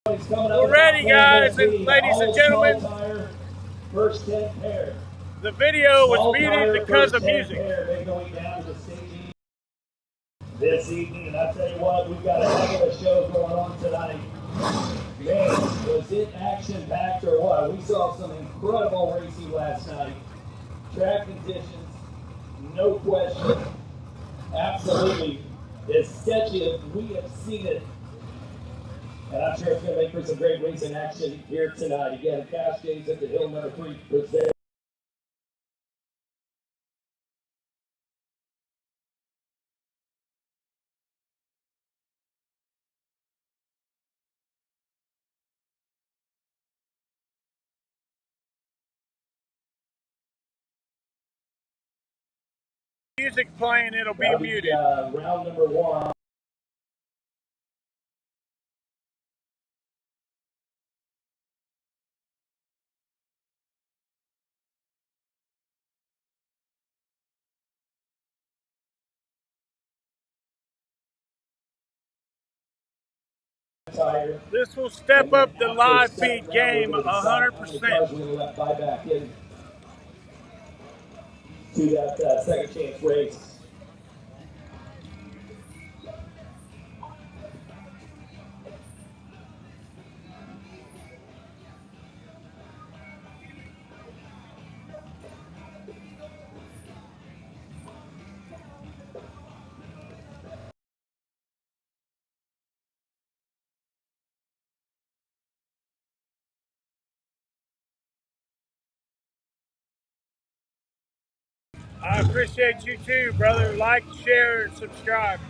We're ready, guys and ladies and gentlemen. First 10 pair. The video was muted because of music. Going down to the staging this evening, and I tell you what, we've got a heck of a show going on tonight. Man, was it action-packed or what? We saw some incredible racing last night. Track conditions, no question, absolutely as sketchy as we have seen it. And I'm sure it's going to make for some great racing action here tonight. Again, Cascades at the Hill number 3 present. Music playing, it'll be muted. Round number 1. This will step up the live feed game 100%. To that second chance race. I appreciate you too, brother. Like, share, and subscribe.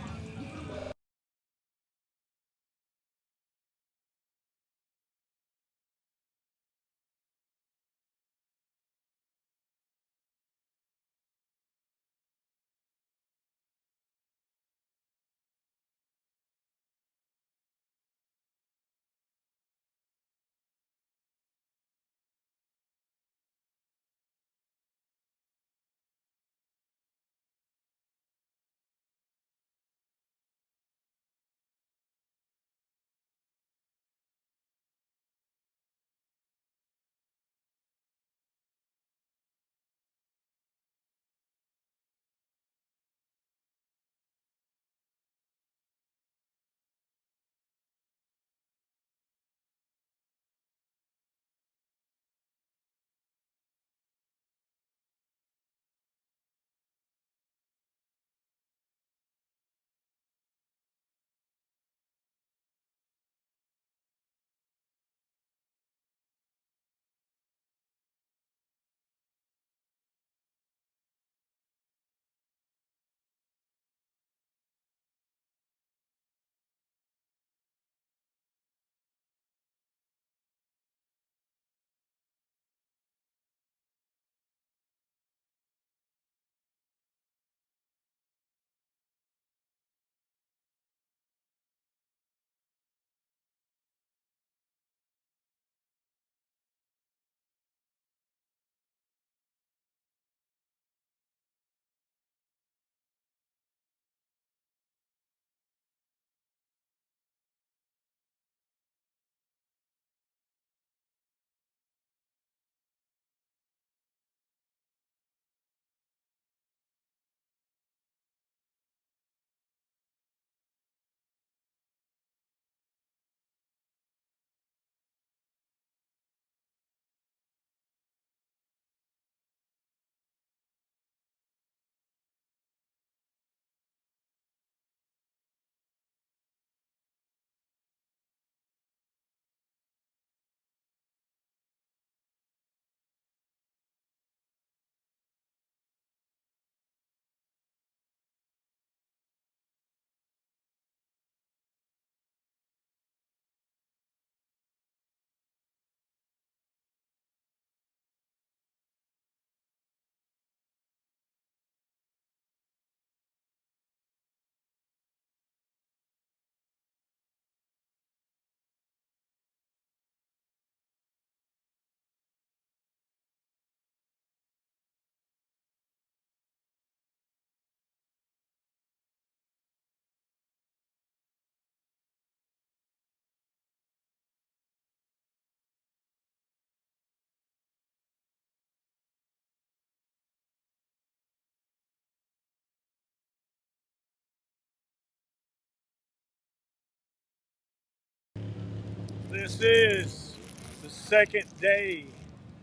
This is the second day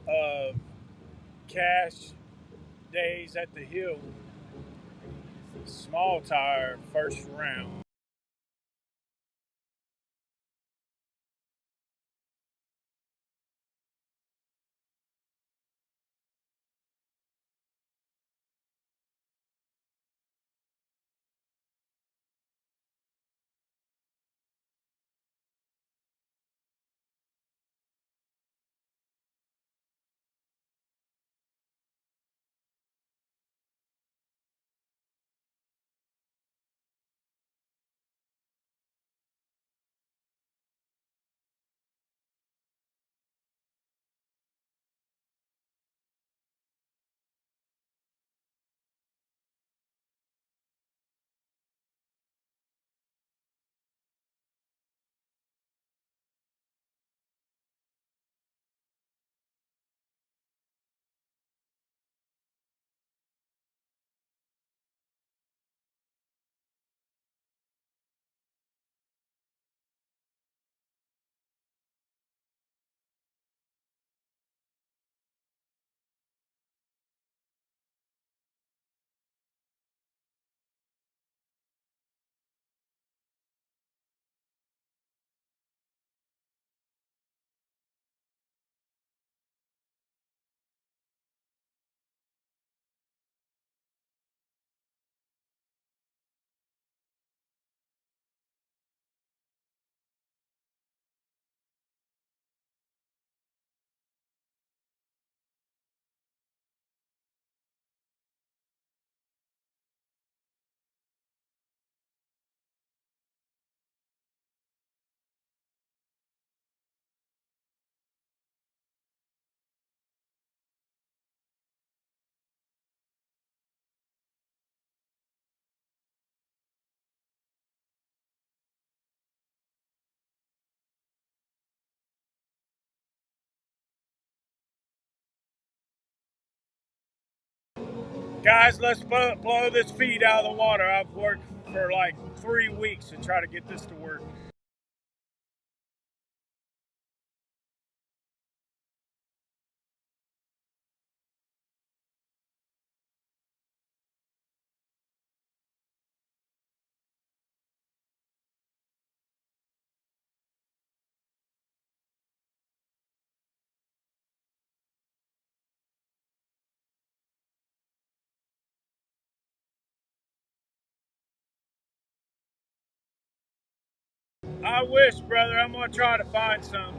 of cash days at the hill. Small tire first round. Guys, let's blow this feed out of the water. I've worked for like 3 weeks to try to get this to work. I wish, brother. I'm gonna try to find some.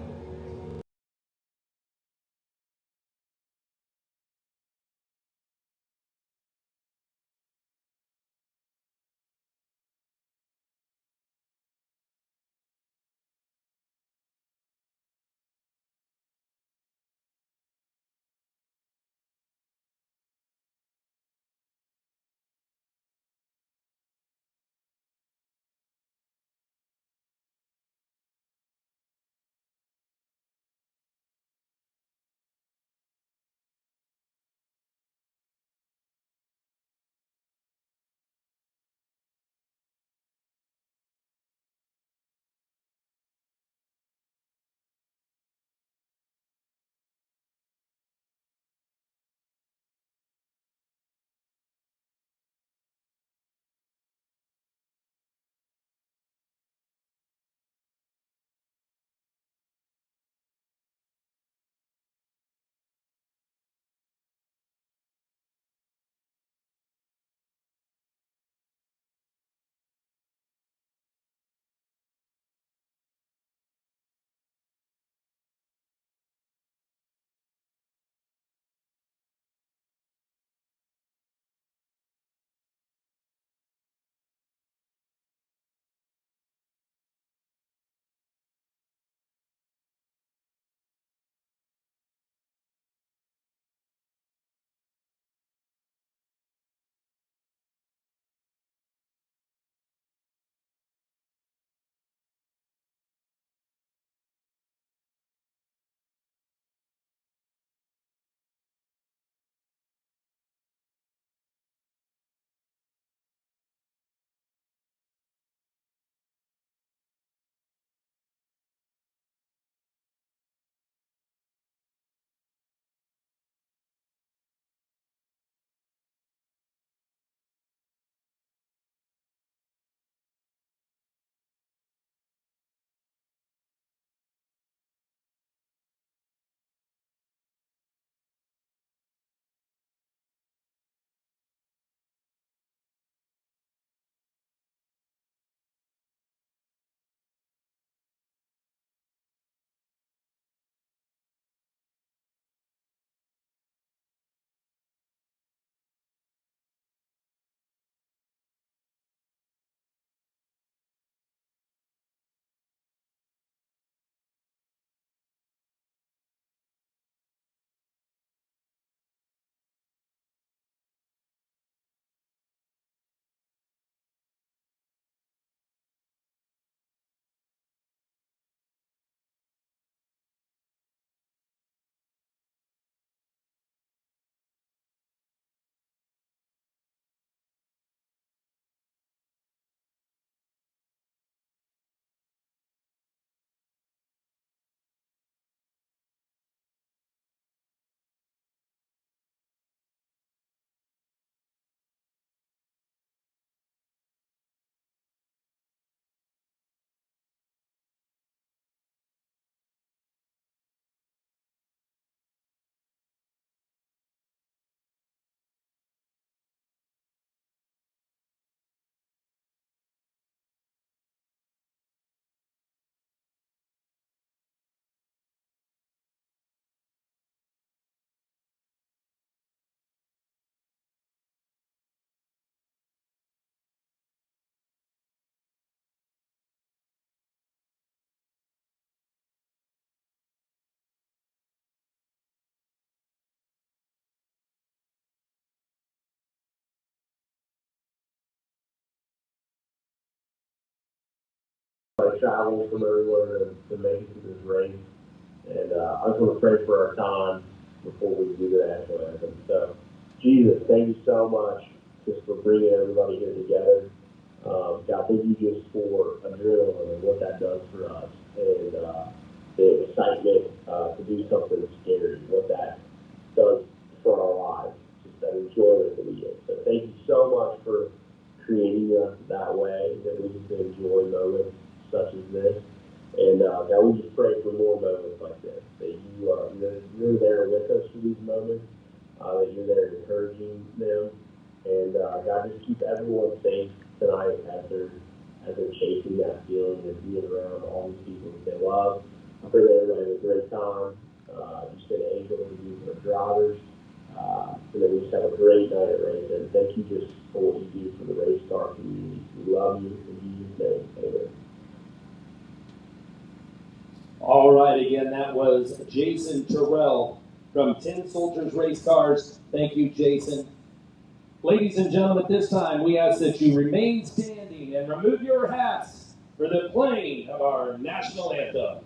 traveling from everywhere to make it to this race. And I just want to pray for our time before we do the national anthem. So, Jesus, thank you so much just for bringing everybody here together. God, thank you just for adrenaline and what that does for us, and the excitement to do something scary, what that does for our lives, just that enjoyment that we get. So thank you so much for creating us that way, that we can enjoy moments such as this. And God, we just pray for more moments like this, that you're there with us for these moments, that you're there encouraging them, and God, just keep everyone safe tonight as they're chasing that feeling and being around all these people that they love. I pray that everybody has a great time. Just send angels to be for drivers, and then we just have a great night at race. And thank you just for what you do for the race car community. We love you in Jesus' name. Amen. All right, again, that was Jason Terrell from 10 Soldiers Race Cars. Thank you, Jason. Ladies and gentlemen, at this time, we ask that you remain standing and remove your hats for the playing of our national anthem.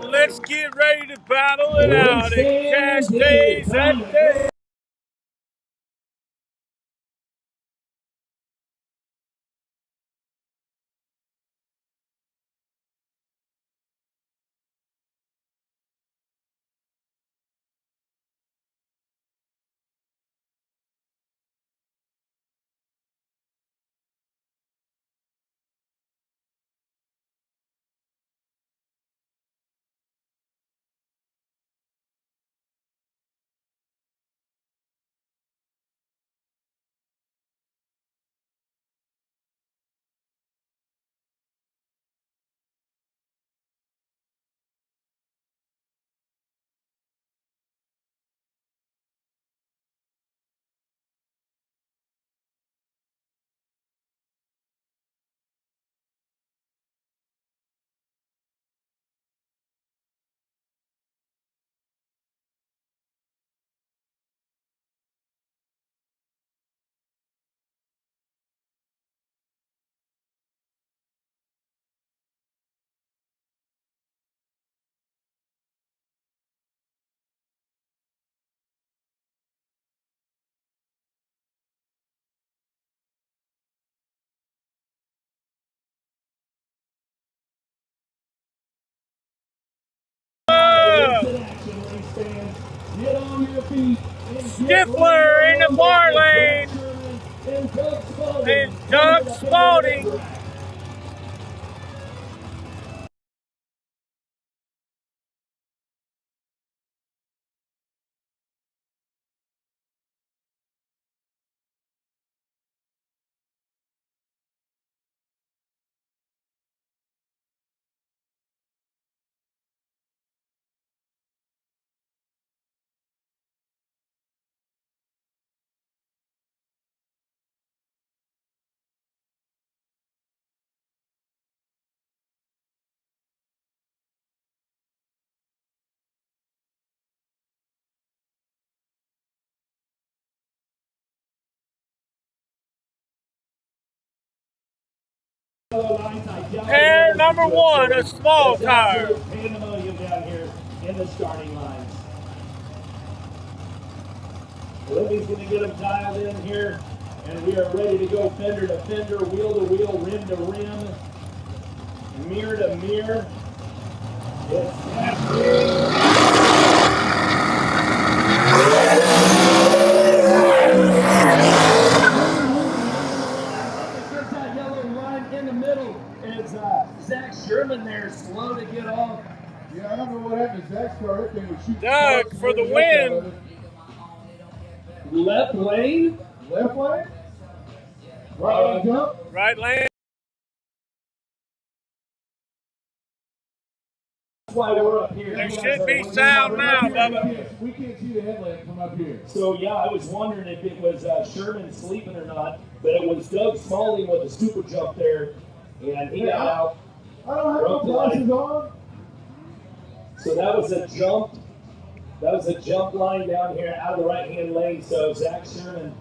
Let's get ready to battle it out at Cash Days at the Stifler in the bar lane and Doug Spalding. Pair number one, a small tire. Pandemonium down here in the starting lines. Libby's going to get them dialed in here, and we are ready to go fender to fender, wheel to wheel, rim to rim, mirror to mirror. It's that yellow line in the middle. It's Zach Sherman there, slow to get off. Yeah, I don't know what happened to Zach's car. That thing was shooting. Doug for the win. Left lane? Left lane? Right jump? Right lane. That's why we're up here. There should be sound now, Bubba. We can't see the headlamp from up here. So, yeah, I was wondering if it was Sherman sleeping or not, but it was Doug Smalling with the super jump there, and he got out. I don't have no glasses on. So that was a jump. That was a jump line down here out of the right-hand lane. So Zach Sherman,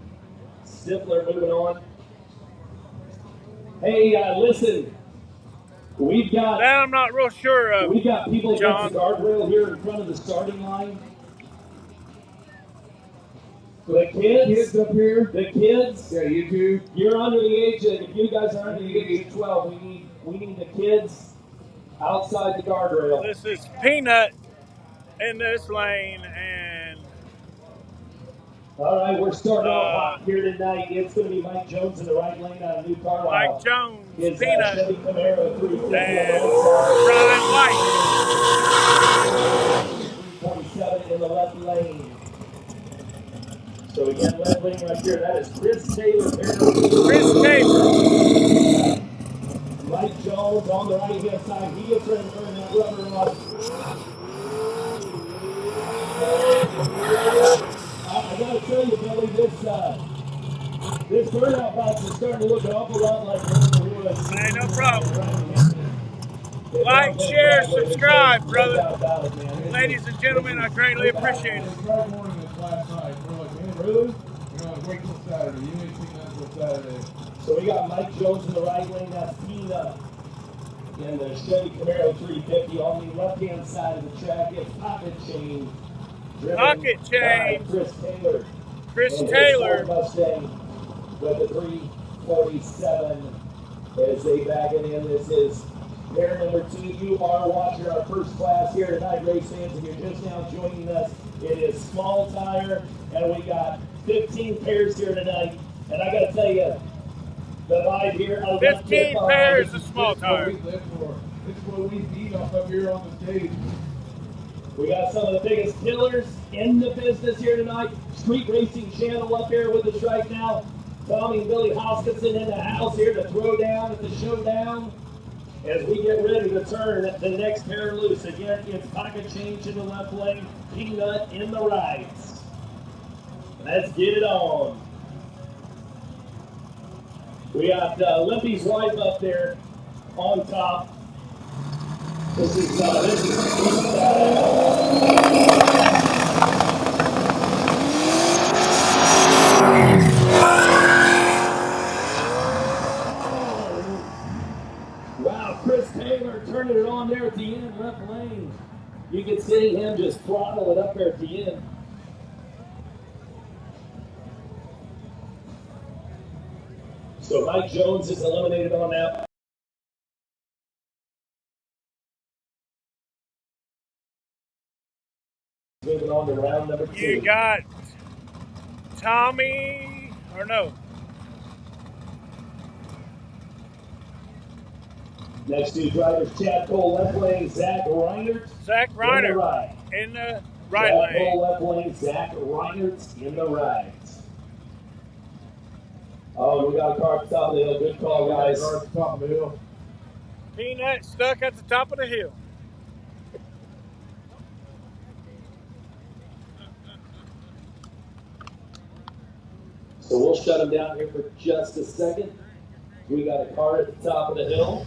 Stifler moving on. Hey, listen, we've got. That I'm not real sure of. We've got people John. against the guardrail here in front of the starting line. The kids up here. The kids. Yeah, you two. You're under the age of. If you guys are under the age of 12, we need the kids outside the guardrail. This is Peanut in this lane, and all right, we're starting off hot here tonight. It's going to be Mike Jones in the right lane out of New Carlisle. Mike Jones, His, Peanut, Chevy Camaro 350 and Brian White. 347 in the left lane. So again, left lane right here. That is Chris Taylor. Chris Taylor. Mike Jones on the right hand side. He gets ready to turn that rubber off. I gotta tell you, Billy, this burnout box is starting to look an awful lot like Hey, no problem. Like, share, subscribe, brother. Ladies and gentlemen, I greatly appreciate it. Friday morning this last night. We're like, man, really? You know, wait till Saturday. You ain't seen that until Saturday. So we got Mike Jones in the right lane. That's Peanut in the Chevy Camaro 350. On the left-hand side of the track, it's Pocket Chain. Pocket Chain. Chris Taylor. Chris Taylor. Mustang with the 347 as they back it in. This is pair number 2. You are watching our first class here tonight, race fans. If you're just now joining us, it is small tire, and we got 15 pairs here tonight. And I got to tell you, the vibe here. 15 pairs of small tire. It's what we beat up here on the stage. We got some of the biggest killers in the business here tonight. Street Racing Channel up here with us right now. Tommy and Billy Hoskinson in the house here to throw down at the showdown as we get ready to turn the next pair loose. Again, it's Pocket Change in the left lane, Peanut in the right. Let's get it on. We got Lippy's wife up there on top. This is wow, Chris Taylor turning it on there at the end, left lane. You can see him just throttle it up there at the end. So Mike Jones is eliminated on that. Moving on to round number 2. You got Tommy, or no? Next two drivers, Chad Cole left lane, Zach Reinert. Zach Reinert in the right lane. Chad Cole left lane, Zach Reinert in the right. Oh, we got a car at the top of the hill. Good call, guys. Car at the top of the hill. Peanut stuck at the top of the hill. So we'll shut him down here for just a second. We got a car at the top of the hill.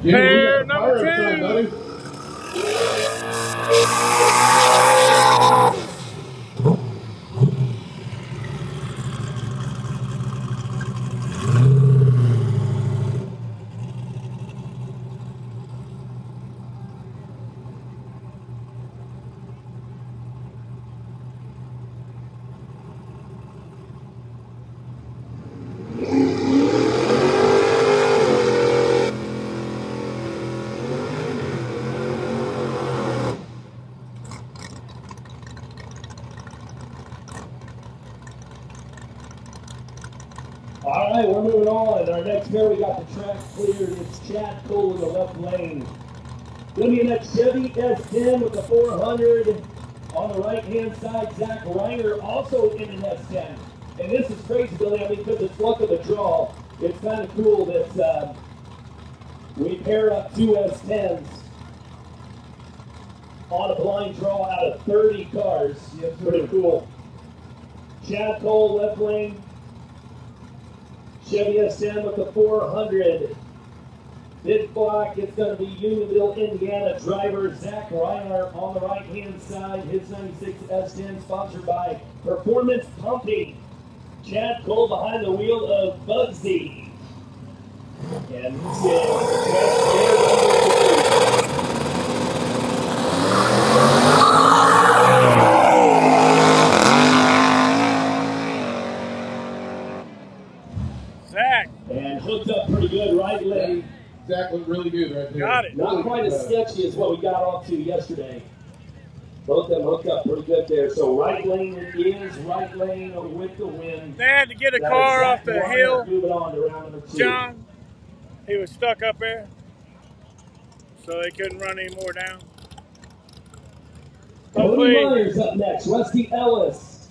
Pair number 2. All right, we're moving on. Our next pair, we got the track cleared. It's Chad Cole in the left lane. Going to be in that Chevy S10 with the 400. On the right-hand side, Zach Reiner also in an S10. And this is crazy, Billy, because it's luck of the draw. It's kind of cool that we pair up 2 S10s on a blind draw out of 30 cars. Yeah, pretty cool. Chad Cole, left lane. Chevy S10 with the 400. Big block, it's going to be Unionville, Indiana driver Zach Reiner on the right-hand side. His 96 S10 sponsored by Performance Pumping. Chad Cole behind the wheel of Bugsy. And this is Zach. And hooked up pretty good, right lane. Zach looked really good right there. Got it. Not quite as sketchy as what we got off to yesterday. Both of them hooked up pretty good there. So right lane it is, right lane with the win. They had to get a car off the hill. Moving on to round number 2. John, he was stuck up there, so they couldn't run any more down. Cody Myers up next. Rusty Ellis.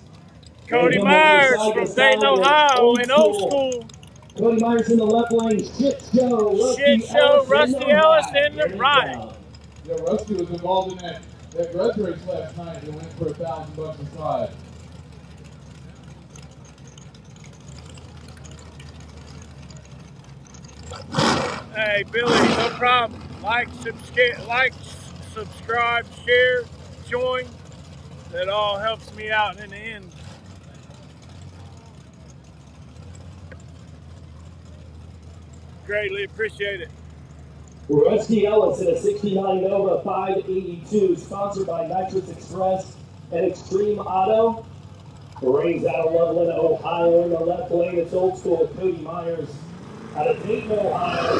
Cody Myers from Dayton, Ohio, in old school. Cody Myers in the left lane. Shit show. Rusty Ellis in the right. Yeah, Rusty was involved in that grudge race last night. They went for $1,000 inside. Hey, Billy, no problem. Like, subscribe, share, join. That all helps me out in the end. Greatly appreciate it. Rusty Ellis in a 69 Nova 582, sponsored by Nitrous Express and Extreme Auto. Rings out of Loveland, Ohio in the left lane. It's old school with Cody Myers out of Dayton, Ohio.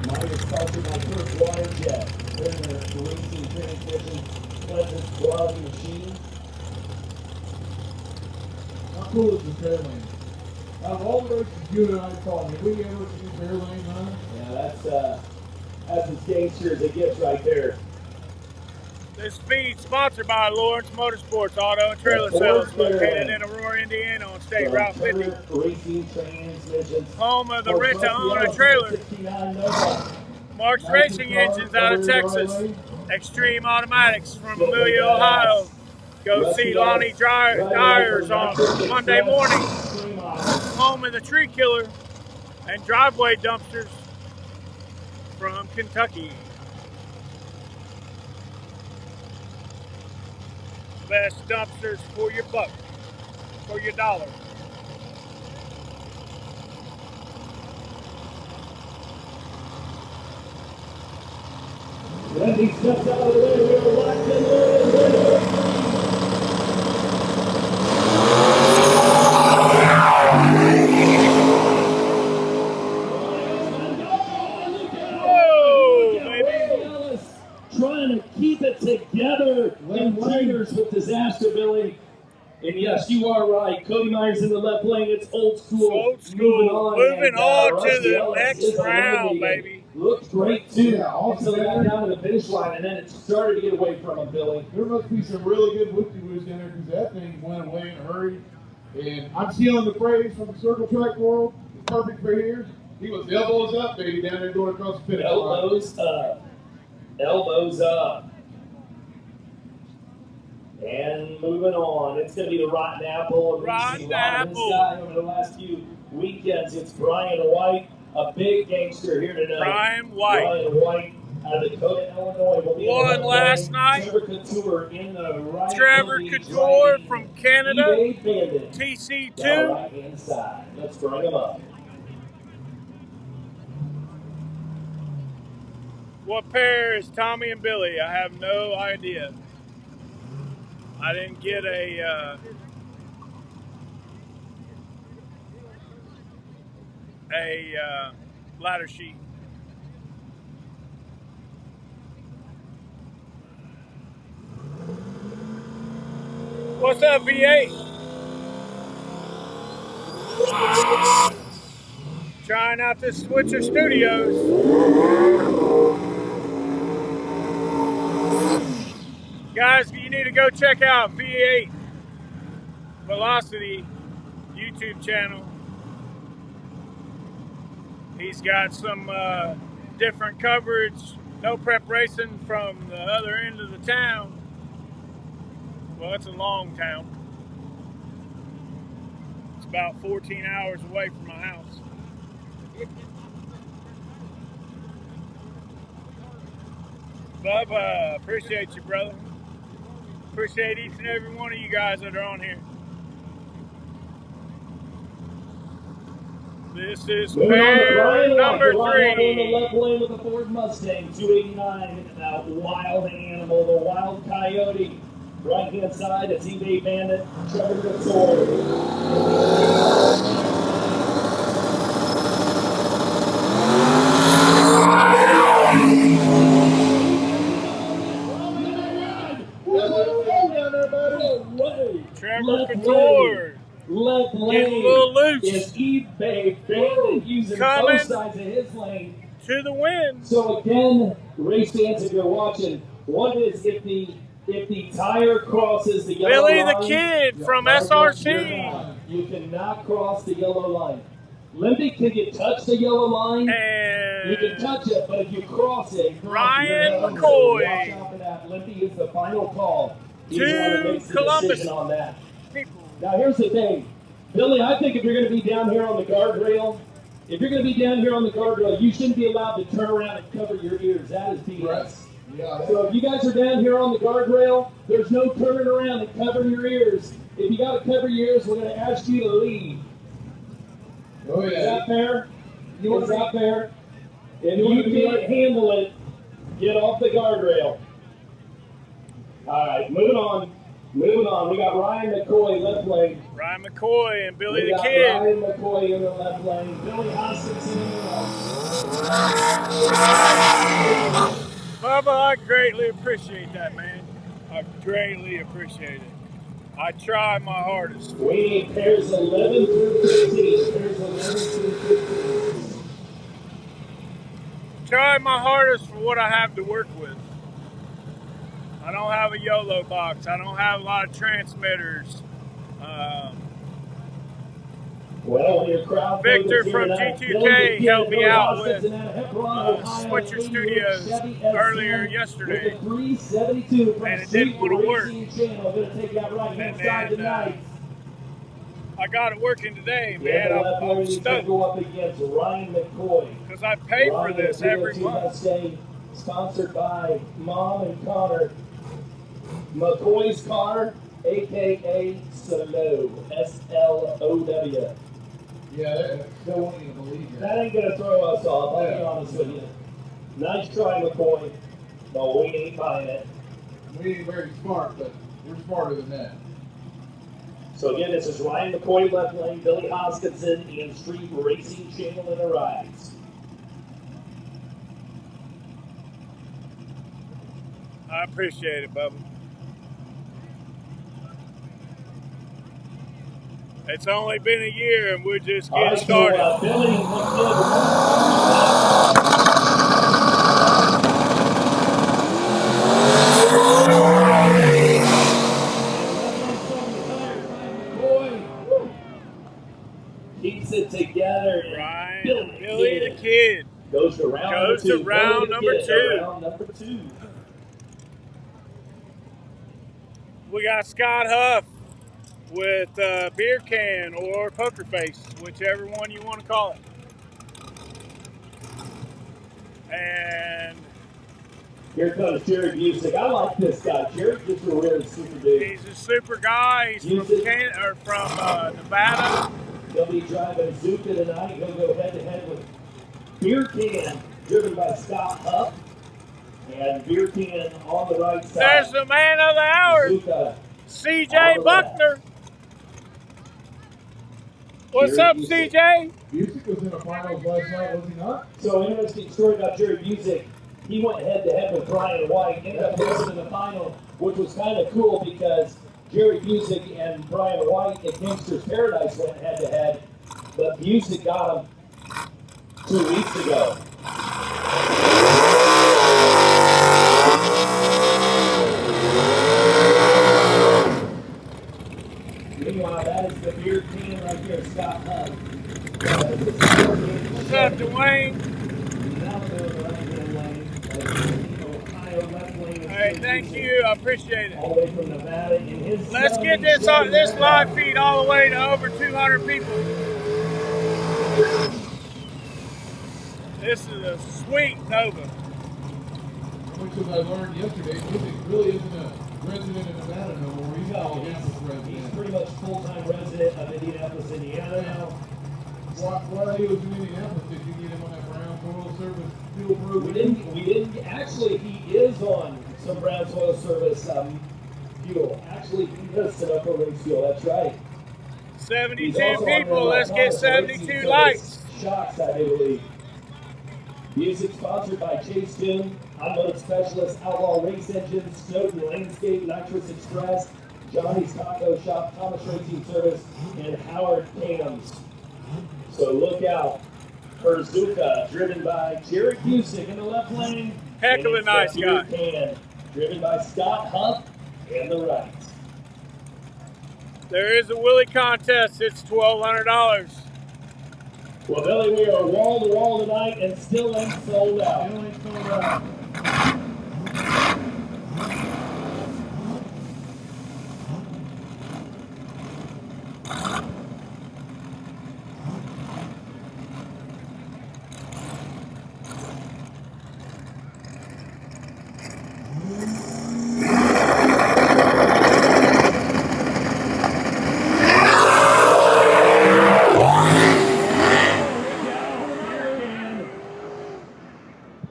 Myers sponsored by Kirk Waterjet. The racing transmission, pleasant quality machine. How cool is the fair lane? Out of all the races you and I saw, did we ever see fair lane run? Yeah, that's as gangster as it gets right there. This feed sponsored by Lawrence Motorsports Auto and Trailer Sales, located in Aurora, Indiana on State Route 50. Racing transmissions. Home of the rent-to-own trailer. Mark's Racing Engines out of Texas. Extreme Automatics from Amelia, Ohio. Go see Lonnie Dyers on Monday morning. Home of the Tree Killer and Driveway Dumpsters from Kentucky. Best dumpsters for your buck, for your dollar. Randy steps out of the way. We are locked and loaded. Trying to keep it together in Raiders with disaster, Billy. And yes, you are right. Cody Myers in the left lane. It's old school. Old school. Moving on to the Ellis next round, baby. Looked great too. Yeah, until they got down to the finish line, and then it started to get away from him, Billy. There must be some really good whoopty-woos down there because that thing went away in a hurry. And I'm stealing the phrase from the circle track world. It's perfect for here. He was elbows up, baby, down there going across the finish line. Elbows up. Elbows up. And moving on, it's going to be the Rotten Apple. And we've seen a lot of this guy over the last few weekends. It's Brian White, a big gangster here tonight. Brian White. Brian White out of Dakota, Illinois. Will be won last night. Trevor Couture in the right. Trevor Couture from Canada. TC2. TC2. Right inside. Let's bring him up. What pair is Tommy and Billy? I have no idea. I didn't get a ladder sheet. What's up, V8? Trying out this Switcher Studios. Guys, you need to go check out V8 Velocity YouTube channel. He's got some different coverage, no prep racing from the other end of the town. Well, it's a long town. It's about 14 hours away from my house. Bubba, appreciate you, brother. Appreciate each and every one of you guys that are on here. This is pair number 3. In the left lane with the Ford Mustang 289. That wild animal, the wild coyote. Right hand side, it's eBay Bandit, Trevor Couture. Trevor Couture. Left lane. Getting a little loose. Is eBay Bandit using Coming both sides of his lane to the win. So again, race fans, if you're watching, what is if the tire crosses the yellow Billy line? the Kid from SRC. You cannot cross the yellow line. Limpy, can you touch the yellow line? And you can touch it, but if you cross it, Ryan McCoy. So watch out for that. Limpy is the final call. He's to the one that makes the Columbus decision on that. people. Now here's the thing, Billy. I think if you're going to be down here on the guardrail, you shouldn't be allowed to turn around and cover your ears. That is BS. Right. Yeah. So if you guys are down here on the guardrail, there's no turning around and covering your ears. If you got to cover your ears, we're going to ask you to leave. Oh, yeah. Is that fair? Is that fair? If you can't handle it, get off the guardrail. All right, moving on. We got Ryan McCoy left lane. Ryan McCoy and Billy the got Kid. Ryan McCoy in the left lane. Billy Hoskins in the right. Bubba, I greatly appreciate that, man. I greatly appreciate it. I try my hardest. We need pairs 11 through 15. Pairs 11 through 15. Try my hardest for what I have to work with. I don't have a YOLO box. I don't have a lot of transmitters. Your crowd Victor from G2K helped me out with Switcher Studios earlier yesterday, and it didn't want to work. And then I got it working today, man. I'm stoked because I pay for this every month. Sponsored by Mom and Connor. McCoy's car, a.k.a. Slow, S-L-O-W. Yeah, they won't even believe it. That ain't going to throw us off, I'll be honest with you. Nice try, McCoy. No, we ain't buying it. We ain't very smart, but we're smarter than that. So again, this is Ryan McCoy, left lane, Billy Hoskinson, and Street Racing Channel in the rides. I appreciate it, Bubba. It's only been a year and we're just getting started. Billy, keeps it together. Ryan, Billy the Kid goes to round number two. We got Scott Huff with beer can or poker face, whichever one you want to call it. And here comes Jerry Busick. I like this guy. Jerry's just a really super dude. he's a super guy. He's from Nevada. He'll be driving Zuka tonight. He'll go head-to-head with Beer Can, driven by Scott Huff. And Beer Can on the right side. There's the man of the hour, Zuka CJ Buckner. What's Jerry up, Busick. CJ? Busick was in the finals last night, was he not? So, interesting story about Jerry Busick. He went head-to-head with Brian White, ended up losing in the final, which was kind of cool because Jerry Busick and Brian White at Gangster's Paradise went head-to-head, but Busick got him 2 weeks ago. Meanwhile, that is the beer can right there, Scott Huff. What's up, Dwayne? Hey, thank you. I appreciate it. All the way from Nevada in his Let's get this live feed all the way to over 200 people. This is a sweet Nova. Which, as I learned yesterday, Busick really isn't a resident of Nevada no more. He's all Indianapolis He's resident. pretty much full-time resident of Indianapolis, Indiana now. While he was in Indianapolis, did you get him on that Brown Oil Service fuel program? We didn't, actually, he is on some Brown Oil Service fuel. Actually, he does set up a race fuel, that's right. 72 He's also on people. the Let's get Racing 72 Service likes. Shocks, I do believe. Music sponsored by Chase Toon, Automotive Specialist, Outlaw Race Engines, Snowden Landscape, Nitrous Express, Johnny's Taco Shop, Thomas Racing Service, and Howard Cams. So look out for Zuka, driven by Jerry Busick in the left lane. Heck of a nice guy. Can, driven by Scott Huff in the right. There is a Willie contest. It's $1,200. Well, Billy, we are wall to wall tonight and still ain't sold out. Still ain't sold out.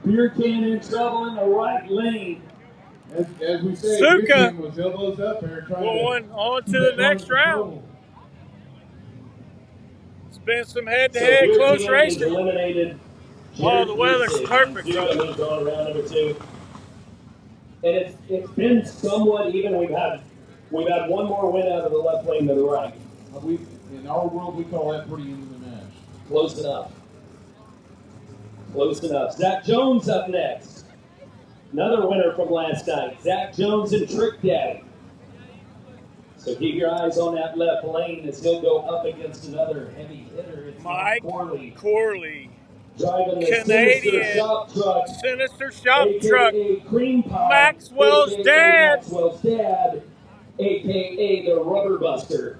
Beer Can in trouble in the right lane. As we say, Zuka Busick was elbows up there trying going on to keep the that next car in round. control. It's been some head-to-head Beer close Can is racing. eliminated. Oh, the weather's Busick. perfect, Zuka brother. moves on to round number 2. And it's been somewhat even. We've had one more win out of the left lane to the right. In our world, we call that pretty into the match. Close enough. Close enough. Zach Jones up next. Another winner from last night. Zach Jones and Trick Daddy. So keep your eyes on that left lane as he'll go up against another heavy hitter. It's Mike Corley. Driving the Canadian Sinister Shop Truck. AKA Cream Pie. Maxwell's AKA dad. Maxwell's dad. AKA the Rubber Buster.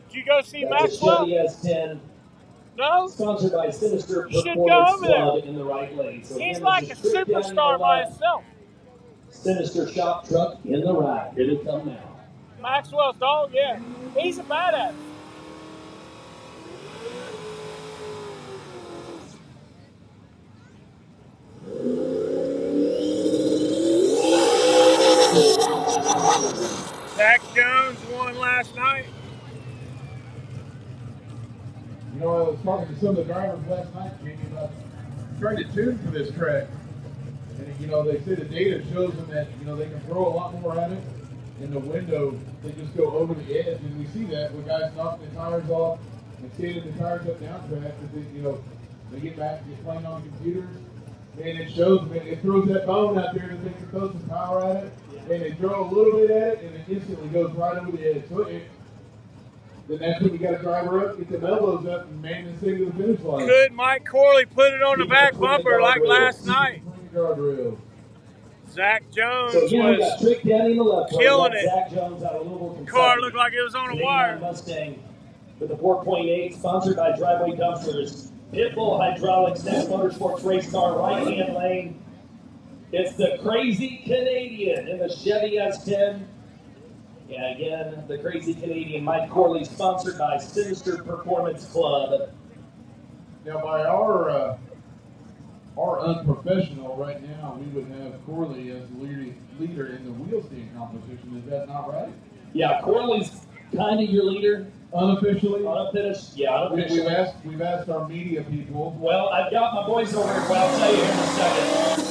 Did you go see That's Maxwell? a Chevy S10. No? Sponsored by Sinister You should go Performance over there. Club in the right lane. So He's again, like a this is Trick Daddy on superstar the by left. himself. Sinister Shop Truck in the right. Here they come now. Maxwell's dog, yeah. He's a badass. Zach Jones won last night. You know, I was talking to some of the drivers last night, Jamie, about trying to tune for this track. And, you know, they say the data shows them that, you know, they can throw a lot more at it. In the window, they just go over the edge. And we see that with guys knocking the tires off and standing the tires up down track. You know, they get back to playing on computers. And it shows them, it throws that bone out there that they can throw some power at it. And they throw a little bit at it, and it instantly goes right over the edge. So then that's when you got to drive her up, get the elbows up, and man this thing to the finish line. Could Mike Corley put it on the back bumper like last night? Guardrails. Zach So Jones again, we got was Trick Daddy in the left. killing it. Zach Jones out of Louisville, Kentucky. Car looked like it was on a wire. Mustang with the 4.8, sponsored by Driveway Dumpsters. Pitbull Hydraulics, Next Motorsports race car, right-hand lane. It's the Crazy Canadian in the Chevy S10. Yeah, again, the Crazy Canadian, Mike Corley, sponsored by Sinister Performance Club. Now, by our unprofessional right now, we would have Corley as the leader in the wheel stand competition. Is that not right? Yeah, Corley's kind of your leader. Unofficially? Unofficially, yeah, unofficially. We've asked our media people. Well, I've got my boys over here, but I'll tell you here in a second.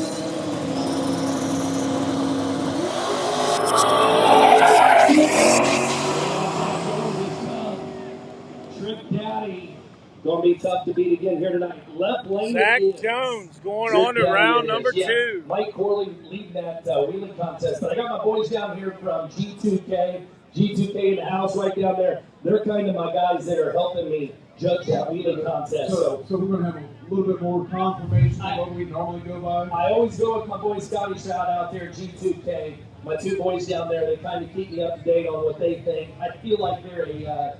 Trick Daddy, gonna be tough to beat again here tonight. Left lane. Zach Jones going on to round number 2. Mike Corley leading that wheeling contest. But I got my boys down here from G2K. G2K in the house right down there. They're kind of my guys that are helping me judge that wheeling contest. So we're going to have a little bit more confirmation of what we normally go by? I always go with my boy Scotty Stroud out there at G2K. My two boys down there, they kind of keep me up to date on what they think. I feel like they're a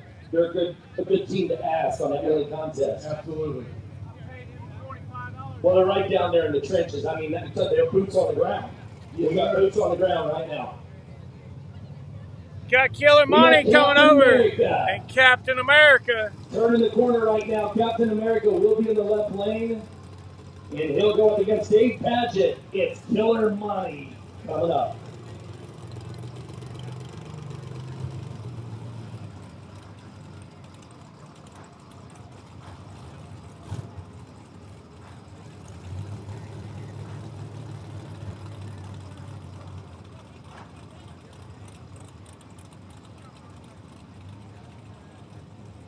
good team to ask on that wheeling contest. Absolutely. Well, they're right down there in the trenches. I mean, they're boots on the ground. We've got boots on the ground right now. Got Killer Money coming over, and Captain America. Turning the corner right now. Captain America will be in the left lane, and he'll go up against Dave Padgett. It's Killer Money coming up.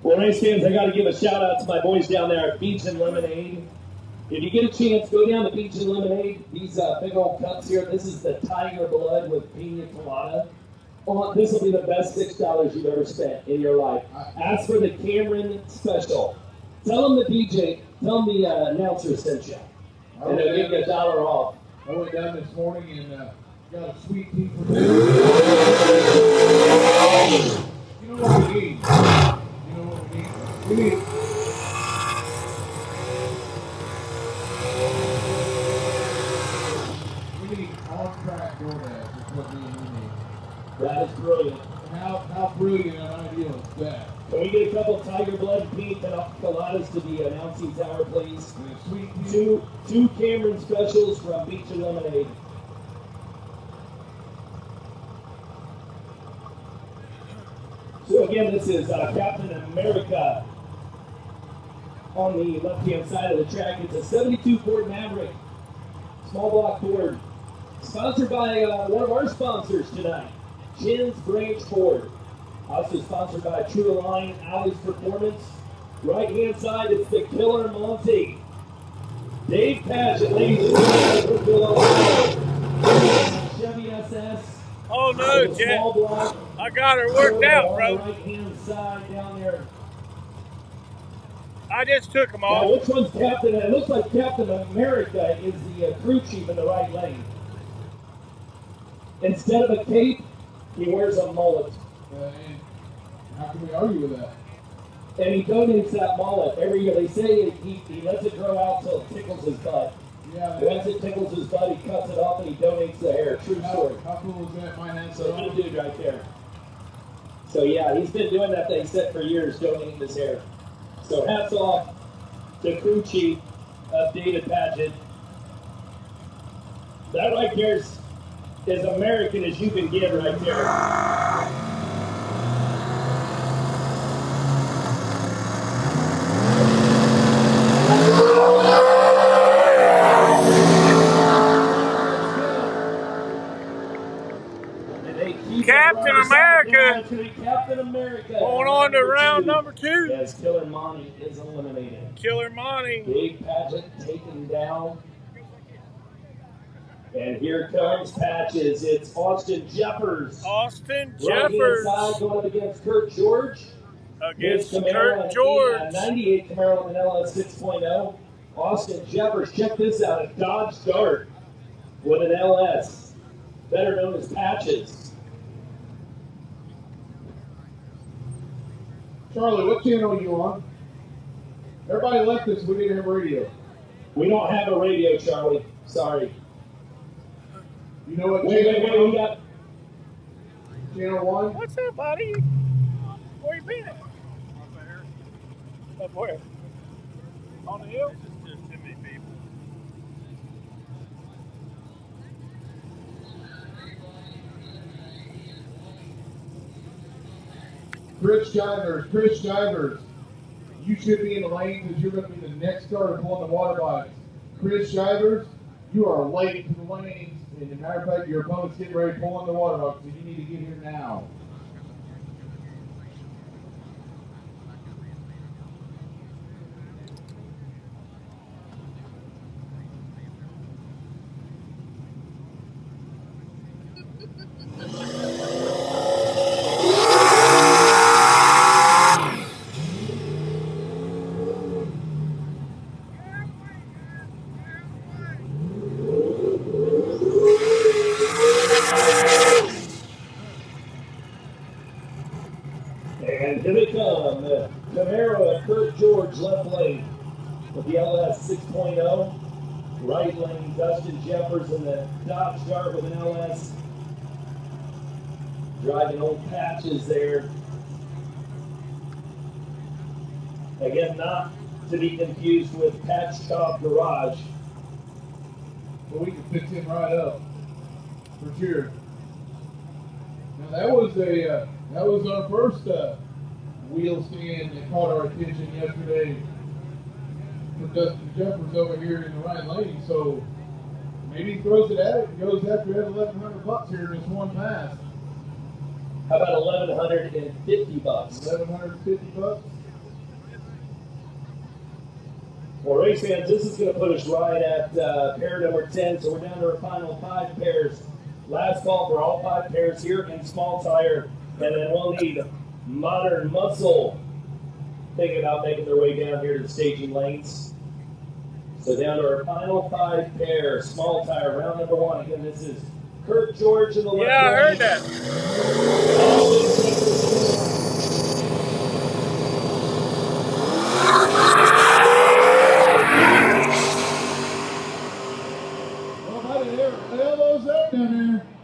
Well, race fans, I got to give a shout out to my boys down there at Beach and Lemonade. If you get a chance, go down to Beach and Lemonade. These big old cups here, this is the Tiger Blood with Pina Colada. Oh, this will be the best $6 you've ever spent in your life. Ask for the Cameron Special. Tell them the DJ, tell them the announcer sent you. And they'll give you $1 off. I went down this morning and got a sweet tea for dinner. You know what we need? We need on-track DoorDash is what we need. That is brilliant. How brilliant an idea is that? Can we get a couple of Tiger Blood Pina Coladas to the announcing tower, please? Sweet two Cameron Specials from Beach and Lemonade. So again, this is Captain America on the left-hand side of the track. It's a 72 Ford Maverick, small block Ford, sponsored by one of our sponsors tonight, Chin's Branch Ford. Also sponsored by True Align, Alley's Performance. Right-hand side, it's the Killer Monty. Dave Padgett, ladies and gentlemen, Chevy SS. Oh no, Jet. I got her worked out, bro. Right-hand side down there. I just took them Now, off. which one's Captain? It looks like Captain America is the crew chief in the right lane. Instead of a cape, he wears a mullet. How can we argue with that? And he donates that mullet every year. They say he lets it grow out till it tickles his butt. Yeah. Once it tickles his butt, he cuts it off and he donates the hair. True story. How cool is that? My hand's So good dude right there. So yeah, he's been doing that, they said, for years, donating his hair. So hats off to crew chief of David Padgett. That right there is as American as you can get right there. Captain America. Captain America. Going on to round number 2. As Killer Monty is eliminated. Killer Monty. Dave Padgett taken down. And here comes Patches. It's Austin Jeffers. Austin Right Jeffers. inside going up against Kurt George. Against Camaro Kurt George. 98 Camaro with an LS 6.0. Austin Jeffers, check this out. A Dodge Dart with an LS. better known as patches. Charlie, what channel are you on? Everybody left us. We didn't have radio. We don't have a radio, Charlie. Sorry. You know what Wait, channel? we got Channel 1? What's up, buddy? Where you been at? Up where? On the hill? There's too many people. Chris Shivers, you should be in the lane because you're going to be the next car to pull on the water bikes. Chris Shivers, you are late to the lanes, and as a matter of fact, your opponent's getting ready to pull on the water bikes, so you need to get here now. And here they come. The Camaro at Kurt George left lane with the LS 6.0. Right lane, Dustin Jeffers in the Dodge Dart with an LS. Driving old patches there. Again, not to be confused with Patch Top Garage. But we can fix him right up, for sure. Now that was our first wheel stand that caught our attention yesterday for Dustin Jeffers over here in the right lane. So maybe he throws it at it and goes after that $1,100 here in this one pass. How about $1,150? $1,150. Well, race fans, this is going to put us right at pair number 10. So we're down to our final 5 pairs. Last call for all 5 pairs here in small tire. And then we'll need Modern Muscle thinking about making their way down here to the staging lanes. So down to our final 5 pairs, small tire, round number 1. Again, this is Kurt George in the left. Yeah, I heard that.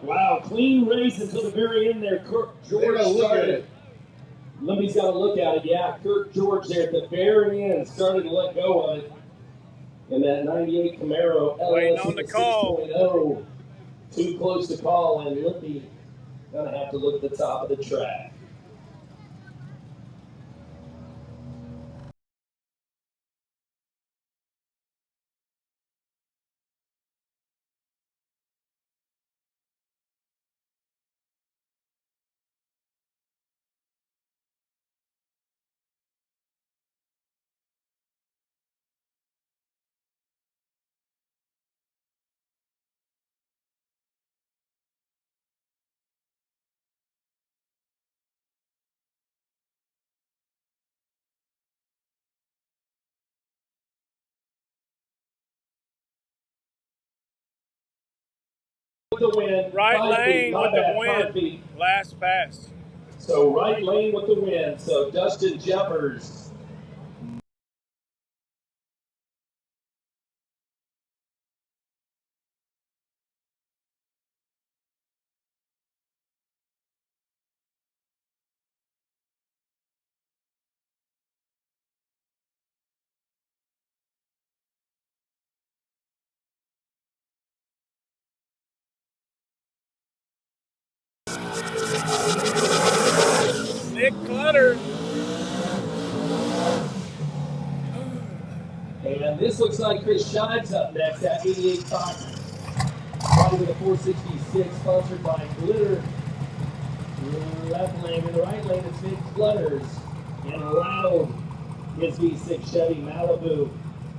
Wow, clean race until the very end there. Kurt George started. Limby's got to look at it. Yeah, Kurt George there at the very end started to let go of it. In that 98 Camaro LS 6.0. Too close to call, and Limby going to have to look at the top of the track. The win. Right lane with the win. Last pass. So right lane with the win. So Dustin Jeffers. Nick Clutter. And this looks like Chris Shives up next at 88.5. Probably with a 466, sponsored by Glitter. Left lane, in the right lane, it's Nick Clutters. And Loud is V6 Chevy Malibu.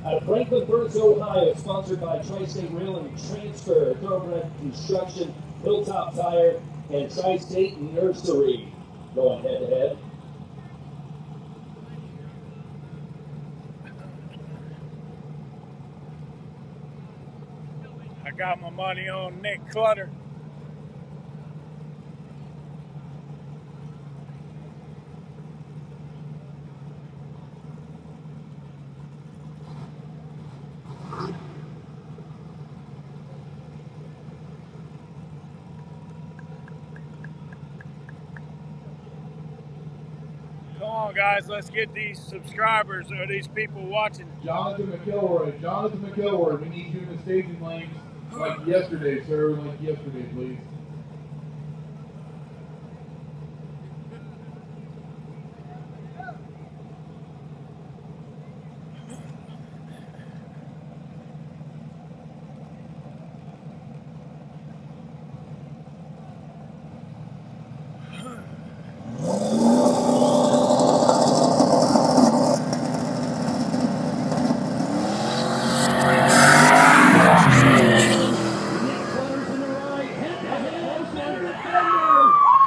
Out of Franklin Burns, Ohio, sponsored by Tri-State Rail and Transfer, Thoroughbred Construction, Hilltop Tire, and Tri-State Nursery. Going head to head. I got my money on Nick Clutter. on, guys. Let's get these subscribers or these people watching. Jonathan McElroy, we need you in the staging lanes like yesterday, sir. Like yesterday, please.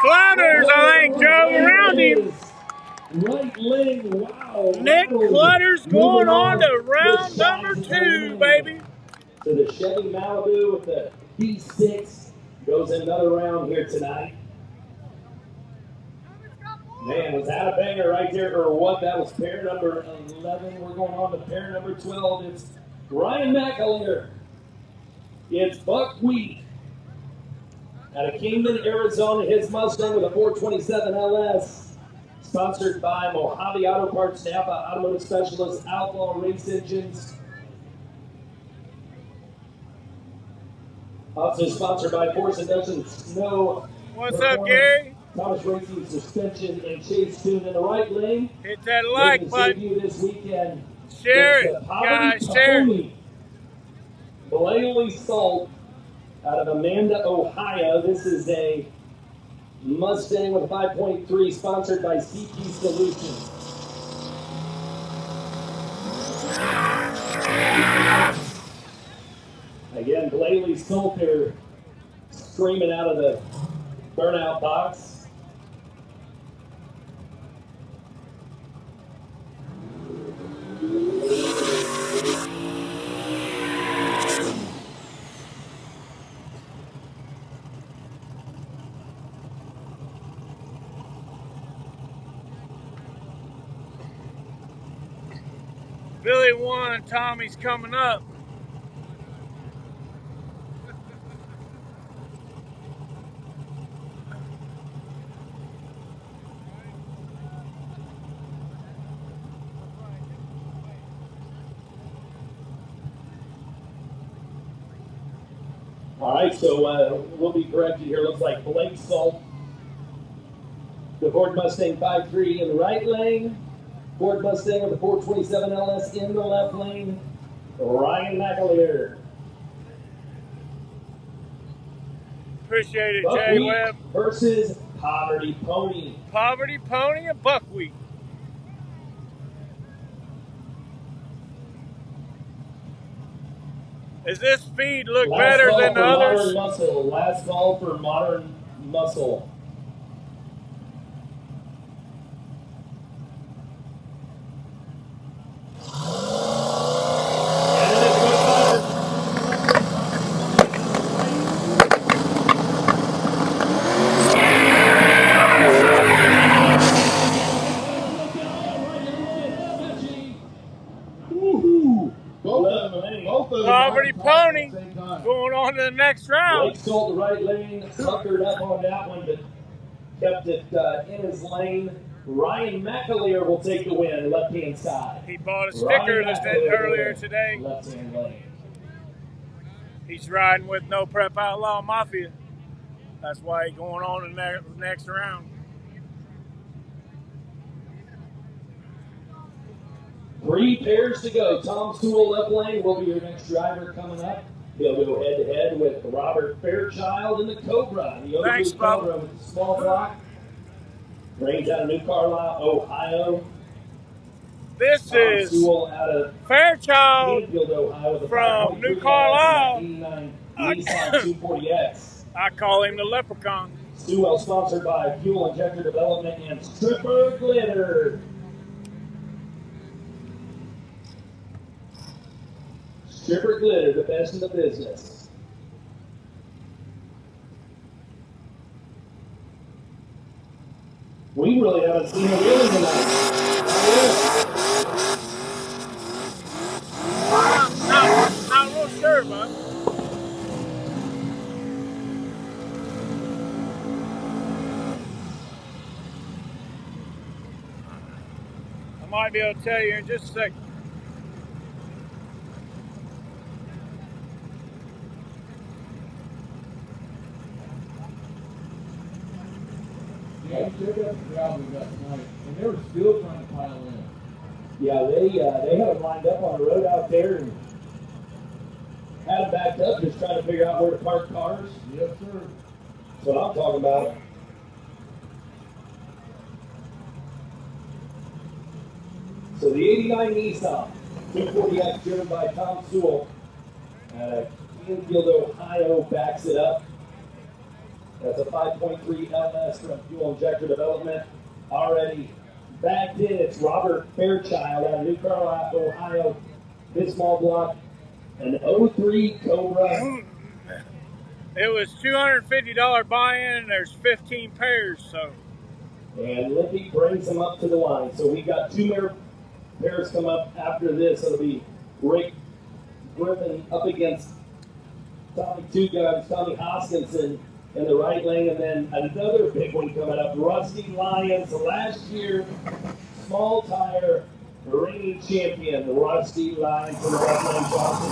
Clutters, I think, drove around him. Right lane, wow. Nick Clutters going on to round number 2, baby. So the Chevy Malibu with the B6 goes another round here tonight. Man, was that a banger right there, or what? That was pair number 11. We're going on to pair number 12. It's Ryan McAleer. It's Buckwheat out of Kingman, Arizona. His Mustang with a 427 LS. Sponsored by Mojave Auto Parts, Napa Automotive Specialists, Outlaw Race Engines. Also sponsored by Force Induction Snow. What's up, Gary? Thomas Racing Suspension and Chase Tune in the right lane. Hit that like button. This weekend. Share it, guys. Share it. Blaney Salt out of Amanda, Ohio. This is a Mustang with a 5.3 sponsored by CP Solutions. Again, Blaney Salt there screaming out of the burnout box. Billy won. Tommy's coming up. All right, so we'll be corrected here. Looks like Blake Salt, the Ford Mustang 5.3 in the right lane. Ford Mustang with the 427 LS in the left lane. Ryan McAleer. Appreciate it, Buckwheat Jay Webb. Versus Poverty Pony. Poverty Pony and Buckwheat. Does this feed look better than the others? Modern Muscle. Last call for Modern Muscle. Poverty Pony going on to the next round. Blake Salt, the right lane, suckered up on that one, but kept it in his lane. Ryan McAleer will take the win, left-hand side. He bought a sticker earlier today. Left-hand lane. He's riding with No Prep Outlaw Mafia. That's why he's going on in the next round. Three pairs to go. Tom Sewell, left lane, will be your next driver coming up. He'll go head-to-head with Robert Fairchild in the Cobra. The Thanks, Cobra with the small block. Brings out of New Carlisle, Ohio. This Tom is Sewell out of Fairchild Greenfield, Ohio, with a from 5.3 New Carlisle. Nissan 240X. I call him the Leprechaun. Sewell sponsored by Fuel Injector Development and Stripper Glitter. Stripper Glitter, the best in the business. We really haven't seen a wheelie tonight. Not real sure, bud. Might be able to tell you in just a second. Yeah, check out the crowd we got tonight, and they were still trying to pile in. Yeah, they had them lined up on the road out there and had them backed up, just trying to figure out where to park cars. Yes, sir. That's what I'm talking about. So the 89 Nissan 240X driven by Tom Sewell out of Canfield, Ohio, backs it up. That's a 5.3 LS from Fuel Injector Development. Already backed in, it's Robert Fairchild out of New Carlisle, Ohio. His small block, an 03 Cobra. It was $250 buy-in, and there's 15 pairs, so. And Lippy brings them up to the line. So we got two more pairs come up after this. It'll be Rick Griffin up against Tommy Hoskinson in the right lane, and then another big one coming up. Rusty Lyons, last year, small tire reigning champion. Rusty Lyons in the right lane, Johnson.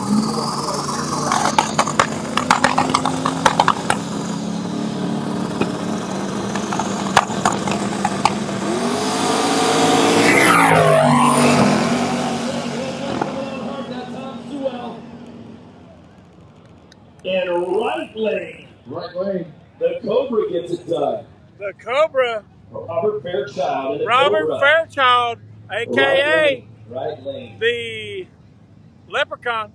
And right lane. Right lane. The Cobra gets it done. The Cobra. Robert Fairchild. Robert Fairchild, a.k.a. Right lane. The Leprechaun.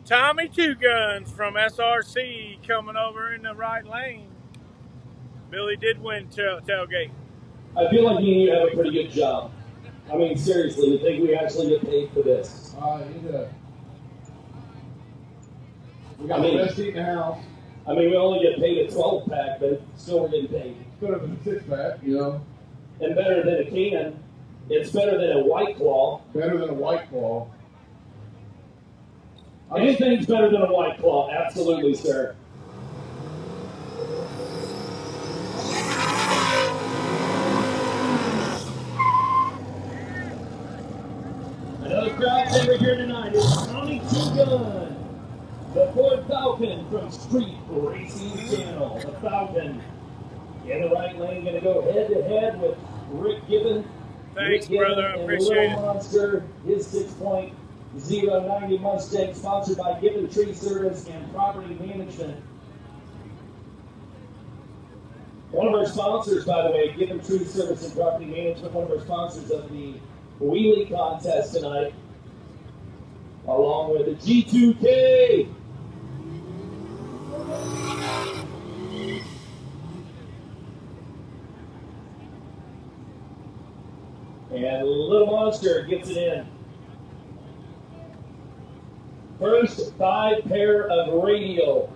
Tommy Two Guns from SRC coming over in the right lane. Billy did win tailgate. I feel like you have a pretty good job. I mean, seriously, you think we actually get paid for this? We got the best seat in the house. I mean, we only get paid a 12-pack, but still we're getting paid. It's better than a 6-pack, you know. And better than a can. It's better than a White Claw. Better than a White Claw. Anything's better than a White Claw, absolutely, sir. Another crowd member here tonight is Tommy Two Gun, the Ford Falcon from Street Racing Channel. The Falcon in the right lane, going to go head-to-head with Rick Gibbon. Thanks, Rick brother. I appreciate it. Monster, his 6.090 Mustang, sponsored by Gibbon Tree Service and Property Management. One of our sponsors, by the way, Gibbon Tree Service and Property Management, one of our sponsors of the wheelie contest tonight, along with the G2K. And Little Monster gets it in. First 5 pair of radial.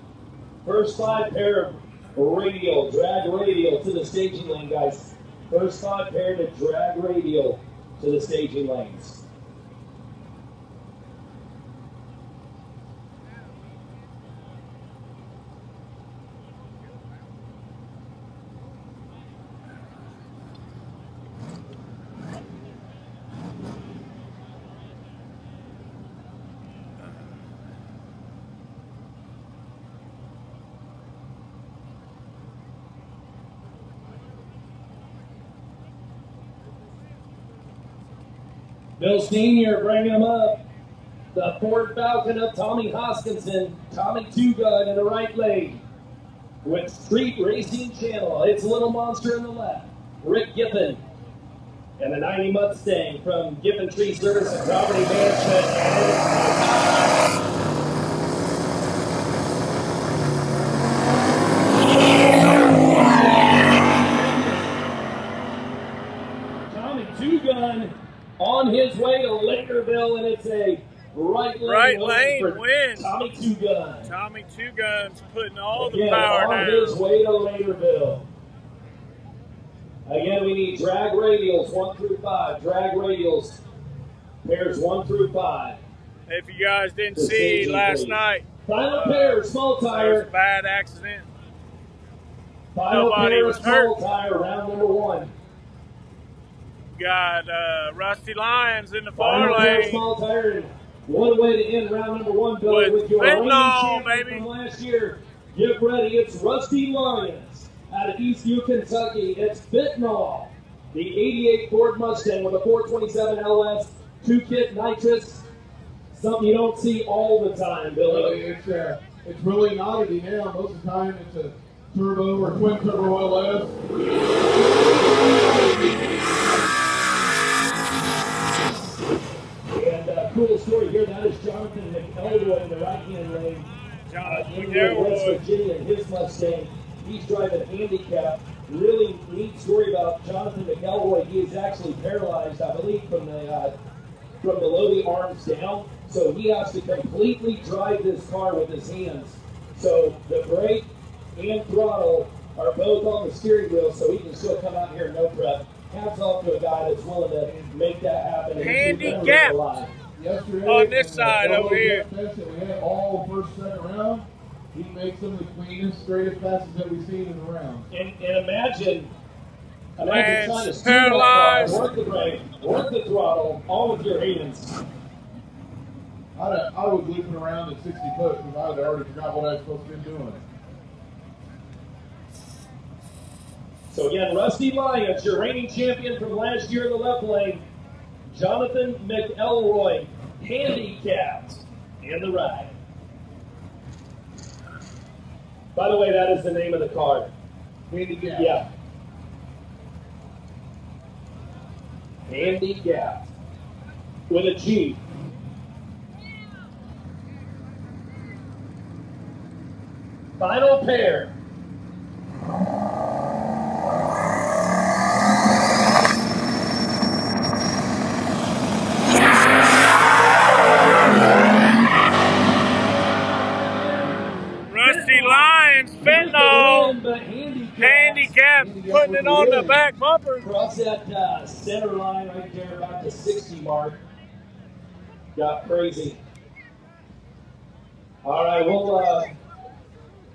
First 5 pair of radial, drag radial to the staging lane, guys. First 5 pair to drag radial to the staging lanes. Bill Sr. bringing them up. The Ford Falcon of Tommy Hoskinson. Tommy Two Gun in the right lane. With Street Racing Channel. It's Little Monster in the left. Rick Gibbon. And the 90 Mustang from Gibbon Tree Service and Property Management. Tommy Two Gun on his way to Lakerville, and it's a right lane win. Tommy Two Gun. Tommy Two Guns putting all Again, the power on down. his way to Lakerville. Again, we need drag radials 1 through 5. Drag radials, pairs 1 through 5. If you guys didn't see last night, Final pair, small there was tire. a bad accident. nobody was hurt. Tire, round number 1. Got Rusty Lyons in the Final far pair of lane. small tire. One way to end round number 1, Billy, with your reigning fentanyl, champion baby. from last year. Get ready, it's Rusty Lyons out of Eastview, Kentucky. It's fentanyl, the 88 Ford Mustang with a 427 LS, 2-kit nitrous. Something you don't see all the time, Billy. It's really an oddity now. Most of the time, it's a turbo or twin turbo LS. And cool story here, that is Jonathan McElroy in the right-hand lane. Jonathan In West McElroy. Virginia, his Mustang. He's driving handicap. Really neat story about Jonathan McElroy. He is actually paralyzed, I believe, from below the arms down. So he has to completely drive this car with his hands. So the brake and throttle are both on the steering wheel, so he can still come out here no prep. Hats off to a guy that's willing to make that happen. Handicap Yesterday, on this side over here. That we had all first, second round. He makes some of the cleanest, straightest passes that we've seen in the round. And imagine Man's trying to steer paralyzed. that car, work the brake, work the throttle, all with your hands. I was looping around at 60 foot because I had already forgot what I was supposed to be doing. So again, Rusty Lyons, your reigning champion from last year in the left lane. Jonathan McElroy, handicapped in the right. By the way, that is the name of the car. Handicap. Yeah. Handicapped. With a G. Final pair. Rusty Lyons, fentanyl. Handicap, putting it on the back bumper. Across that center line right there, about the 60 mark. Got crazy. All right,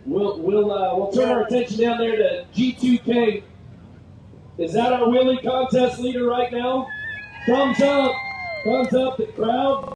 we'll turn our attention down there to G2K. Is that our wheelie contest leader right now? Thumbs up, the crowd.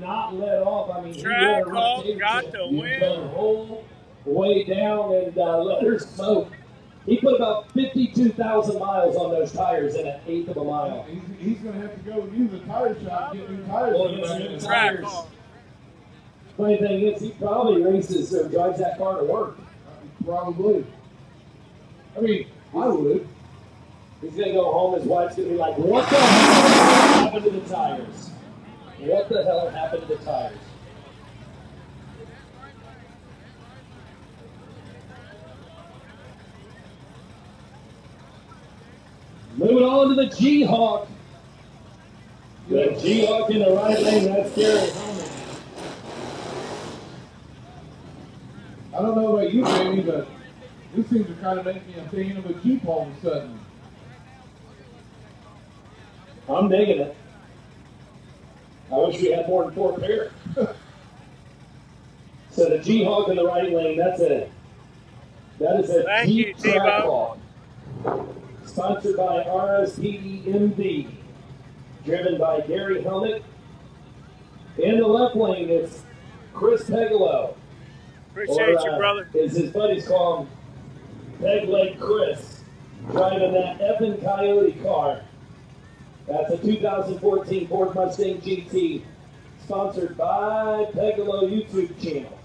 not let off. I mean, he Track went Hawk a got the the win. whole way down and let her smoke. He put about 52,000 miles on those tires in an eighth of a mile. He's going to have to go use a tire shop and get new tires. Well, get some new Track tires. Hawk. Funny thing is, he probably races or drives that car to work. Probably. I mean, I would. He's going to go home. His wife's going to be like, what the hell happened to the tires? What the hell happened to the tires? Moving on to the G-Hawk. The G-Hawk in the right lane, that's Gary Helmet. I don't know about you, Jamie, but this seems to kind of make me a fan of a Jeep all of a sudden. I'm digging it. I wish we had more than 4 pair. So the G-Hawk in the right lane, that is a Thank Jeep you, Track T-Bow. Hawk. Sponsored by RSPEMV. Driven by Gary Helmet. In the left lane is Chris Pegalo. Appreciate you, brother. As his buddies call him, Peg Leg Chris. Driving that effing Coyote car. That's a 2014 Ford Mustang GT. Sponsored by Pegalo YouTube channel.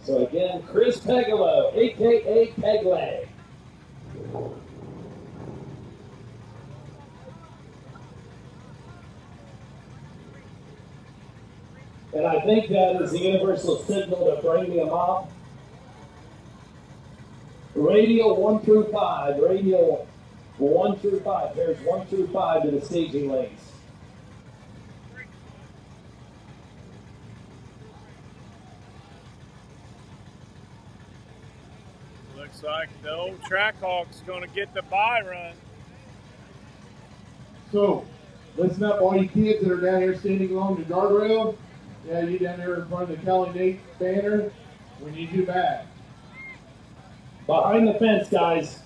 So again, Chris Pegalo, aka Pegleg. And I think that is the universal signal to bring me a mop. Radial 1 through 5. Radial 1 through 5. Pairs 1 through 5 to the staging lanes. Looks like the old Track Hawk's going to get the bye run. So, listen up, all you kids that are down here standing along the guardrail. Yeah, you down there in front of the Cali Nate banner. We need you back. Behind the fence, guys.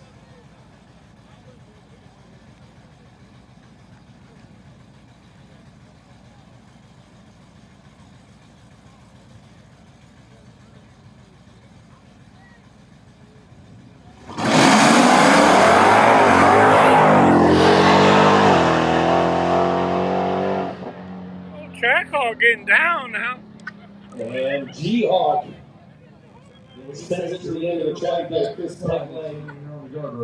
Track Hawk getting down now. And G-Hawk sends it to the end of the track there. Chris Pegalo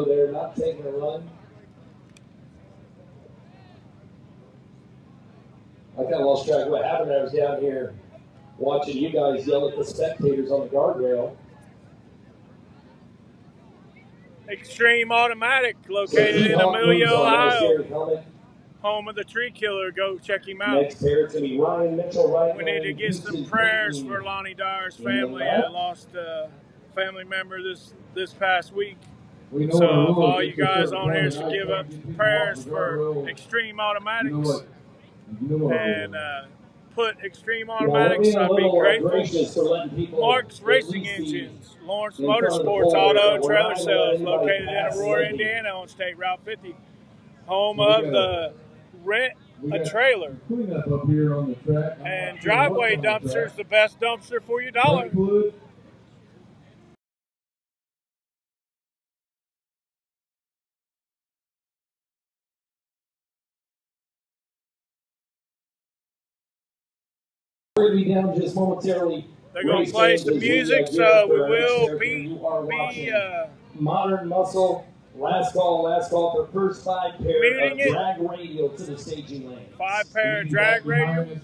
there, not taking a run. I kind of lost track of what happened. I was down here watching you guys yell at the spectators on the guardrail. Extreme Automatic, located in Amelia, Ohio. Home of the Tree Killer. Go check him out. Next pair, it's going to be Ryan Mitchell, right? We need to get some prayers for Lonnie Dyer's family. I lost a family member this past week. So if all you guys on here should give up prayers for Extreme Automatics and put Extreme Automatics, I'd be grateful. Mark's Racing Engines, Lawrence Motorsports Auto and Trailer Sales, located in Aurora, Indiana on State Route 50. Home of the Rent a Trailer. And Driveway Dumpster's the best dumpster for your dollar. Down just momentarily. They're going to play some music, so we will be Modern Muscle. Last call for first 5 pair of drag radial to the staging lane. 5 pair of drag radial.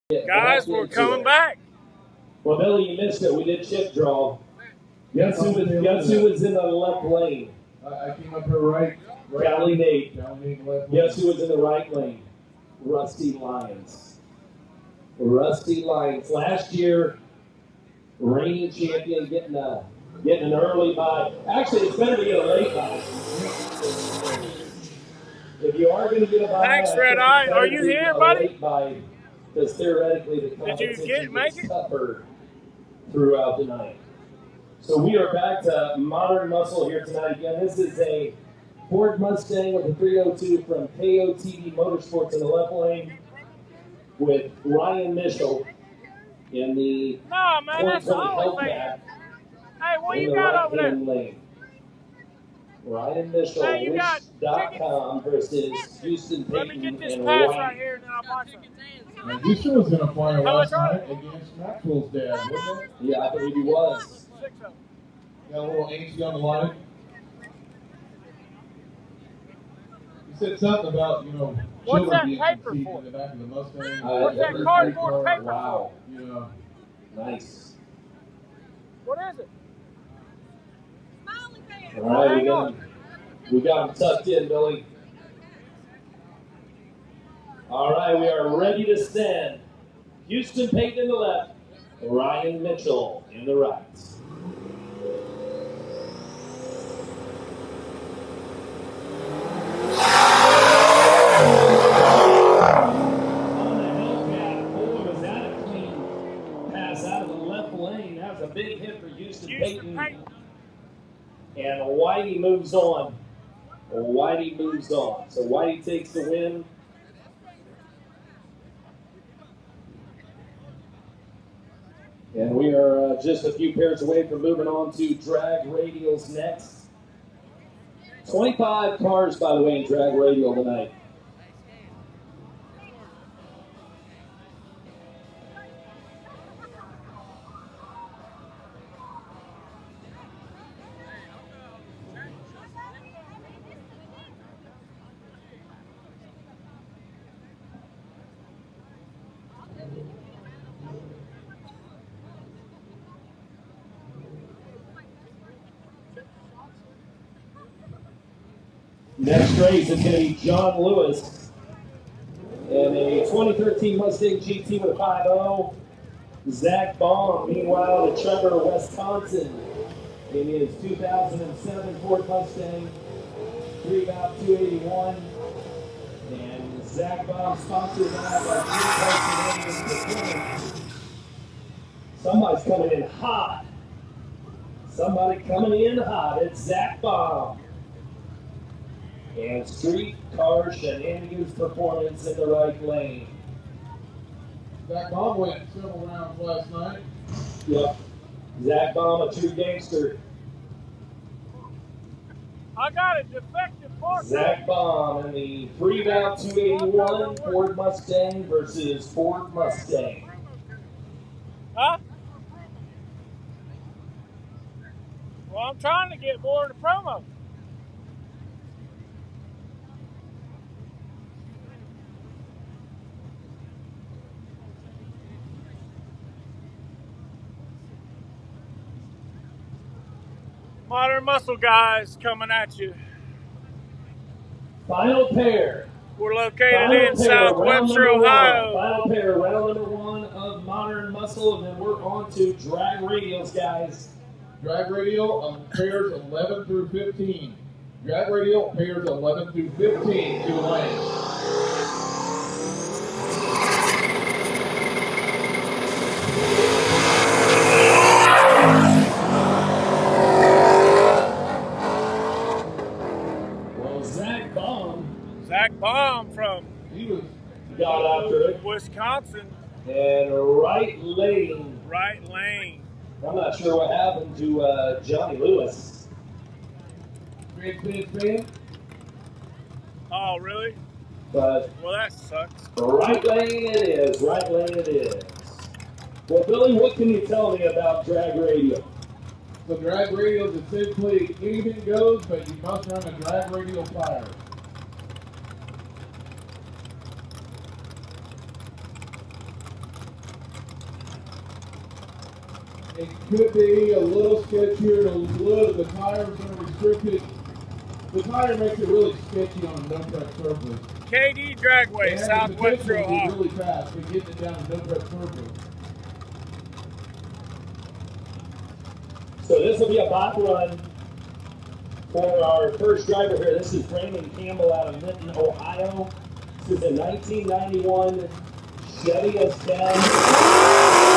Guys, we're coming back. Well, Billy, you missed it. We did chip draw. Guess who was in the left lane? I came up here right. Cali Nate. Left. Guess who was in the right lane? Rusty Lions. Rusty Lions. Last year, reigning champion, getting an early bye. Actually, it's better to get a late bye. If you are going to get a bye, thanks, Red Eye. Are you here, buddy? Because theoretically, the competition gets tougher throughout the night. So we are back to Modern Muscle here tonight. Again, this is a Ford Mustang with a 302 from KOTV Motorsports in the left lane with Ryan Mitchell in the 2020 Hellcat what in you the got over there? right-hand lane. Ryan Mitchell, Wish.com versus Houston Payton. Let me get this and pass White. right here and then I'll box it. Now, Houston was in a final last night against Maxwell's dad, wasn't it? Yeah, I believe he was. Got a little angsty on the line. He said something about, what's children that being paper conceived for? in the back of the Mustang. What's that cardboard paper Wow. Yeah. Nice. What is it? All right, we got him tucked in, Billy. All right, we are ready to send Houston Payton in the left, Ryan Mitchell in the right. On the Hellcat, boy, was that a clean pass out of the left lane. That was a big hit for Houston Payton. And Whitey moves on. Whitey moves on. So Whitey takes the win. And we are just a few pairs away from moving on to drag radials next. 25 cars, by the way, in drag radial tonight. Next race is going to be John Lewis in a 2013 Mustang GT with a 5.0. Zach Baum, meanwhile, to Trevor, Wisconsin, in his 2007 Ford Mustang, 3.281. And Zach Baum sponsored by Green. Somebody's coming in hot. Somebody coming in hot. It's Zach Baum. And Street Car Shenanigans Performance in the right lane. Zach Baum went several rounds last night. Yep. Zach Baum, a true gangster. I got a defective part. Zach Baum in the 3.281 Ford Mustang versus Ford Mustang. Huh? Well, I'm trying to get more of the promo. Modern Muscle guys coming at you. Final pair. We're located in South Webster, Ohio. Final pair, round number 1 of Modern Muscle, and then we're on to drag radials, guys. Drag radial pairs 11 through 15. Drag radial pairs 11 through 15 to lane. Zach Baum from got after it. Wisconsin. And right lane. Right lane. I'm not sure what happened to Johnny Lewis. Spin. Oh, really? But well, that sucks. Right lane it is. Right lane it is. Well, Billy, what can you tell me about drag radial? So drag radial is essentially anything goes, but you must run a drag radial fire. it could be a little sketchier, the tires are restricted. The tire makes it really sketchy on a no-track surface. KD Dragway, Southwest It has Ohio. really fast, but getting it down to no-track surface. So this will be a bot run for our first driver here. This is Brandon Campbell out of Minton, Ohio. This is a 1991 Chevy S10.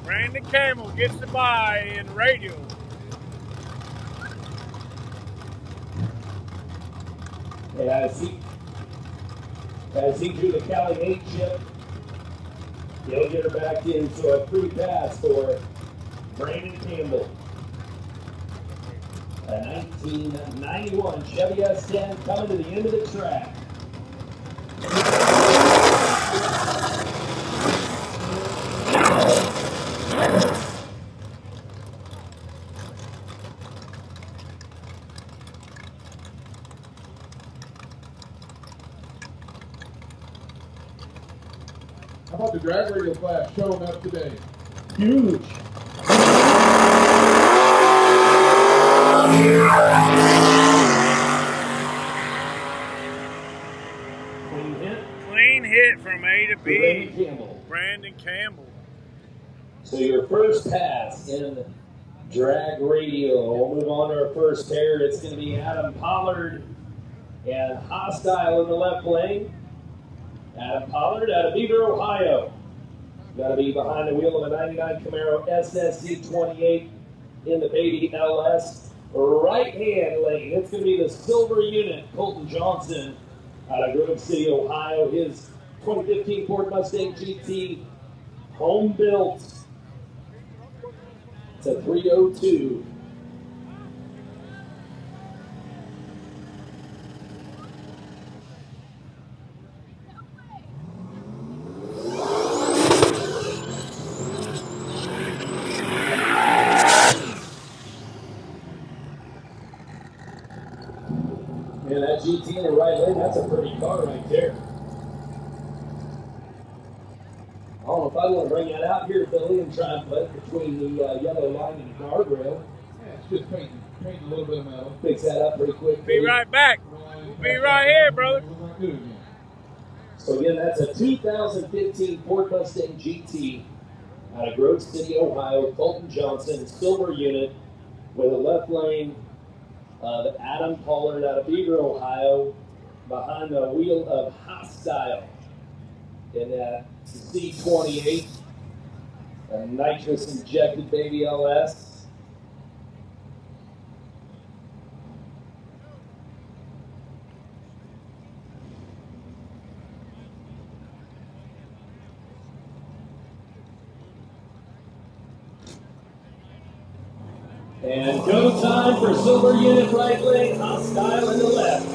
Brandon Campbell gets the bye in radial. And as he drew the Cali 8 chip, he'll get her back in. So a free pass for Brandon Campbell. A 1991 Chevy S10 coming to the end of the track. How about the drag radial class showing up today? Huge. Clean hit. Clean hit from A to B. Brandon Campbell. Brandon Campbell. So your first pass in drag radial. We'll move on to our first pair. It's going to be Adam Pollard and Hostile in the left lane. Adam Pollard out of Beaver, Ohio. Got to be behind the wheel of a 99 Camaro SSC 28 in the baby LS. Right hand lane. It's going to be the silver unit, Colton Johnson out of Grove City, Ohio. His 2015 Ford Mustang GT, home built. It's a 302. And that GT in the right lane, that's a pretty car right there. I don't know if I want to bring that out here, Billy, and try and put it between the yellow line and the guardrail. Yeah, it's just painting a little bit of metal. Fix that up pretty quick. Be right back. We'll be right here, brother. So again, that's a 2015 Ford Mustang GT out of Grove City, Ohio. Colton Johnson, silver unit with a left lane of Adam Pollard out of Beaver, Ohio, behind the wheel of Hostile in that C28, a nitrous injected baby LS. And go time for silver unit right lane, Hostile in the left.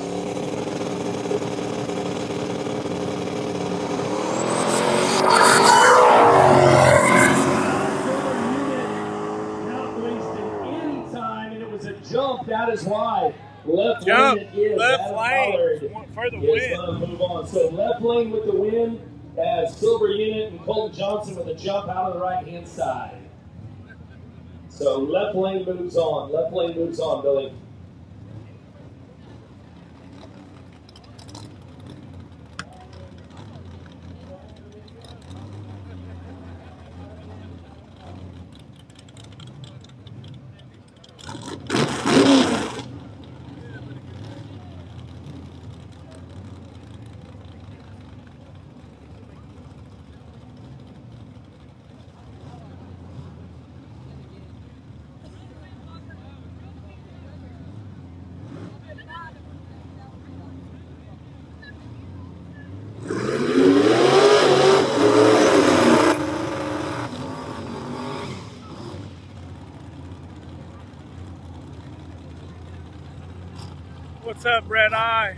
Not wasting any time, and it was a jump. That is why left Jump. lane it is. Left Adam lane Pollard for the is win. going to move on. So left lane with the win as silver unit and Colton Johnson with a jump out of the right-hand side. So left lane moves on. Left lane moves on, Billy. What's up, Red Eye?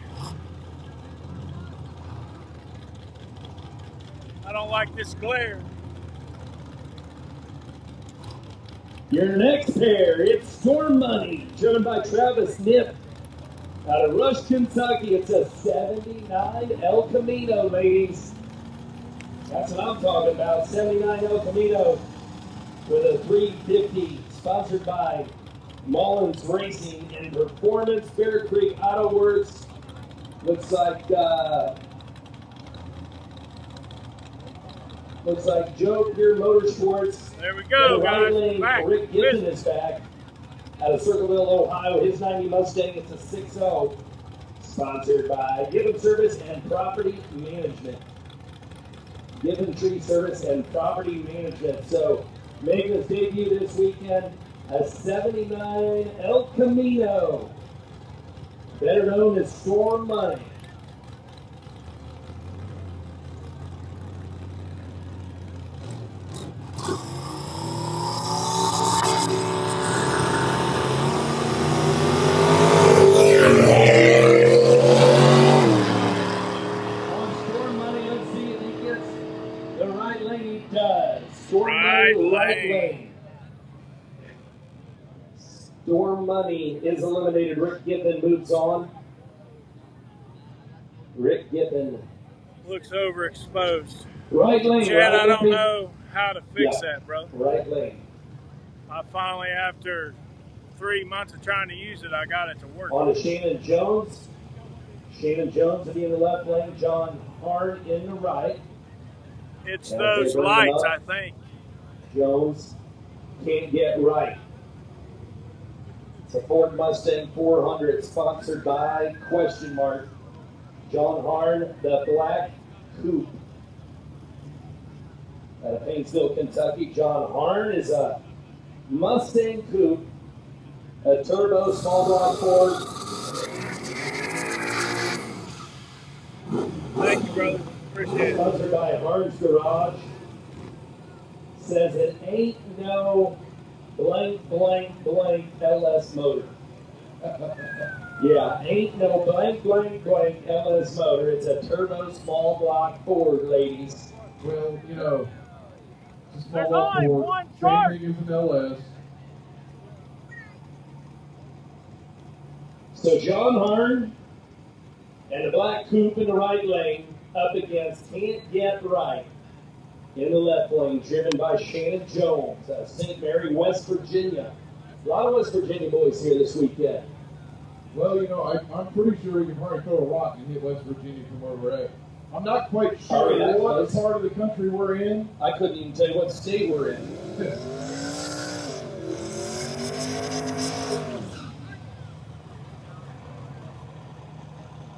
I don't like this glare. Your next pair, it's Storm Money, driven by Travis Nip Out of Rush, Kentucky, it's a 79 El Camino, ladies. That's what I'm talking about. 79 El Camino with a 350, sponsored by Mullins Racing and Performance, Bear Creek Auto Works. Looks like Joe Pure Motorsports. There we go, guys. Back. Rick Gibson is back out of Circleville, Ohio. His 90 Mustang, it's a 6.0. Sponsored by Gibbon Service and Property Management. Gibbon Tree Service and Property Management. So, making his debut this weekend, a 79 El Camino, better known as Storm Money. Storm Money is eliminated. Rick Gibbon moves on. Rick Gibbon looks overexposed. Right lane. Chad, right I don't know how to fix that, bro. Right lane. I finally, after 3 months of trying to use it, I got it to work. On to Shannon Jones. Shannon Jones will be in the left lane. John Hard in the right. It's those lights, I think. Jones can't get right. It's a Ford Mustang 400 sponsored by question mark John Harn, the Black Coupe. Out of Painesville, Kentucky, John Harn is a Mustang Coupe, a turbo small block Ford. Thank you, brother. Appreciate it. Sponsored by Harn's Garage. Says it ain't no blank, blank, blank LS motor. Yeah, ain't no blank, blank, blank LS motor. It's a turbo small block Ford, ladies. Well, you know, it's a small There's block only Ford. one Same chart. thing as an LS. So John Harn and the Black Coupe in the right lane up against Can't Get Right in the left lane, driven by Shannon Jones out of St. Mary, West Virginia. A lot of West Virginia boys here this weekend. Well, you know, I'm pretty sure you can probably throw a rock and hit West Virginia from where we're at. I'm not quite sure what part of the country we're in. I couldn't even tell you what state we're in.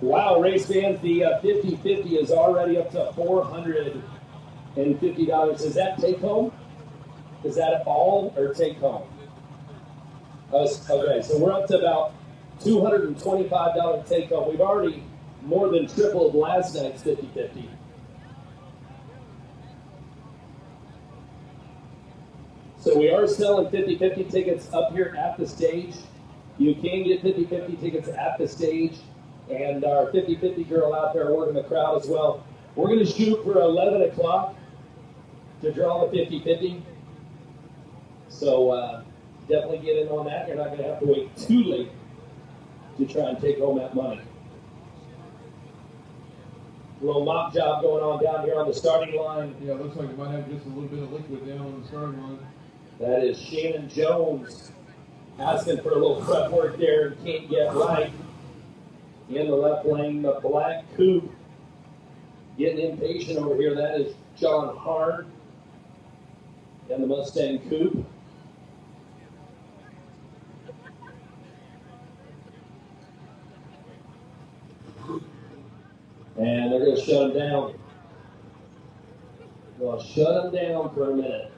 Wow, race fans, the 50-50 is already up to $450. Is that take home? Is that all or take home? Okay, so we're up to about $225 take home. We've already more than tripled last night's 50-50. So we are selling 50-50 tickets up here at the stage. You can get 50-50 tickets at the stage. And our 50-50 girl out there working the crowd as well. We're going to shoot for 11 o'clock to draw the 50-50. So definitely get in on that. You're not going to have to wait too late to try and take home that money. A little mop job going on down here on the starting line. Yeah, looks like it might have just a little bit of liquid down on the starting line. That is Shannon Jones asking for a little prep work there and can't get right. In the left lane, the Black Coupe getting impatient over here. That is John Hart and the Mustang Coupe. And they're going to shut him down. They'll shut him down for a minute.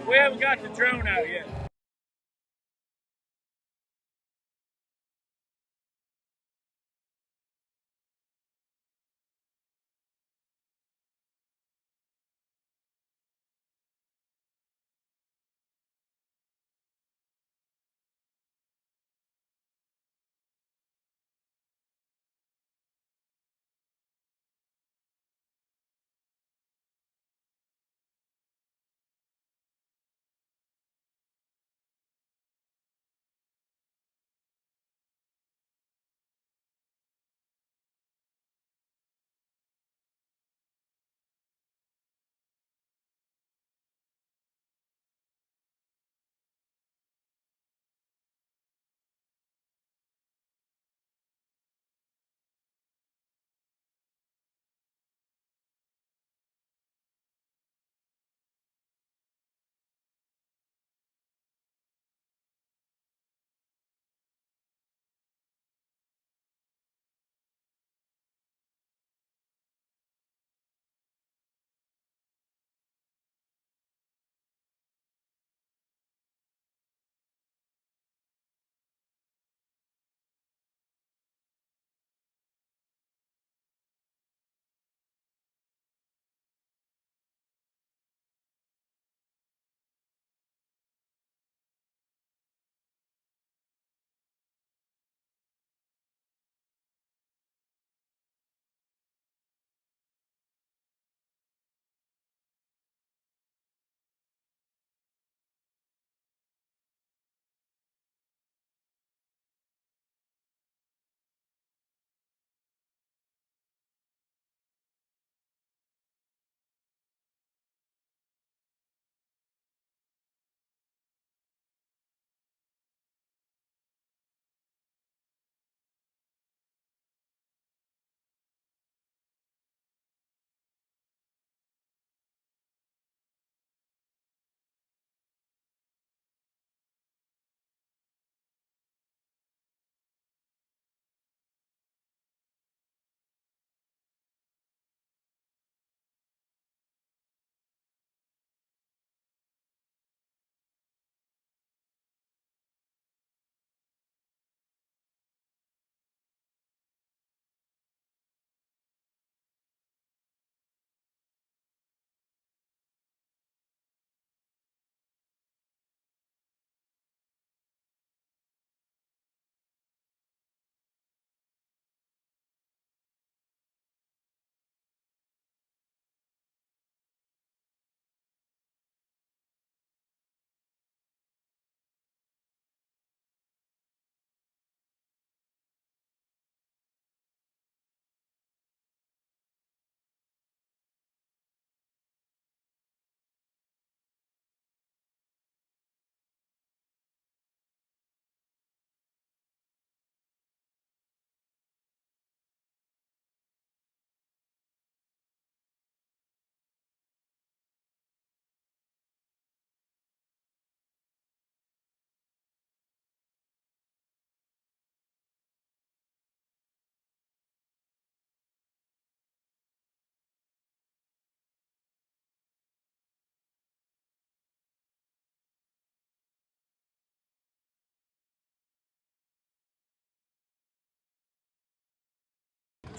We haven't got the drone out yet.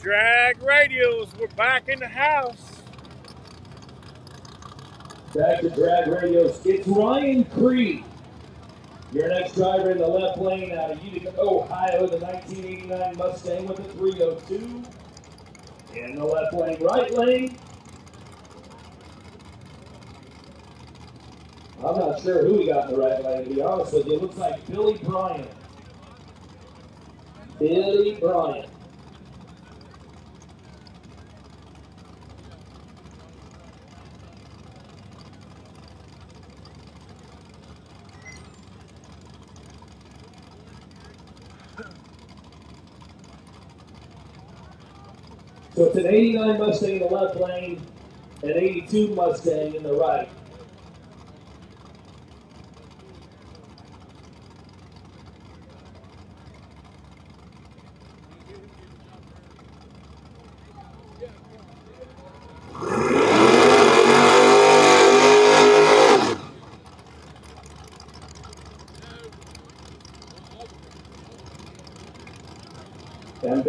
Drag radials, we're back in the house. Back to drag radios. It's Ryan Creed, your next driver in the left lane out of Utica, Ohio, the 1989 Mustang with a 302. In the left lane, right lane. I'm not sure who we got in the right lane, to be honest with you. It looks like Billy Bryant. Billy Bryant. So it's an 89 Mustang in the left lane, an 82 Mustang in the right.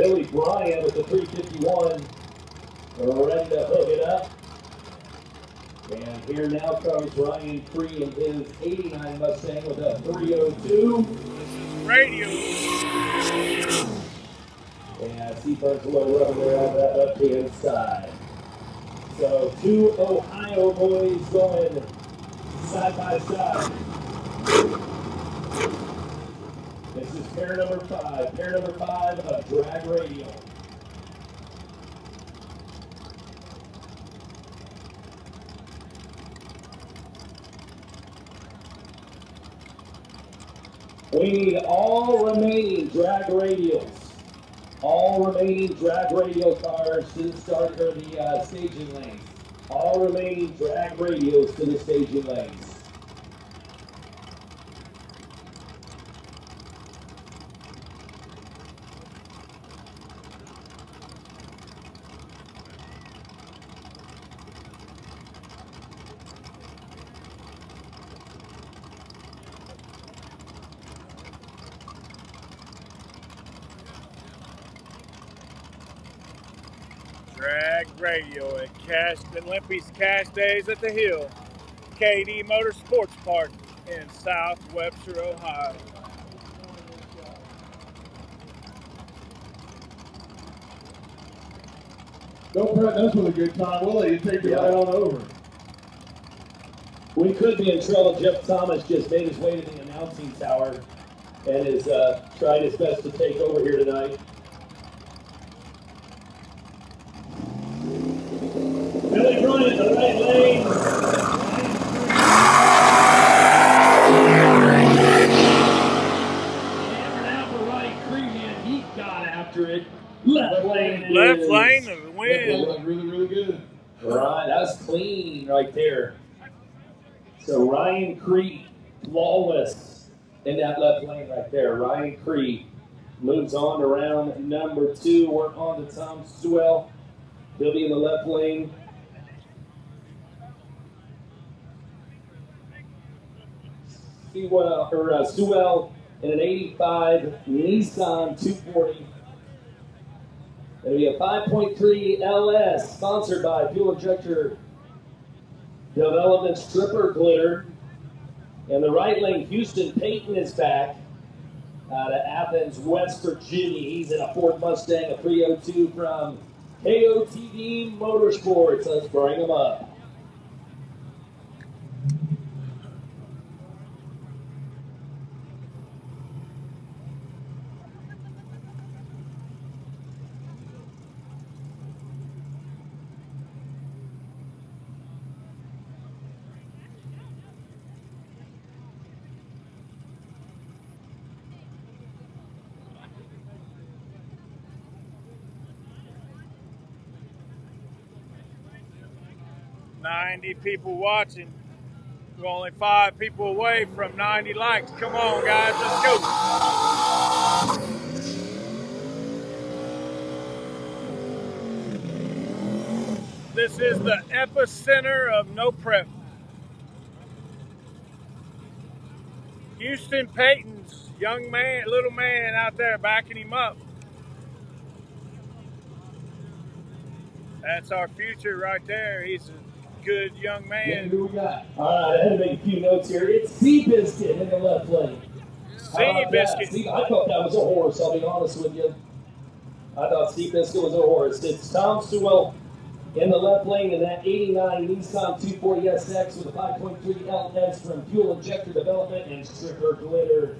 Billy Bryant with the 351. Ready to hook it up. And here now comes Ryan Cree in his 89 Mustang with a 302. Radial. And Seabird's a little rubber there on that left-hand side. So 2 Ohio boys going side by side. This is pair number 5. Pair number 5 of drag radial. We need all remaining drag radials. All remaining drag radial cars to the start of the staging lanes. All remaining drag radials to the staging lanes. Drag radial at Limpy's Cash Days at the Hill, KD Motorsports Park in South Webster, Ohio. Don't press us with a good time, will it? You take it right on over. We could be in trouble. Jeff Thomas just made his way to the announcing tower and is trying his best to take over here tonight. Billy Bryant, the right lane. Hammered out the right Creeman. He got after it. Left lane. Left lane to the win. That was really, really good. Right, that's clean right there. So Ryan Cree, flawless in that left lane right there. Ryan Cree moves on to round number 2. We're on to Tom Sewell. He'll be in the left lane. Sewell in an 85 Nissan 240. It'll be a 5.3 LS sponsored by Fuel Injector Development Stripper Glitter. In the right lane, Houston Payton is back out of Athens, West Virginia. He's in a Ford Mustang, a 302 from KOTV Motorsports. Let's bring him up. "90 people watching. We're only 5 people away from 90 likes. Come on, guys, let's go." This is the epicenter of no prep. Houston Payton's little man out there backing him up. That's our future right there. He's a good young man. Who we got? All right, I had to make a few notes here. It's Seabiscuit in the left lane. Seabiscuit. I thought that was a horse, I'll be honest with you. I thought Seabiscuit was a horse. It's Tom Sewell in the left lane in that 89 Nissan 240SX with a 5.3 LS from Fuel Injector Development and Stripper Glitter.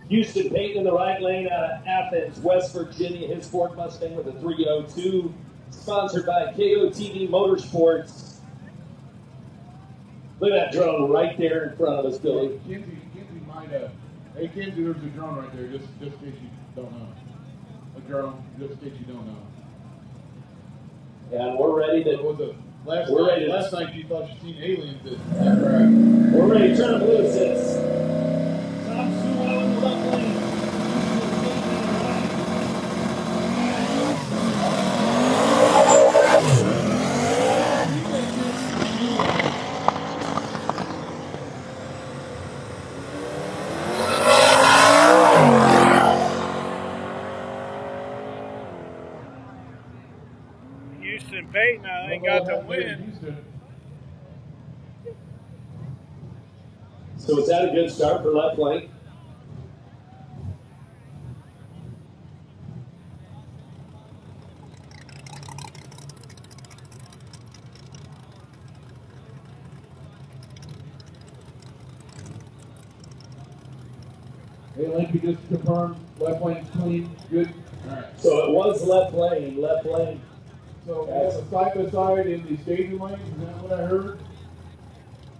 Houston Payton in the right lane out of Athens, West Virginia. His Ford Mustang with a 302. Sponsored by KOTV Motorsports. Look at that drone right there in front of us, Billy. Kinsey might hey Kinsey, there's a drone right there, just in case you don't know. A drone, just in case you don't know. And we're ready to. Last night you thought you seen aliens that We're ready to turn them loose. It's Tom Sewell in the left lane. got the happened there in win. Houston. So is that a good start for left lane? Hey, Lincoln just confirmed left lane's clean, good. All right. So it was left lane, left lane. So we have a side-by-side in the staging lanes, is that what I heard?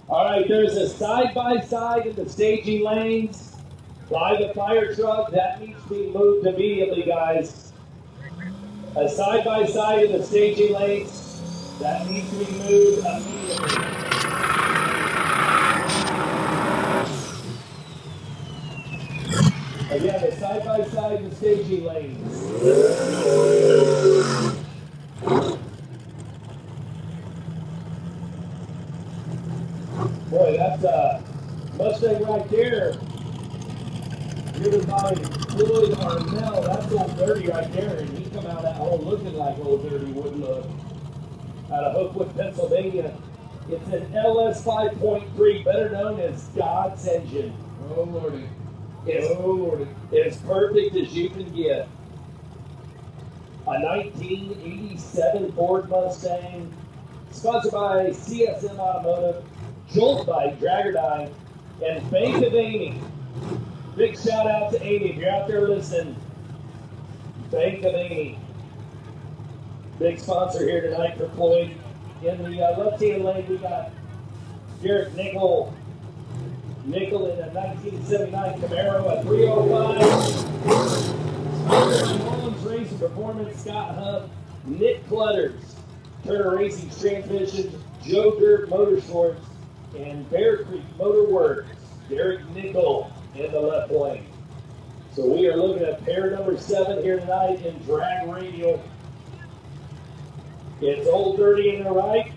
All right, there's a side-by-side in the staging lanes by the fire truck. That needs to be moved immediately, guys. A side-by-side in the staging lanes. That needs to be moved immediately. Again, the side-by-side in the staging lanes. Boy, that's a Mustang right there. Driven by Floyd Arnell. That's Old Dirty right there. And he come out that hole looking like Old Dirty would look. Out of Hookwood, Pennsylvania. It's an LS 5.3, better known as God's engine. Oh, Lordy. Oh, Lordy. As perfect as you can get. A 1987 Ford Mustang, sponsored by CSM Automotive, Jolt by Dragger and Bank of Amy. Big shout out to Amy if you're out there listening. Bank of Amy. Big sponsor here tonight for Floyd. In the left-hand lane, we got Garrett Nickel. Nickel in a 1979 Camaro at 305. Mullins Racing Performance, Scott Huff, Nick Clutters, Turner Racing Transmissions, Joe Dirt Motorsports, and Bear Creek Motor Works, Derek Nickel in the left lane. So we are looking at pair number 7 here tonight in drag radial. It's Old Dirty in the right,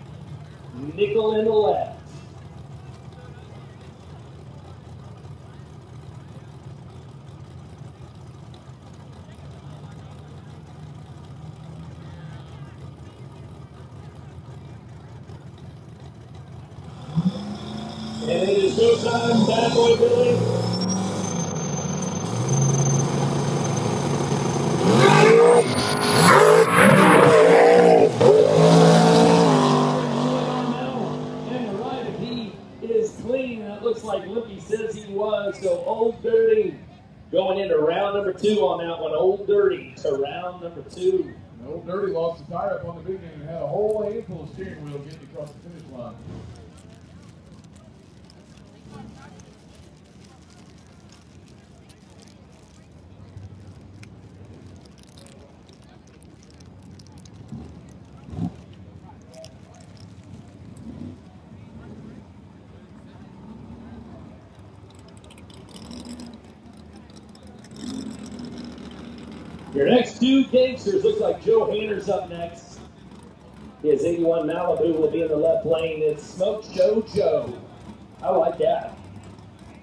Nickel in the left. And it is go time, bad boy Billy. And the right, if he is clean, and it looks like Lippy says he was, so Old Dirty going into round number 2 on that one. Old Dirty to round number 2. And Old Dirty lost the tire up on the beginning and had a whole handful of steering wheel getting across the finish line. Your next 2 gangsters looks like Joe Hanner's up next. His 81 Malibu will be in the left lane. It's Smoke Show Joe. I like that.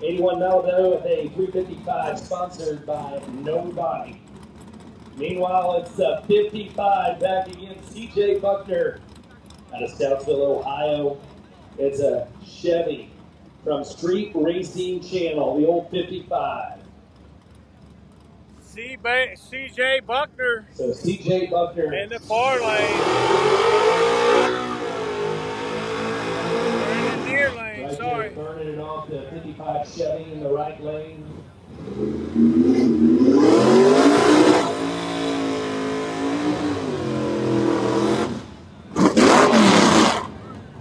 81 Malibu with a 355 sponsored by nobody. Meanwhile, it's 55 back against CJ Buckner out of Stoutsville, Ohio. It's a Chevy from Street Racing Channel, the old 55. CJ Buckner. So CJ Buckner in the far lane. Or in the near lane, right sorry. there, burning it off the 55 Chevy in the right lane.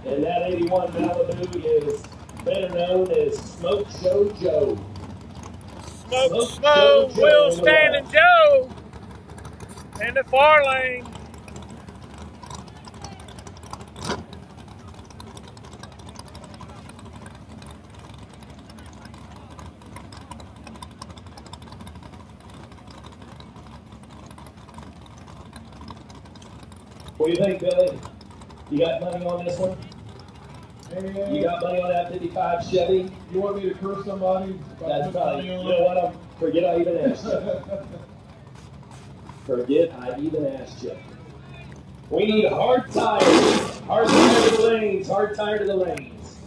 And that 81 Malibu is better known as Smoke Show Joe. Smoke, Will Stand and Joe in the far lane. What do you think, Billy? You got money on this one? You got money on that 55 Chevy? You want me to curse somebody? That's probably, you know what, forget I even asked you. Forget I even asked you. We need hard tires. Hard tire to the lanes. Hard tire to the lanes.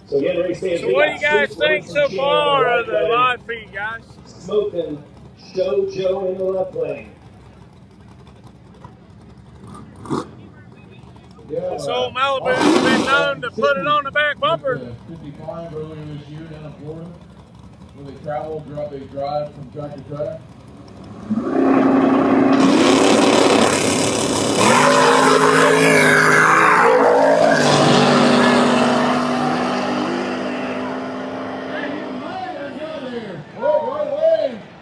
So again, race day. So what do you guys think so far of the live feed, guys? Smoking Show Joe in the left lane. Yeah, So Malibu's been known to put it on the back bumper. 55 earlier this year down in Florida, where they travel, they drive from track to track.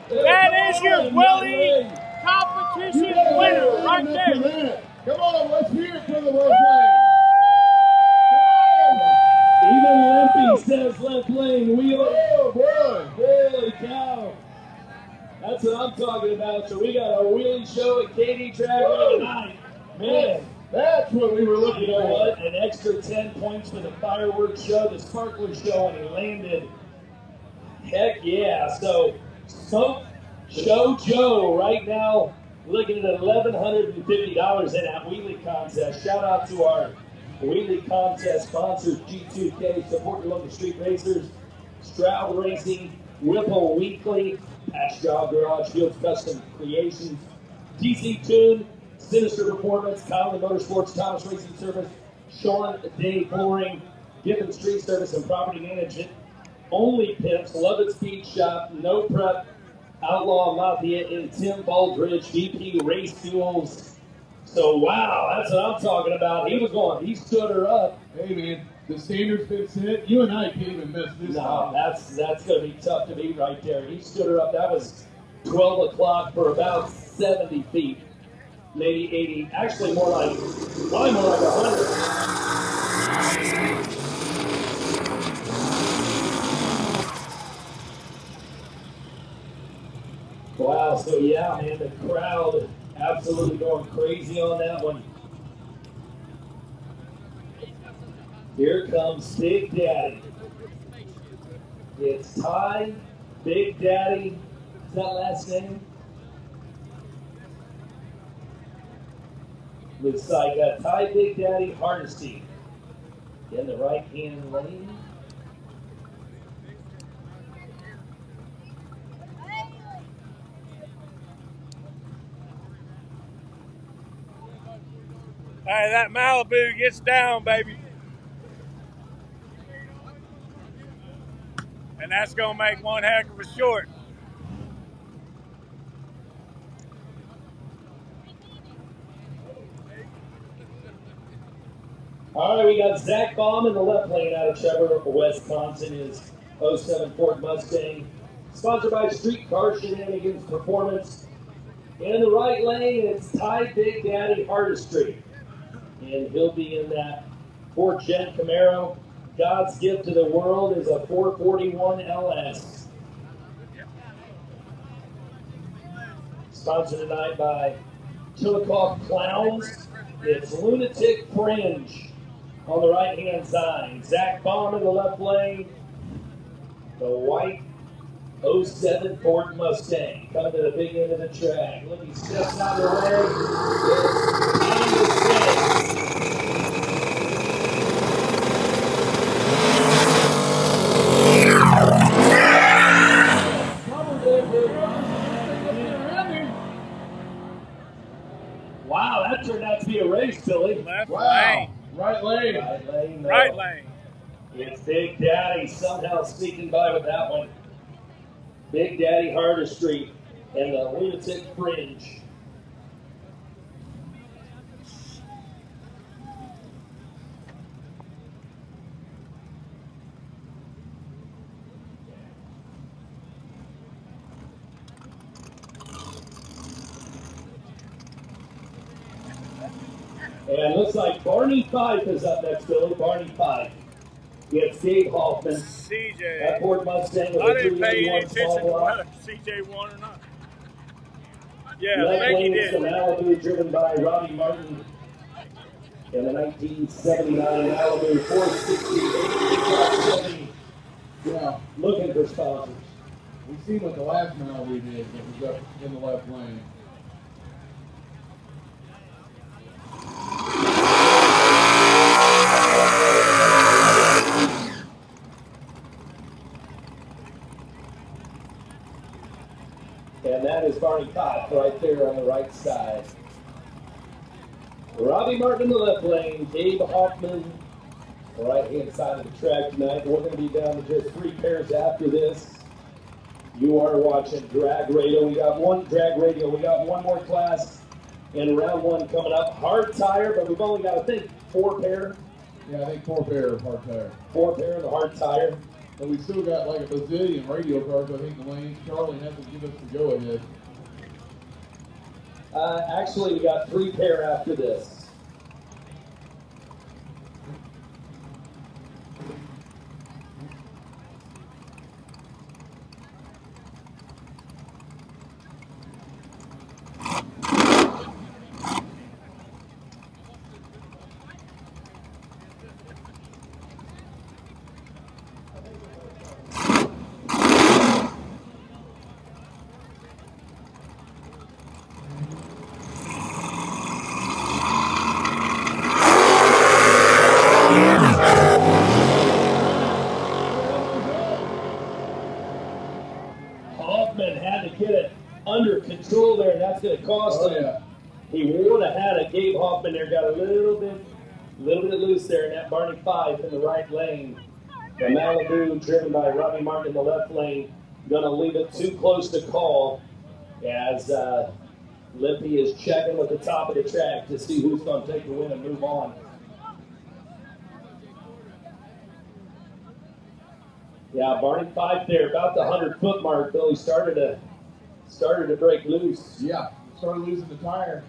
That is your Willie competition winner right there. Come on, let's hear it for the left lane. Even Limpy says left lane. Oh, boy. Holy cow. That's what I'm talking about. So we got a wheelie show at Katy Dragway tonight. Man. That's what we were looking for. You know what? An extra 10 points for the fireworks show, the sparkler show, and he landed. Heck yeah. So Show Joe right now looking at $1,150 in that wheelie contest. Shout out to our wheelie contest sponsors, G2K, Support Your Local Street Racers, Stroud Racing, Whipple Weekly, Patch Job Garage, Fields Custom Creations, DC Tune, Sinister Performance, Conley Motorsports, Thomas Racing Service, Sean Day Flooring, Giffen Street Service and Property Management, Only Pimps, Love It Speed Shop, No Prep, Outlaw Mafia, and Tim Baldridge, VP Race Fuels. So, wow, that's what I'm talking about. He was going, he stood her up. Hey, man, the standard's been set. You and I can't even miss this. No, that's going to be tough to beat right there. He stood her up. That was 12 o'clock for about 70 feet, maybe 80. Actually, probably more like 100. Wow, so yeah, man, the crowd absolutely going crazy on that one. Here comes Big Daddy. It's Ty Big Daddy. Is that last name? Looks like Ty Big Daddy Hardesty in the right-hand lane. Hey, that Malibu gets down, baby. And that's going to make one heck of a short. All right, we got Zach Baum in the left lane out of Trevor, Wisconsin. His 07 Ford Mustang. Sponsored by Streetcar Shenanigans Performance. In the right lane, it's Ty Big Daddy Hardesty. And he'll be in that Ford Gen Camaro. God's gift to the world is a 441 LS. Sponsored tonight by Chillicothe Clowns. It's Lunatic Fringe on the right-hand side. Zach Baum in the left lane. The white 07 Ford Mustang coming to the big end of the track. Look, he steps out of the way. It's time to spin. Wow, that turned out to be a race, Billy. Left Wow. lane. Right lane. Right lane. No. Right lane. It's Big Daddy somehow sneaking by with that one. Big Daddy Hardesty and the Lunatic Fringe. And it looks like Barney Fife is up next, Billy. Barney Fife. It's Dave Hoffman. CJ. That Ford Mustang with I a didn't pay any 381 small attention to block. whether CJ won or not. Yeah, Left I think he lane did. from Malibu, driven by Robbie Martin. In the 1979 Malibu 460 80 Yeah. looking for sponsors. We seen what the last mile we did that was up in the left lane. And that is Barney Kopp right there on the right side. Robbie Martin in the left lane, Gabe Hoffman the right-hand side of the track tonight. We're going to be down to just 3 pairs after this. You are watching Drag Radio. We got one Drag Radio. We got one more class in round 1 coming up. Hard tire, but we've only got, I think, 4 pair. Yeah, I think 4 pair of hard tire. 4 pair of the hard tire. And we still got like a bazillion radio cars, I think, in the lanes. Charlie has to give us the go-ahead. Actually, we got 3 pair after this. Hoffman had to get it under control there, and that's going to cost him. Yeah. He would have had it. Gabe Hoffman there got a little bit loose there, and that Barney Fife in the right lane. The Malibu, driven by Robbie Martin in the left lane, going to leave it too close to call as Lippy is checking with the top of the track to see who's going to take the win and move on. Yeah, Barney Fife there, about the 100-foot mark, though. He started to break loose. Yeah, started losing the tire.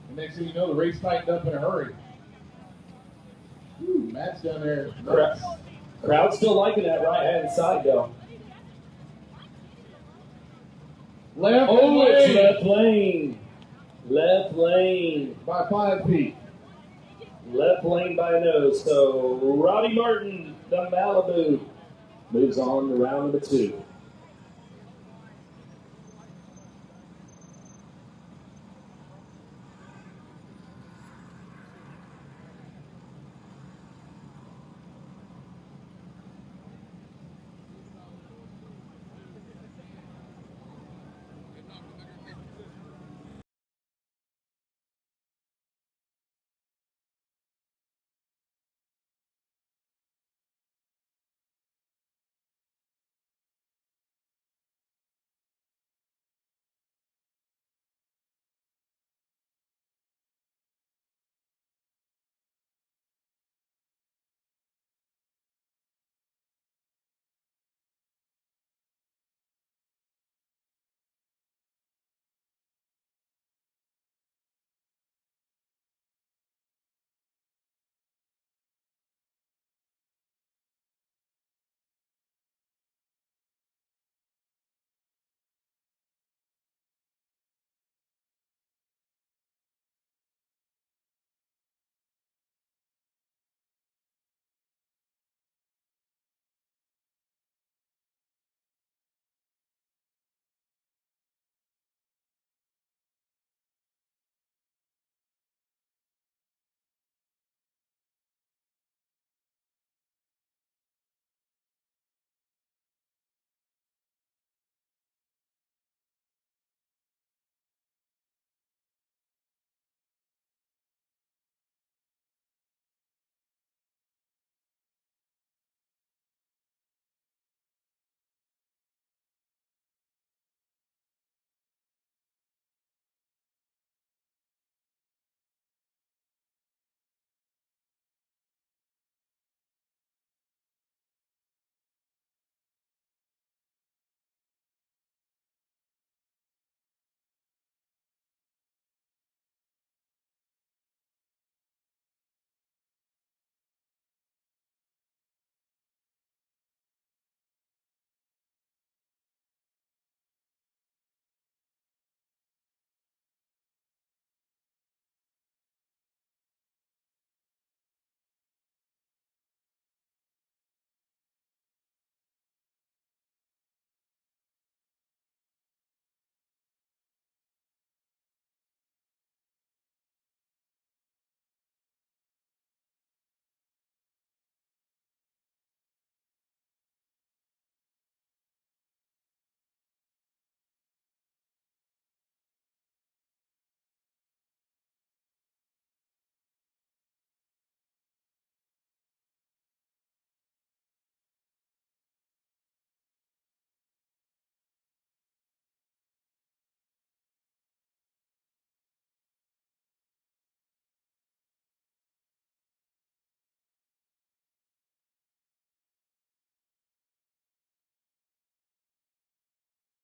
And next thing you know, the race tightened up in a hurry. Whew, Matt's down there. Crowd still liking that right-hand side, though. Left It's lane. left lane. Left lane. By 5 feet. Left lane by a nose. So Robbie Martin, the Malibu, moves on to round number 2.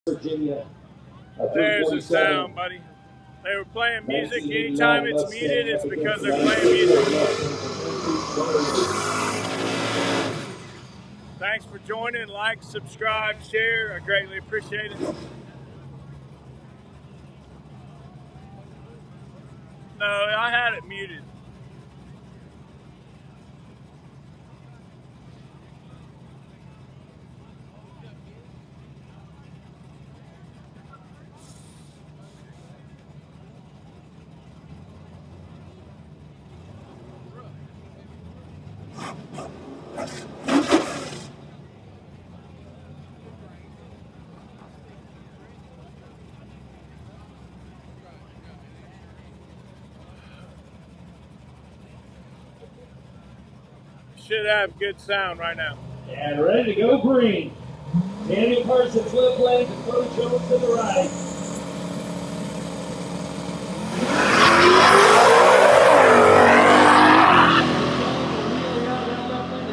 Virginia. There's the sound, buddy. They were playing music. Anytime it's muted, it's because they're playing music. Thanks for joining. Like, subscribe, share. I greatly appreciate it. No, I had it muted. Should have good sound right now. And ready to go green. Daniel Parsons left lane, Bo Jones to the right.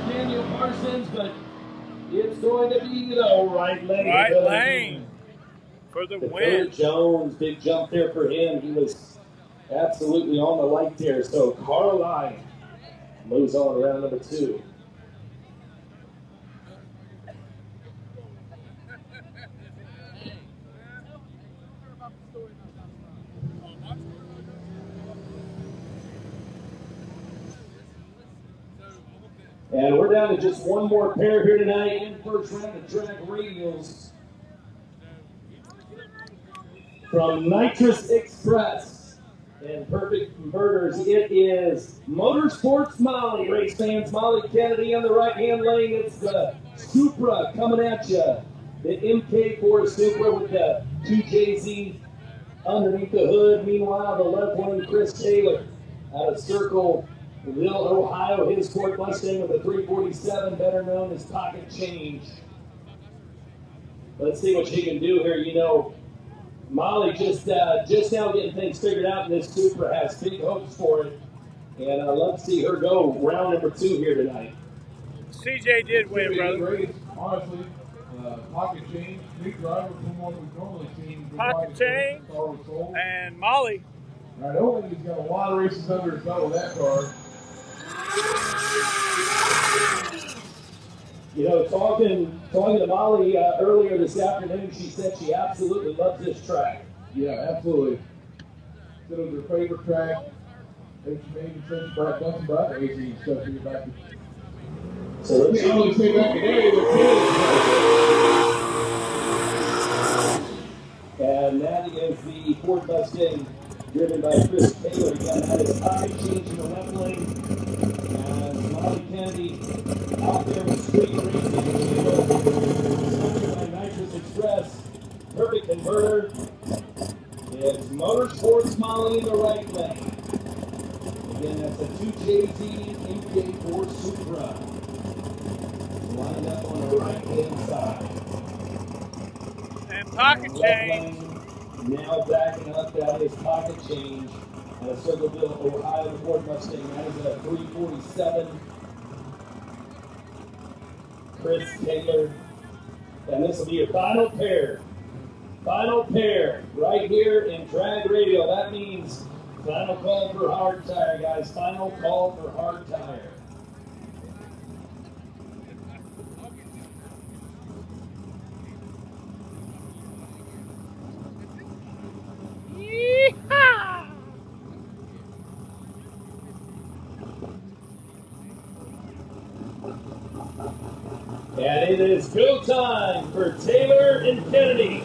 Daniel Parsons, but it's going to be the right lane. Right lane for the win. Jones, big jump there for him. He was absolutely on the light there. So Caroline moves on to round number 2. And we're down to just one more pair here tonight in first round of track radials. From Nitrous Express and Perfect Converters, it is Motorsports Molly. Race fans, Molly Kennedy on the right-hand lane. It's the Supra coming at you. The MK4 Supra with the 2JZ underneath the hood. Meanwhile, the left lane, Chris Taylor out of Circleville, Ohio. His Ford Mustang with a 347, better known as Pocket Change. Let's see what she can do here. You know, Molly just now getting things figured out, and this Supra has big hopes for it. And I'd love to see her go round number 2 here tonight. CJ did win, brother. Great, honestly. Pocket Change, big driver from what we've normally seen. Pocket Change and Molly. I know he's got a lot of races under his belt with that car. You know, talking to Molly earlier this afternoon, she said she absolutely loves this track. Yeah, absolutely. Said it was her favorite track. I think she made since done some back racing stuff here back. So let's see. Only say back today, and that is the Ford Mustang driven by Chris Taylor. Again, that is Pocket Change in the left lane. And Molly Kennedy out there with street racing. Sponsored by Nitrous Express. Perfect Converter. It's Motorsports Molly in the right lane. Again, that's a 2JZ MK4 Supra. Lined up on the right-hand side. And Pocket Change. Now backing up, that is Pocket Change. Out of Circleville, Ohio, the Ford Mustang. That is a 347. Chris Taylor. And this will be your final pair. Final pair right here in drag radial. That means final call for hard tire, guys. Final call for hard tire. Yeehaw! And it is go time for Taylor and Kennedy.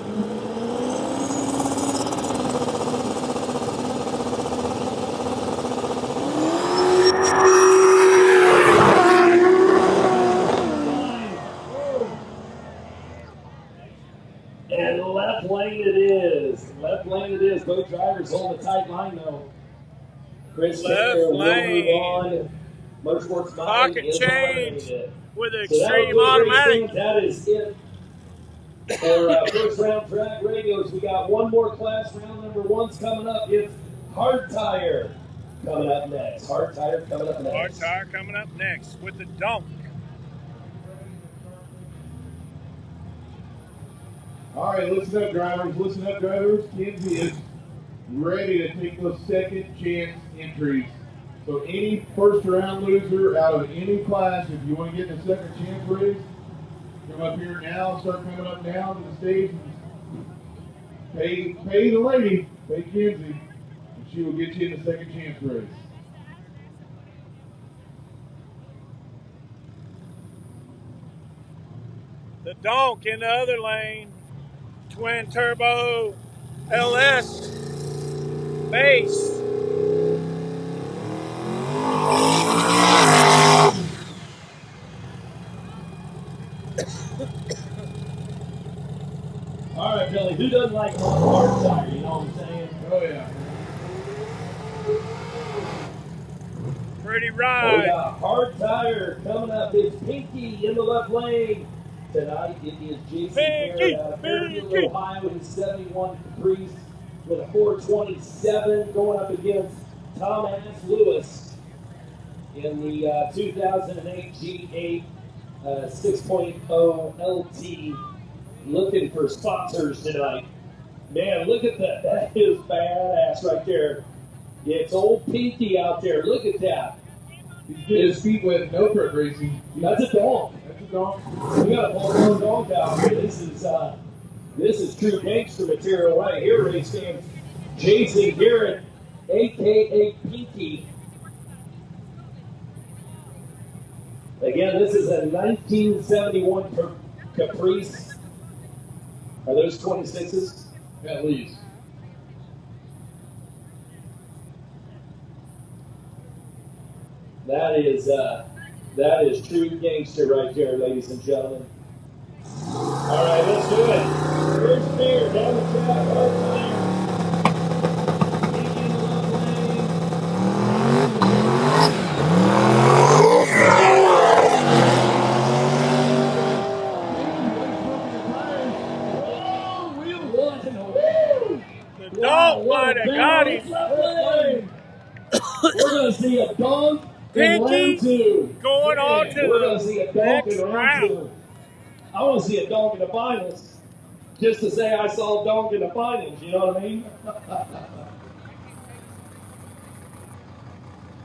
And left lane it is. Left lane it is. Both drivers hold a tight line though. Chris Taylor will move on. Motorsports Pocket Change with so extreme automatic. That is it for first round track radios. We got one more class. Round number 1's coming up. It's hard tire coming up next. Hard tire coming up next. Hard tire coming up next with the dump. All right, listen up, drivers. Listen up, drivers. Kenzie is ready to take those second chance entries. So any first round loser out of any class, if you want to get in the second chance race, come up here now. Start coming up now to the stage. Pay the lady, pay Kenzie, and she will get you in the second chance race. The donk in the other lane. Twin turbo LS base. All right, Billy, who doesn't like a hard tire? You know what I'm saying? Oh, yeah. Pretty We ride. got hard tire coming up. It's Pinky in the left lane. Tonight it is Jason Pinky, Garrett out of Fairfield, Pinky. Ohio, in 71 Caprice with a 427 going up against Thomas Lewis in the 2008 G8 6.0 LT. Looking for sponsors tonight. Man, look at that. That is badass right there. It's old Pinky out there. Look at that. He's getting his feet wet in no-trip racing. That's a donk. That's a donk. We got a full-blown donk out here. This is true gangster material right here. Race fans. Jason Garrett, aka Pinky. Again, this is a 1971 Caprice. Are those 26s? At least. That is true gangster right there, ladies and gentlemen. All right, let's do it. First pair down the track, hard tire. Pinky in the left lane. Oh, wheel one. Woo! The donk might have got him. Left lane. We're going to see a donk in round Pinky two. going on to We're going to see a the donk next in round round. two. I want to see a donk in the finals. Just to say I saw a donk in the finals, you know what I mean?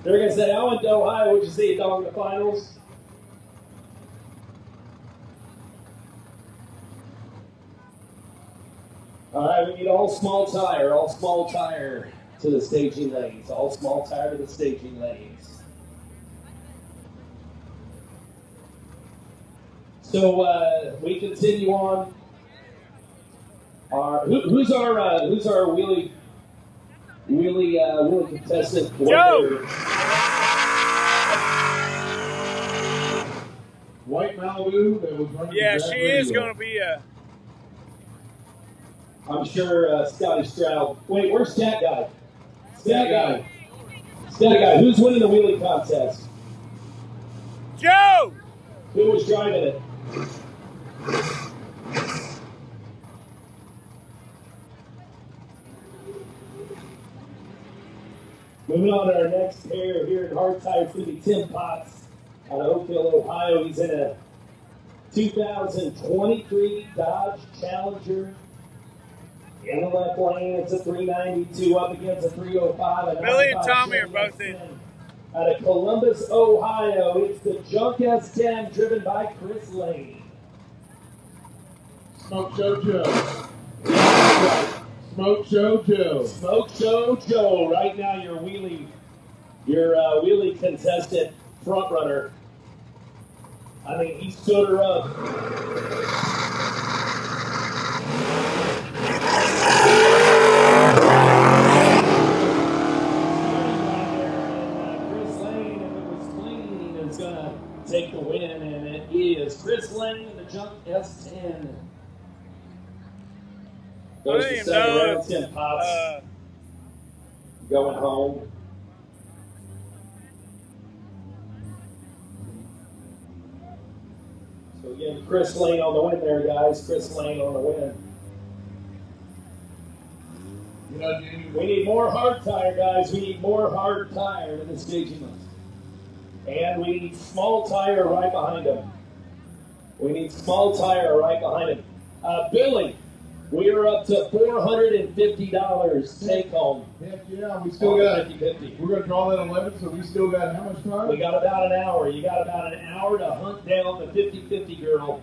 They're going to say, I went to Ohio, would you see a donk in the finals? All right, we need all small tire to the staging lanes. All small tire to the staging lanes. So we continue on. Who's our wheelie contestant? Joe. White Malibu that was running. Yeah, the she radial. is going to be a. I'm sure Scotty Stroud. Wait, where's Stat Guy? Stat Guy. Who's winning the wheelie contest? Joe! Who was driving it? Moving on to our next pair here in hard tire, it's going to be Tim Potts out of Oakville, Ohio. He's in a 2023 Dodge Challenger. In the left lane, it's a 392 up against a 305. Billy and Tommy are both in. Out of Columbus, Ohio, it's the Junk S10 driven by Chris Lane. Smoke Show Joe. Smoke Show Joe. Smoke Show Joe. Right now, your wheelie contestant front runner. I mean, he stood her up. Chris Lane, if it was clean, is gonna take the win, and it is Chris Lane in the Junk S10. Goes to second round, Tim Potts going home. So again, Chris Lane on the win there, guys. Chris Lane on the win. You know, Jamie, We need more hard tire, guys. We need more hard tire in the staging list. And we need small tire right behind him. We need small tire right behind him. Billy, We are up to $450 take home. Heck yeah, we still got 50-50. We're gonna draw that 11, so we still got how much time? We got about an hour. You got about an hour to hunt down the 50-50 girl.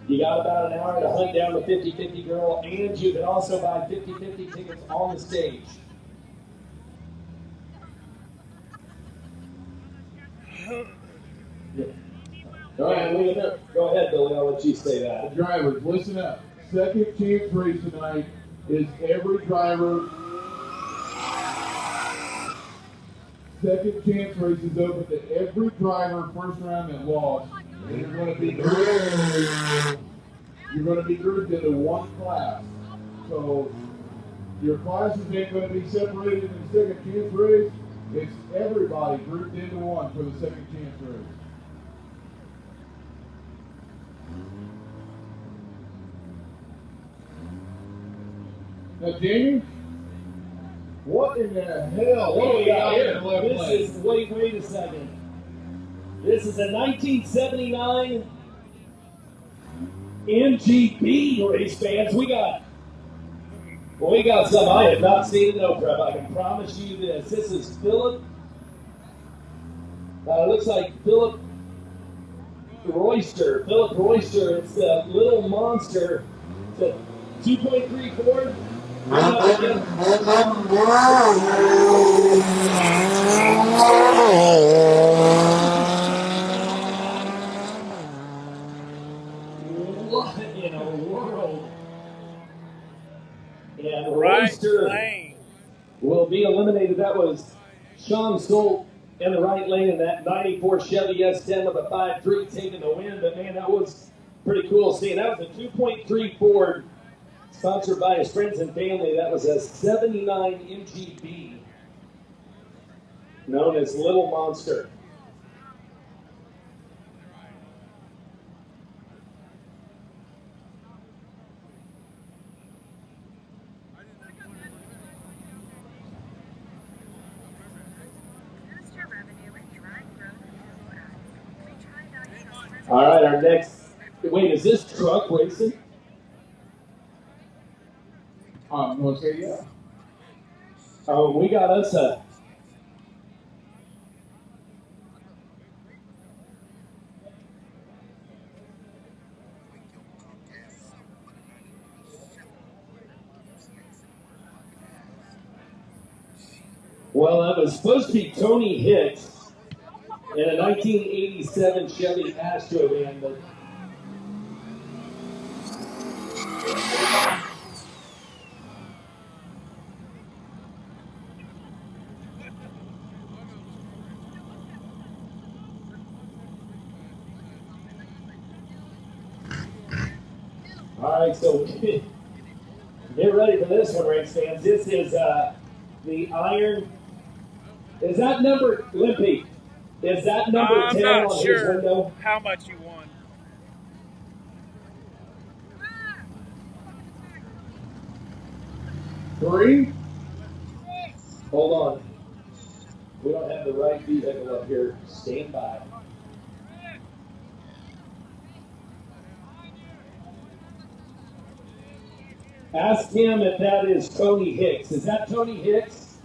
You got about an hour to hunt down the 50-50 girl, and you can also buy 50-50 tickets on the stage. All right, go ahead, Billy. I'll let you say that. Drivers, listen up. Second chance race tonight is every driver. Second chance race is open to every driver first round that lost. And you're going to be grouped into one class. So your classes ain't going to be separated in the second chance race. It's everybody grouped into one for the second chance race. Now, Jamie, what in the hell? What do we got here? This is, wait a second. This is a 1979 MGB race, fans. We got some I have not seen in no prep. I can promise you this. This is Philip. Looks like Philip Royster. Philip Royster. It's the little monster. It's a 2.3 Ford. What in a world? And Royster will be eliminated. That was Sean Stolt in the right lane in that 94 Chevy S10 with a 5.3 taking the win. But man, that was pretty cool seeing. That was a 2.3 Ford. Sponsored by his friends and family. That was a 79 MGB, known as Little Monster. All right, our next. Wait, is this truck racing? I'm going to say yeah. Oh, we got us a. Well, that was supposed to be Tony Hicks in a 1987 Chevy Astro van, but. All right, so get ready for this one, race fans. This is the Iron. Is that number, Limpy? Is that number 10 on his window? How much you won? Three? Hold on. We don't have the right vehicle up here. Stand by. Ask him if that is Tony Hicks. Is that Tony Hicks?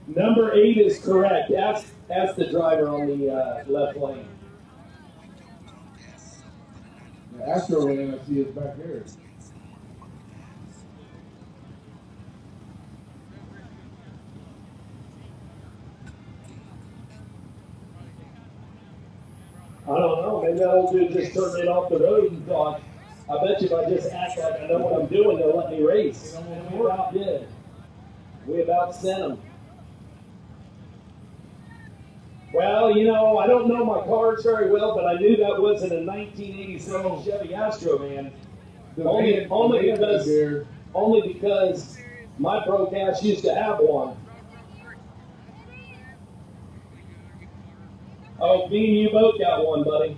Number 8 is correct. Ask the driver on the left lane. The Astro lane I see is back there. I don't know. Maybe that old dude just turned it off the road and thought, I bet you if I just act like I know what I'm doing, they'll let me race. And we about did. We about sent them. Well, you know, I don't know my cars very well, but I knew that wasn't a 1987 Chevy Astro van. Only because my broadcast used to have one. Oh, me and you both got one, buddy.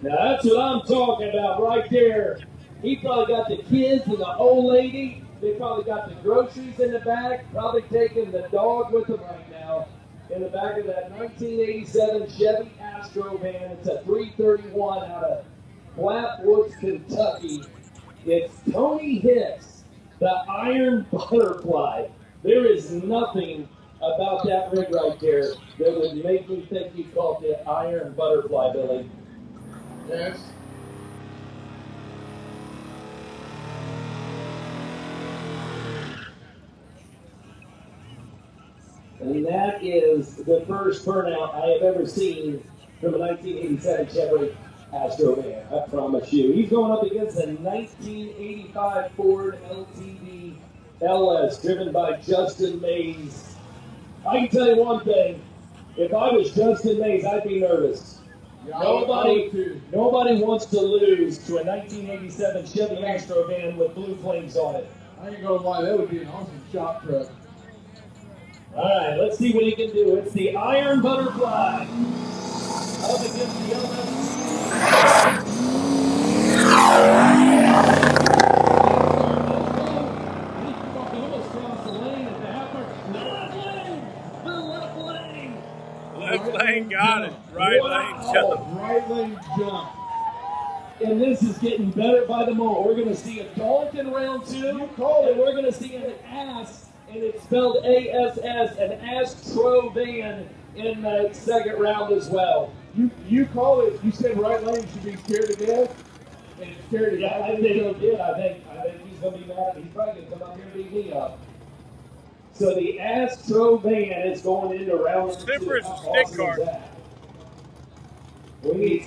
Now that's what I'm talking about right there. He probably got the kids and the old lady. They probably got the groceries in the back. Probably taking the dog with them right now. in the back of that 1987 Chevy Astro van. It's a 331 out of Flatwoods, Kentucky. It's Tony Hicks, the Iron Butterfly. There is nothing about that rig right there that would make me think you called it Iron Butterfly, Billy. Yes. And that is the first burnout I have ever seen from a 1987 Chevy Astro van. I promise you. He's going up against a 1985 Ford LTD LS driven by Justin Mays. I can tell you one thing. If I was Justin Mays, I'd be nervous. Yeah, Nobody wants to lose to a 1987 Chevy Astro van with blue flames on it. I ain't gonna lie, that would be an awesome shop truck. All right, let's see what he can do. It's the Iron Butterfly up against the LS. He almost crossed the lane at the half mark. The left lane! The left lane! Left lane got it. Right lane jump. Right lane jump. And this is getting better by the moment. We're going to see a donk in round two, and we're going to see an ass, and it's spelled ASS, an Astro van in the second round as well. You call it. You said right lane should be scared to death, and it's scared to death. I think he did. I think he's going to be mad. He's probably going to come up here and beat me up. So the Astro van is going into round two. Stiffer is a How stick awesome car. is that? We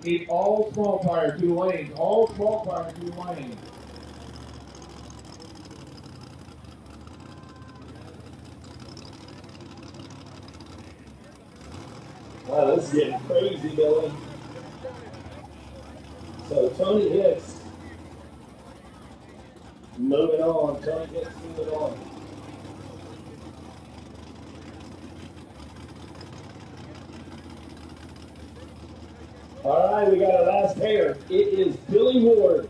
Need all small tires through the lanes. All small tires through the lanes. Wow, this is getting crazy, Billy. So Tony Hicks moving on. Tony Hicks moving on. All right, we got our last pair. It is Billy Ward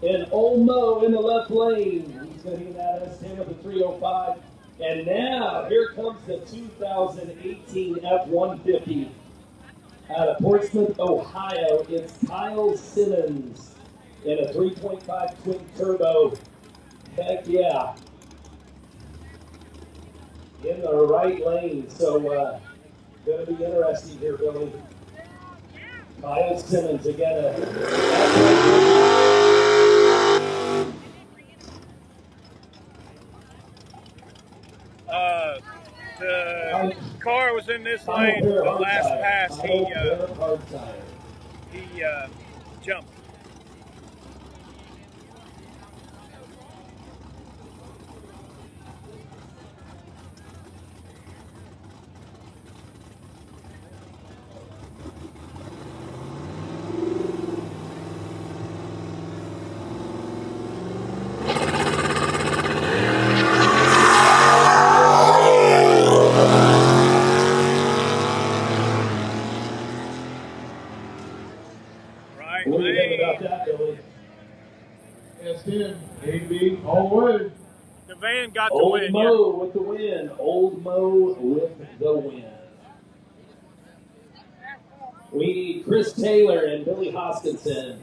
and Old Mo in the left lane. He's going to be in that S10 with the 305. And now, here comes the 2018 F-150 out of Portsmouth, Ohio. It's Kyle Simmons in a 3.5 twin turbo. Heck yeah. In the right lane. So, going to be interesting here, Billy. Kyle Simmons again. The car was in this lane. The last pass, he jumped. Right What do you think lane. about that, Billy? S10, A to B, all the way. The van got the Old win. Mo with the win. Old Mo with the win. We need Chris Taylor and Billy Hoskinson.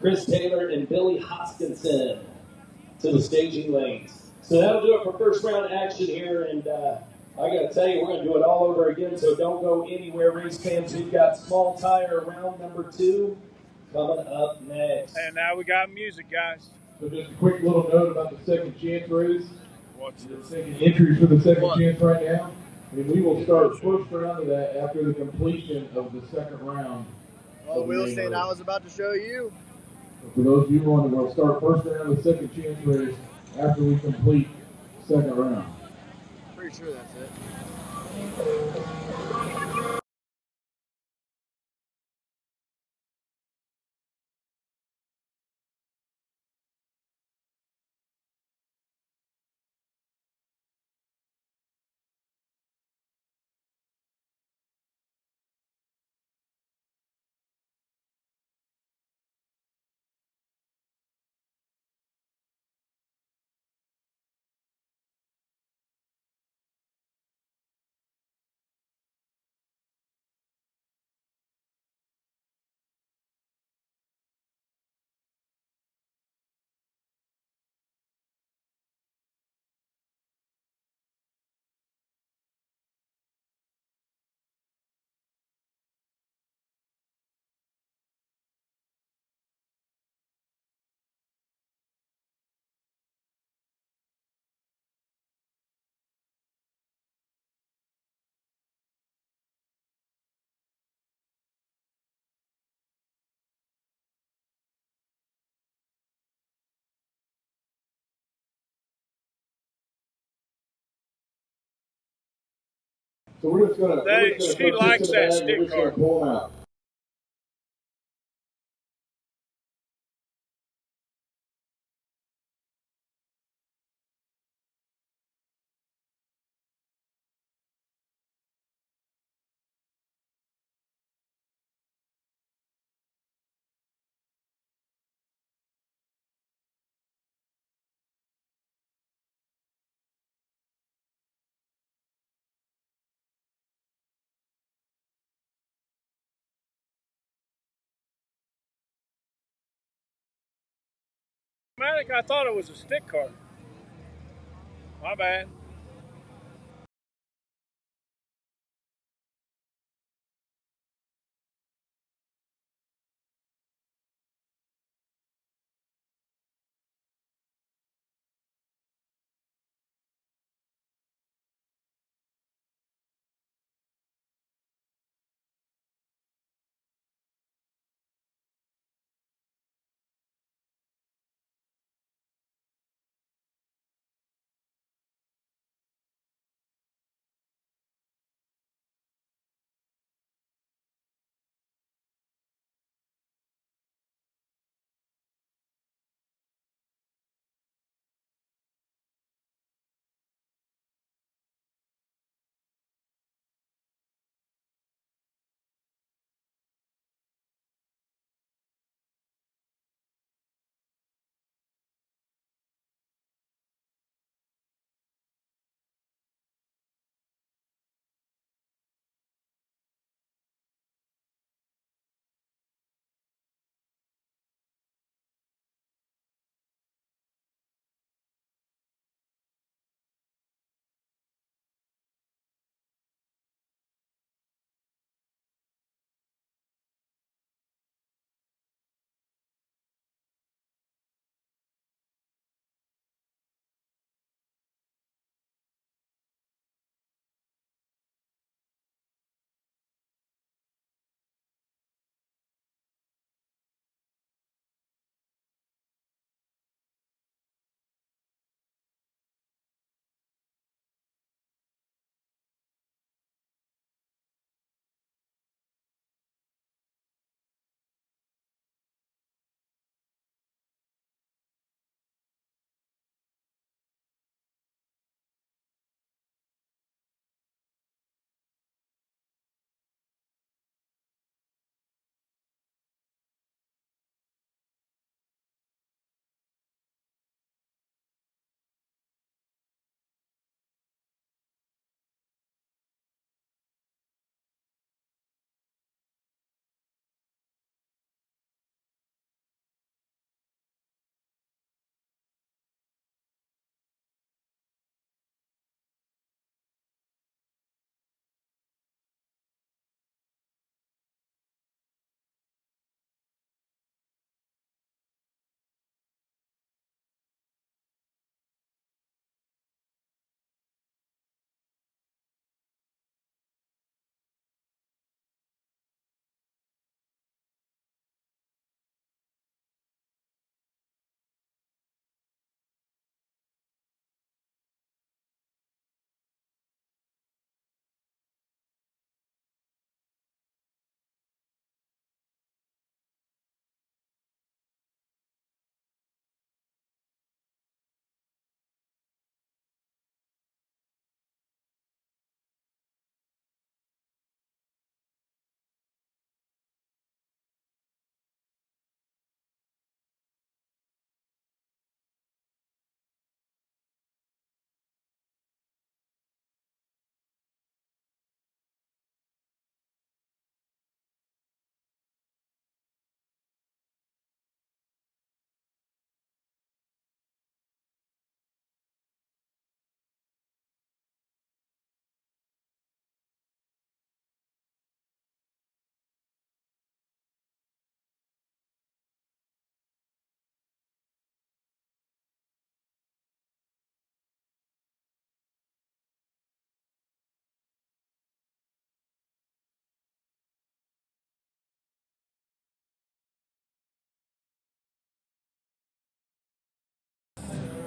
Chris Taylor and Billy Hoskinson to the staging lanes. So that'll do it for first round action here. And I got to tell you, we're going to do it all over again. So don't go anywhere, race fans. We've got small tire round number 2 coming up next. And now we got music, guys. So just a quick little note about the second chance race. What's this? Taking entries for the second chance right now. And we will start first round of that after the completion of the second round. Well, Wilson, I was about to show you. So for those of you who want to, we'll start first round of the second chance race after we complete second round. Pretty sure that's it. So we're just gonna She throw likes chips in that the bag and stick we're just gonna card. pull them out. I thought it was a stick card. My bad.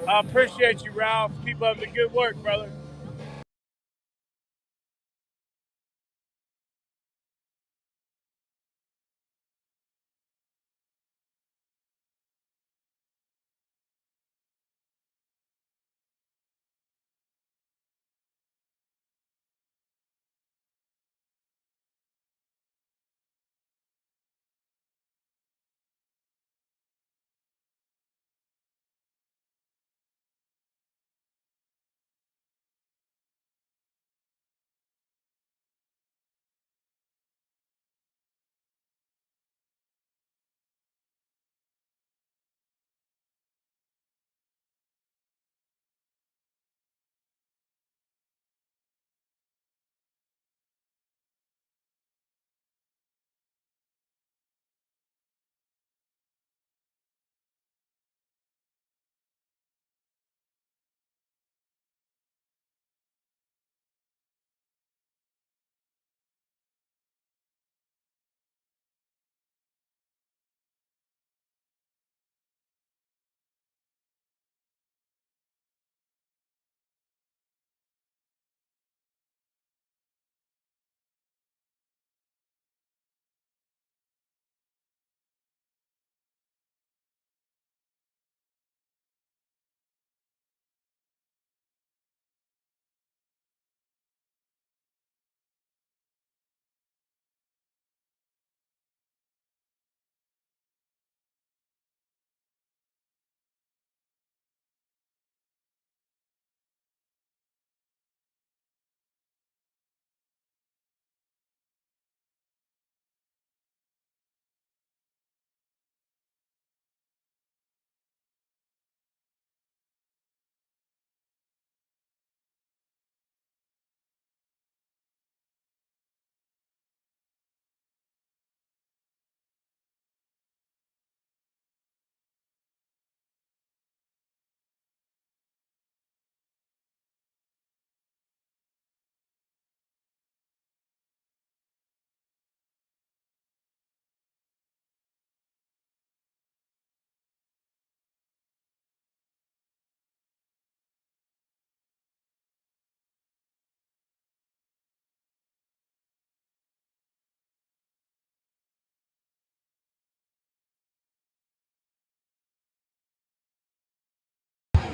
I appreciate you, Ralph. Keep up the good work, brother.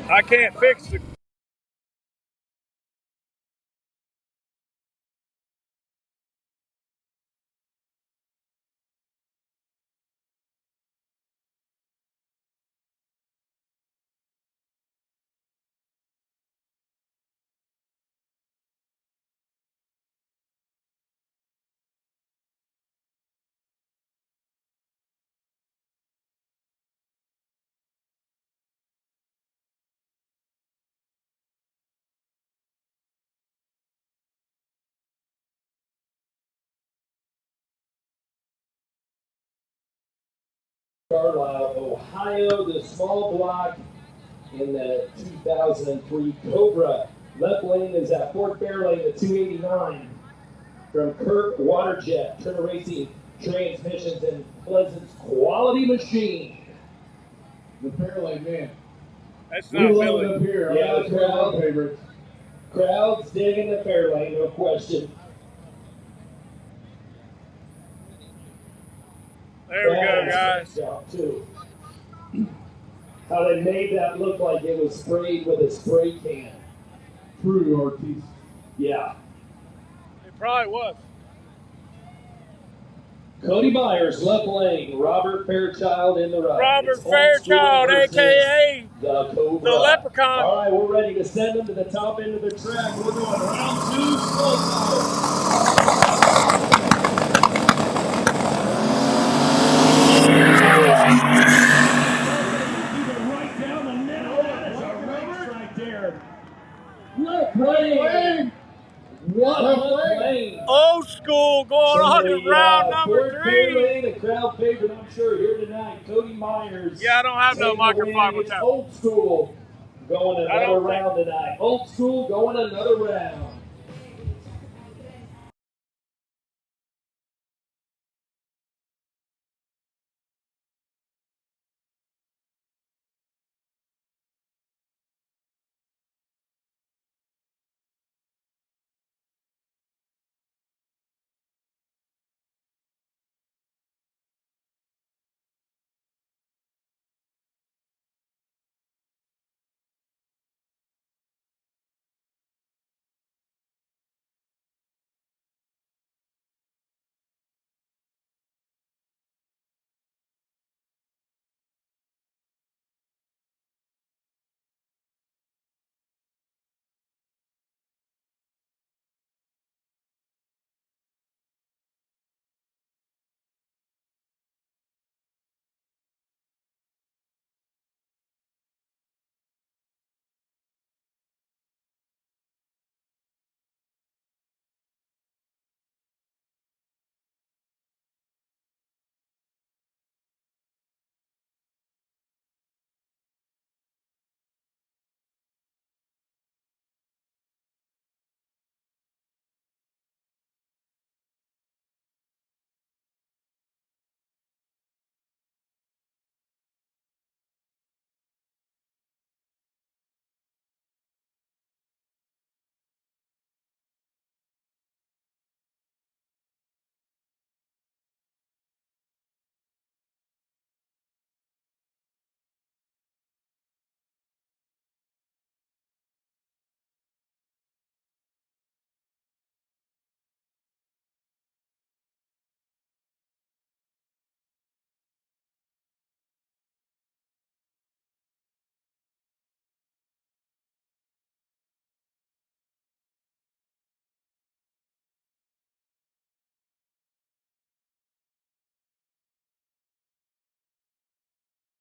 I can't fix the Carlisle, Ohio, the small block in the 2003 Cobra. Left lane is at Fort Fairlane, the 289. From Kirk Waterjet, Turner Racing Transmissions, and Pleasant's Quality Machine. The Fairlane, man. That's We not love Billy. it up here. Yeah, That's one of our favorites. Crowds digging the Fairlane, no question. There we go, guys. Job too. How they made that look like it was sprayed with a spray can. True, Ortiz. Yeah. It probably was. Cody Myers, left lane. Robert Fairchild in the right. Robert It's Old Fairchild, School versus a.k.a. the Cobra. the Leprechaun. All right, we're ready to send them to the top end of the track. We're going round 2, slow tire. Right down the middle. That is a race right there. Left lane. What left lane? Old school going on to round number Fort 3. Fairlane, the crowd favorite, I'm sure, here tonight. Cody Myers. Yeah, I don't have no taking the microfiber win. It's tap. Old School going another round tonight. Old School going another round.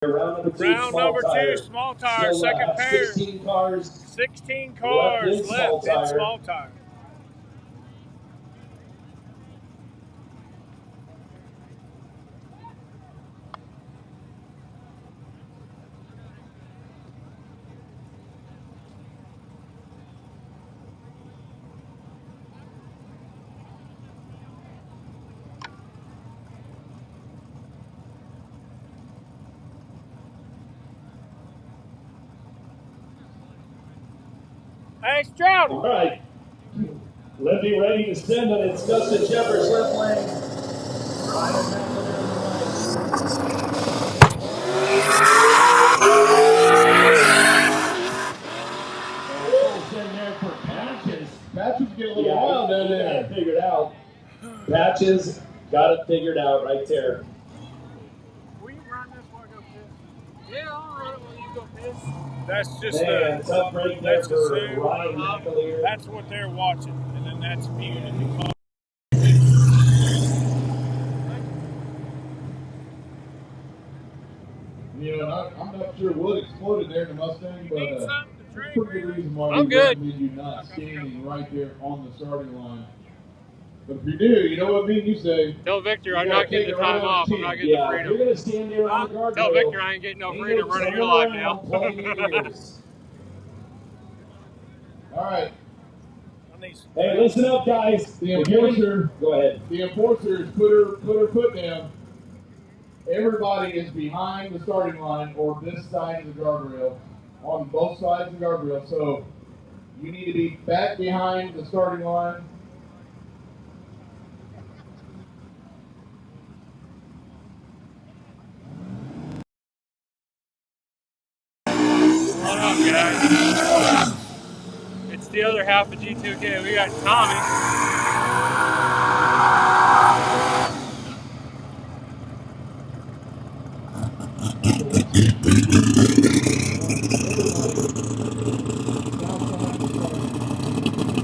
Round number 2, small tire, second pair. 16 cars. 16 cars left in small tire. Hey, Stroud. All right. Let's be ready to send it. It's Dustin Jeffers, left lane. Ryan McNamara in the right. matches. Got it figured out right there. Will you run this while I go piss? Yeah, I'll run it while you go piss. That's just Man, tough break there that's for a zoo. Ryan McAleer. That's what they're watching, and then that's muted. You know, I'm not sure what exploded there in the Mustang, but Need that's something to a drink, pretty good really? reason why I'm we good. recommend you not standing right there on the starting line. But if you do, you know what me and you say. Tell Victor you I'm gotta not getting take the it right time on off. the I'm not chin. getting the Yeah, freedom. you're gonna stand there on the guardrail. Tell Victor I ain't getting no freedom running your live now. Playing your ears. All right. Hey, listen up, guys. The enforcer. Go ahead. The enforcer is put her foot down. Everybody is behind the starting line or this side of the guardrail, on both sides of the guardrail. So you need to be back behind the starting line. What up, guys? It's the other half of G2K. We got Tommy.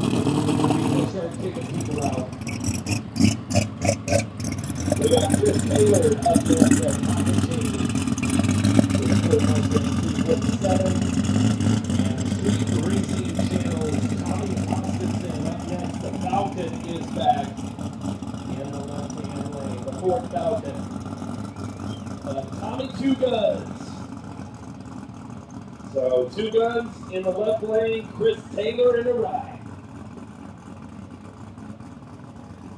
Start kicking people out. We got Chris Taylor up there at the competition. And Street Racing Channel's Tommy Hoskinson up next. The Falcon is back in the left-hand lane. The fourth Falcon. Tommy Two Guns. So Two Guns in the left lane, Chris Taylor in the right.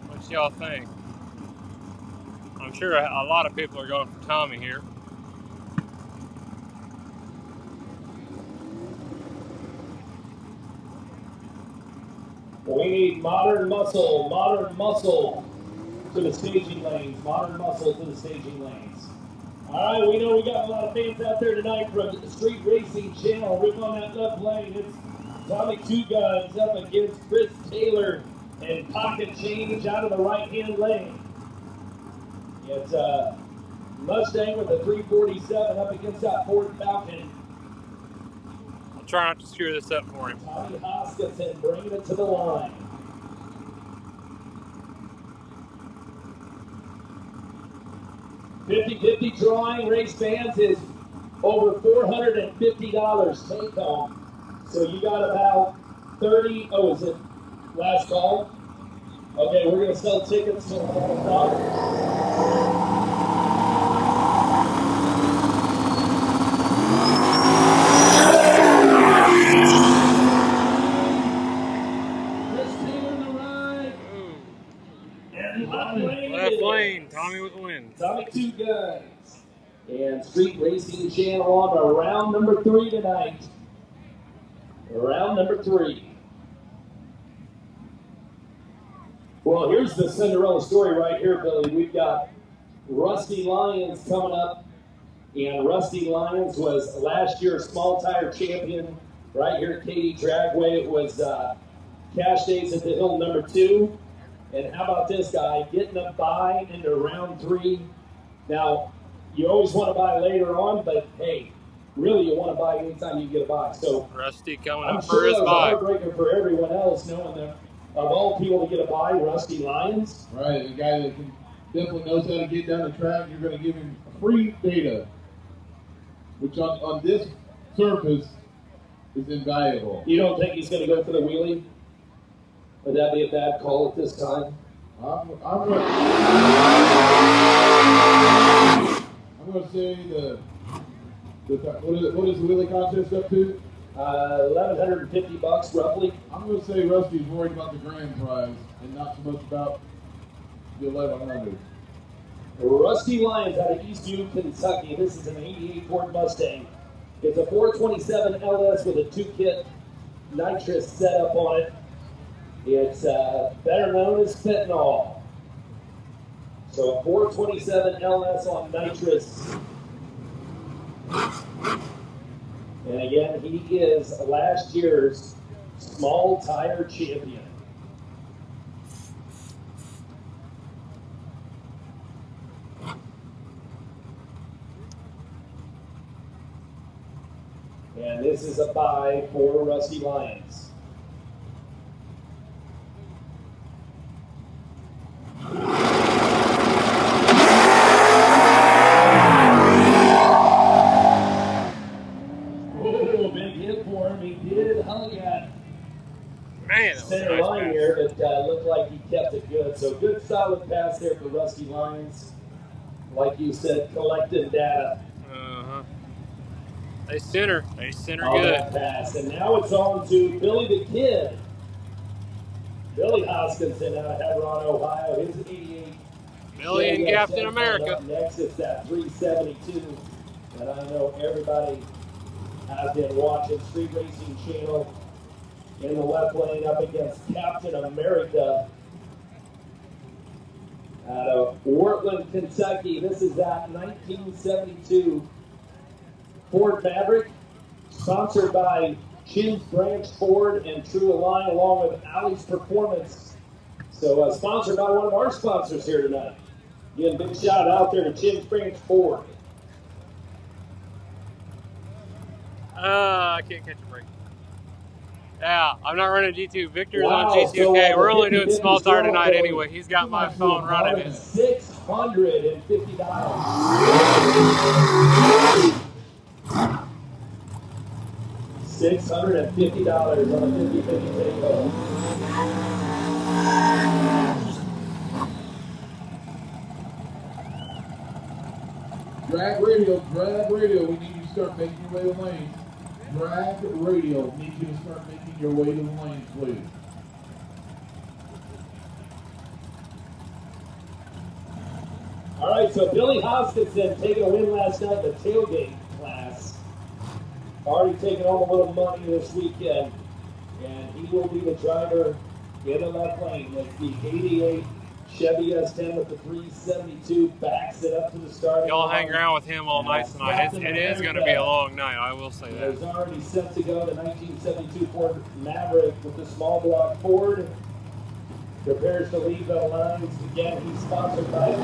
What y'all think? I'm sure a lot of people are going for Tommy here. We need modern muscle to the staging lanes, modern muscle to the staging lanes. All right, we know we got a lot of fans out there tonight from the Street Racing Channel. Rip on that left lane. It's Tommy Two Guns up against Chris Taylor and Pocket Change out of the right-hand lane. It's Mustang with a 347 up against that Ford Falcon. I'll try not to screw this up for him. Tommy Hoskinson bringing it to the line. 50-50 drawing, race fans, is over $450 take home. So you got about 30, oh, is it last call? Okay, we're gonna sell tickets to Left lane, Tommy with the win. Tommy Two Guns. And Street Racing Channel on to round number 3 tonight. Round number 3. Well, here's the Cinderella story right here, Billy. We've got Rusty Lyons coming up. And Rusty Lyons was last year's small tire champion right here at Katy Dragway. It was Cash Days at the Hill number 2. And how about this guy getting a bye into round 3? Now, you always want to buy later on, but hey, really you want to buy anytime you get a bye. So Rusty coming I'm up sure for his that was bye. a heartbreaker for everyone else, knowing that of all people to get a bye, Rusty Lyons. Right, the guy that can definitely knows how to get down the track. You're going to give him free data, which on this surface is invaluable. You don't think he's going to go for the wheelie? Would that be a bad call at this time? I'm going to say what is the wheelie contest up to? $1,150 roughly. I'm going to say Rusty's worried about the grand prize and not so much about the 1,100. Rusty Lyons out of Eastview, Kentucky. This is an 88 Ford Mustang. It's a 427 LS with a 2-kit nitrous setup on it. It's better known as fentanyl. So a 427 LS on nitrous. And again, he is last year's small tire champion. And this is a bye for Rusty Lions. Oh, big hit for him. He did hug at center nice line pass. here, but looked like he kept it good. So good, solid pass there for Rusty Lions. Like you said, collecting data. They center On good. that pass. And now it's on to Billy the Kid. Billy Hoskinson out of Hebron, Ohio. His 88. Billy and Captain America. Up next, it's that 372. And I know everybody has been watching Street Racing Channel in the left lane up against Captain America out of Portland, Kentucky. This is that 1972 Ford Maverick, sponsored by Chins Branch Ford and True Align, along with Alley's Performance. So sponsored by one of our sponsors here tonight. Again, big shout out there to Chins Branch Ford. I can't catch a break. Yeah, I'm not running G2. Victor's Wow, on G2K. so, We're only doing 50-50 small tire tonight going anyway. He's got my phone running it. $650. $650 on a 50-50 takeover. Drag radial. We need you to start making your way to the lanes. Drag radial. Need you to start making your way to the lanes, please. All right, so Billy Hoskinson taking a win last night in the tailgate class. Already taking home a little money this weekend. And he will be the driver in the left lane. That's the 88 Chevy S10 with the 372. Backs it up to the start. Y'all hang around with him all night tonight. It is going to be a long night, I will say that. There's already set to go the 1972 Ford Maverick with the small block Ford. Prepares to leave the lines. Again, he's sponsored by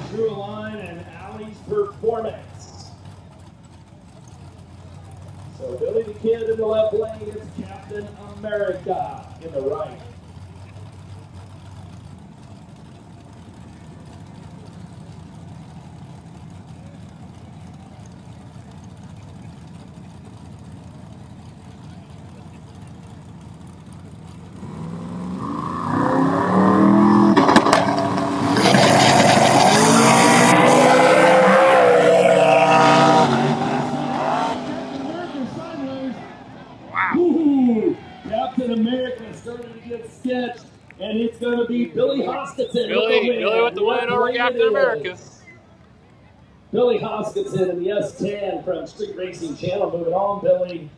True Align and Alley's Performance. So Billy the Kid in the left lane is Captain America in the right. Captain America starting to get sketched, and it's going to be Billy Hoskinson. Billy with the win over Captain America. Billy Hoskinson in the S10 from Street Racing Channel. Moving on, Billy.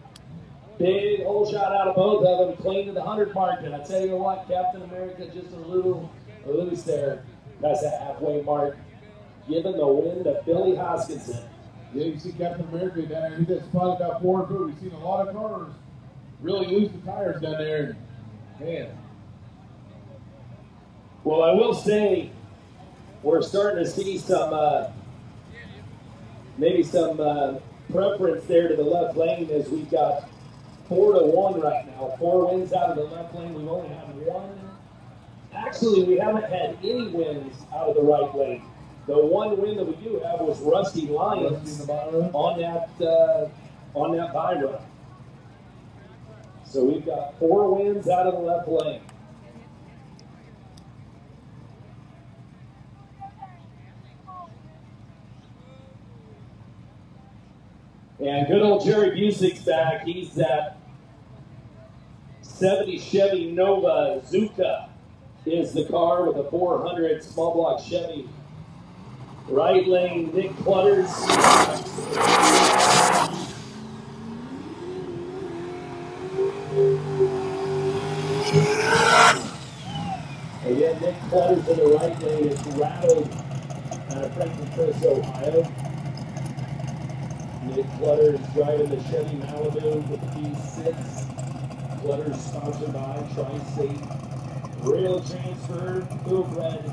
Big old shot out of both of them, clean to the 100 mark. And I tell you what, Captain America just a little loose there. That's a halfway mark. Giving the win to Billy Hoskinson. Yeah, you see Captain America down there. He gets spotted about 4 foot. We've seen a lot of cars really lose the tires down there. Man. Well, I will say we're starting to see some, maybe some preference there to the left lane as we've got 4-1 right now. 4 wins out of the left lane. We've only had 1. Actually, we haven't had any wins out of the right lane. The 1 win that we do have was Rusty Lions on that bye run. So we've got 4 wins out of the left lane. And good old Jerry Busick's back. He's that 70 Chevy Nova Zuka is the car with a 400 small block Chevy. Right lane, Nick Clutters. Again, Nick Clutters in the right lane is rattled out of Franklin, Ohio. Nick Clutters driving the Chevy Malibu with the P6. Clutters sponsored by Tri-State Rail Transfer, Thoroughbred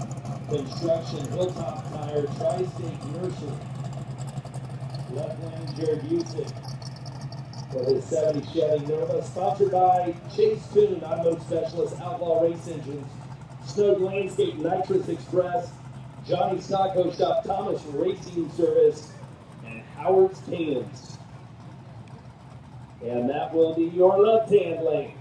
Construction, Hilltop Tire, Tri-State Nursery. Left lane, Jared Busick with his 70 Chevy Nova. Sponsored by Chase Toon, Automotive Specialist, Outlaw Race Engines, Snow Landscape, Nitrous Express, Johnny Stocko Shop, Thomas Racing Service, and Howard's Cannons. And that will be your left-hand lane.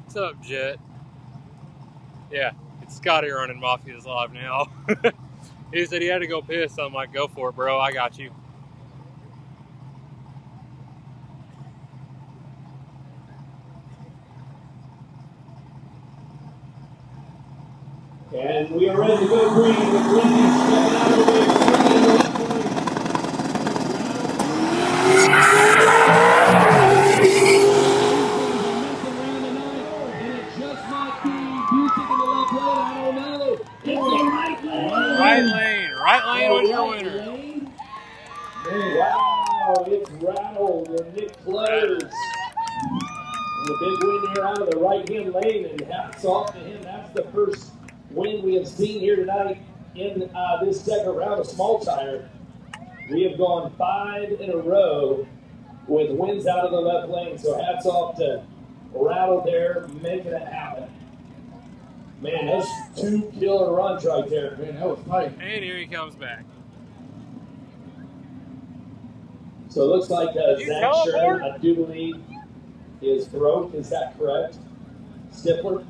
What's up, Jet? Yeah, it's Scotty running Mafia's live now. He said he had to go piss. I'm like, go for it, bro. I got you. And we are ready to go green with Lindy stepping out of the way. Right lane was your winner. Wow, it's Rattle and Nick Close. And the big win here out of the right-hand lane, and hats off to him. That's the first win we have seen here tonight in this second round of small tire. We have gone 5 in a row with wins out of the left lane, so hats off to Rattle there, making it happen. Man, that's 2 killer runs right there. Man, that was tight. And here he comes back. So it looks like Zach Sherman, I do believe, is broke. Is that correct? Stifler?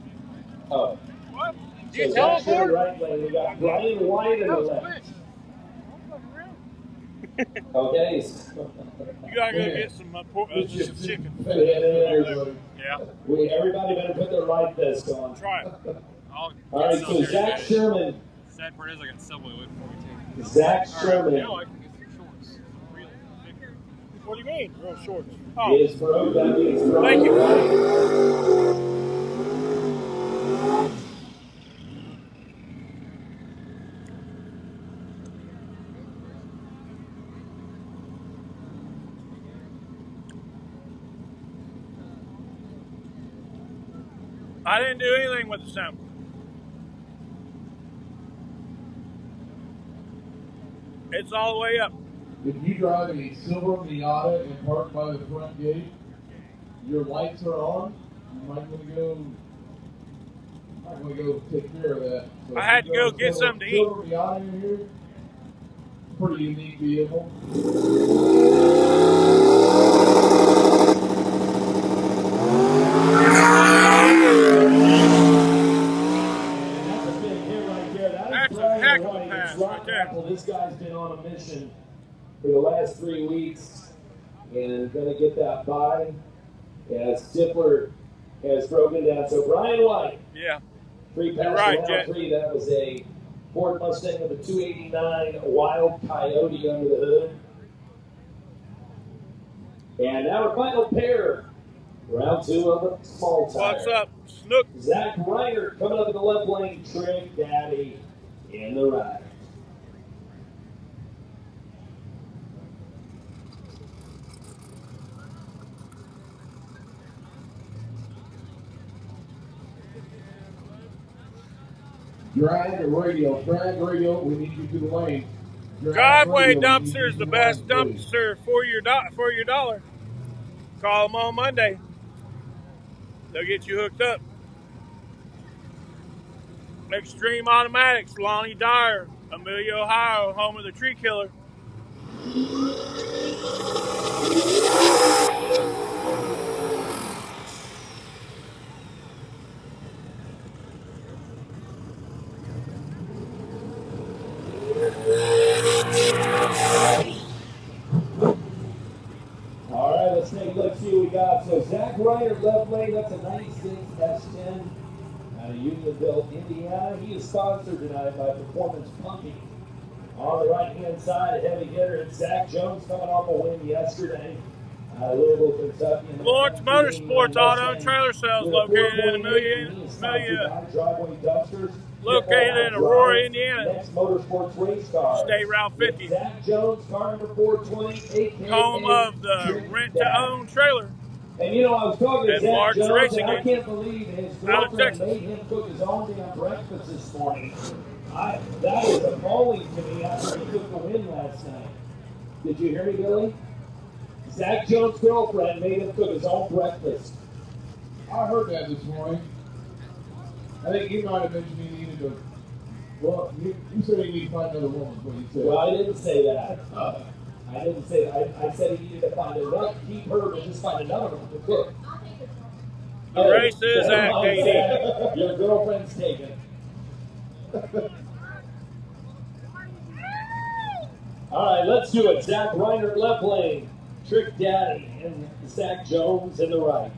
Oh. What? So Zach Sherman right lane. We got Brian White in the left. Okay. You gotta go get some chicken. Yeah. Everybody better put their life vest on. Try it. All right, so Zach Sherman. Sad part is I got Subway waiting for me too. Zach Sherman. Now I can get some shorts. Really big. What do you mean? Real shorts. Oh. Is broke. That means Thank you. I didn't do anything with the sample. It's all the way up. If you drive a silver Miata and park by the front gate, your lights are on, you might want to go take care of that. So I had to go get something to eat. Silver Miata in here, pretty unique vehicle. This guy's been on a mission for the last 3 weeks and going to get that by as Stifler has broken down. So Brian White, yeah, 3 passes right, round 3. That was a Ford Mustang with a 289 Wild Coyote under the hood. And now our final pair, round 2 of the small tire. What's up, Snook? Zach Reiner coming up in the left lane, Trick Daddy in the right. Drag radial, we need you to the lane. Driveway dumpster is the best dumpster for your dollar. Call them on Monday. They'll get you hooked up. Extreme Automatics, Lonnie Dyer, Amelia, Ohio, home of the tree killer. God. So Zach Reiner, left lane, that's a 96 S10 out of Unionville, Indiana. He is sponsored tonight by Performance Pumping. On the right-hand side, a heavy hitter, it's Zach Jones coming off a win yesterday. Louisville, Kentucky. Lawrence Motorsports Auto and Trailer Sales located in Aurora, Indiana. Next Motorsports race car. State Route 50. Zach Jones, car number 420, aka Home of the rent-to-own trailer. And you know, I was talking to And Zach Mark's Jones, Racing and I Engine. can't believe his Out of girlfriend Texas. made him cook his own damn breakfast this morning. That was appalling to me after he took the win last night. Did you hear me, Billy? Zach Jones' girlfriend made him cook his own breakfast. I heard that this morning. I think you might have mentioned he needed to. Well, you said he needed to find another woman. What you said. Well, I didn't say that. I didn't say that. I said he needed to find another, keep her, but just find another one to cook. The race is at KD. Your girlfriend's taken. All right, let's do it. Zach Reiner, left lane. Trick Daddy and Zach Jones in the right.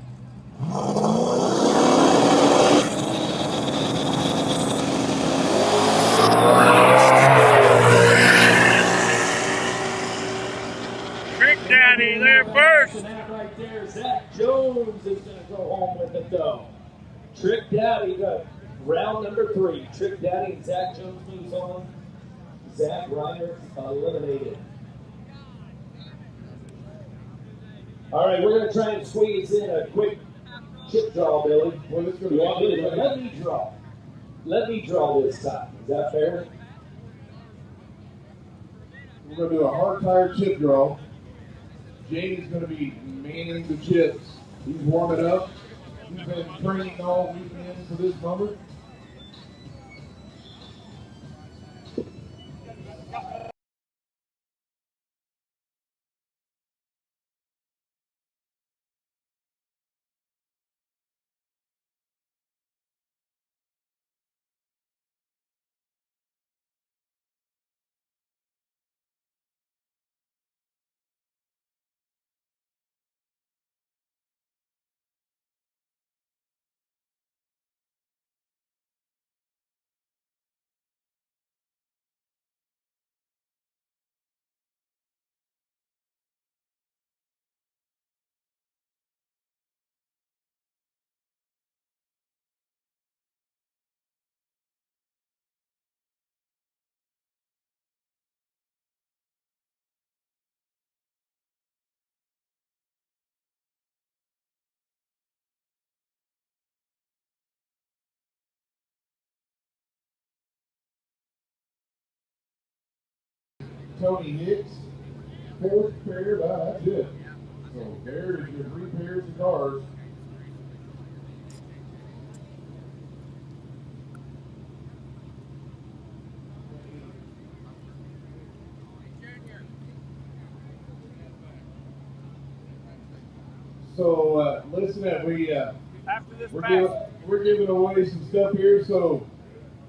Trick Daddy there first. And that right there, Zach Jones is going to go home with it, though. Trick Daddy got round number 3. Trick Daddy and Zach Jones moves on. Zach Reiner eliminated. All right, we're going to try and squeeze in a quick chip draw, Billy. Well, it's going You want me to to let me draw? Let me draw this time. Is that fair? We're going to do a hard tire chip draw. Jamie's going to be manning the chips. He's warming up. He's been training all weekend for this moment. Tony Hicks, 4th pair, that's it. So there is your 3 pairs of cars. So listen, After this we're giving away some stuff here. So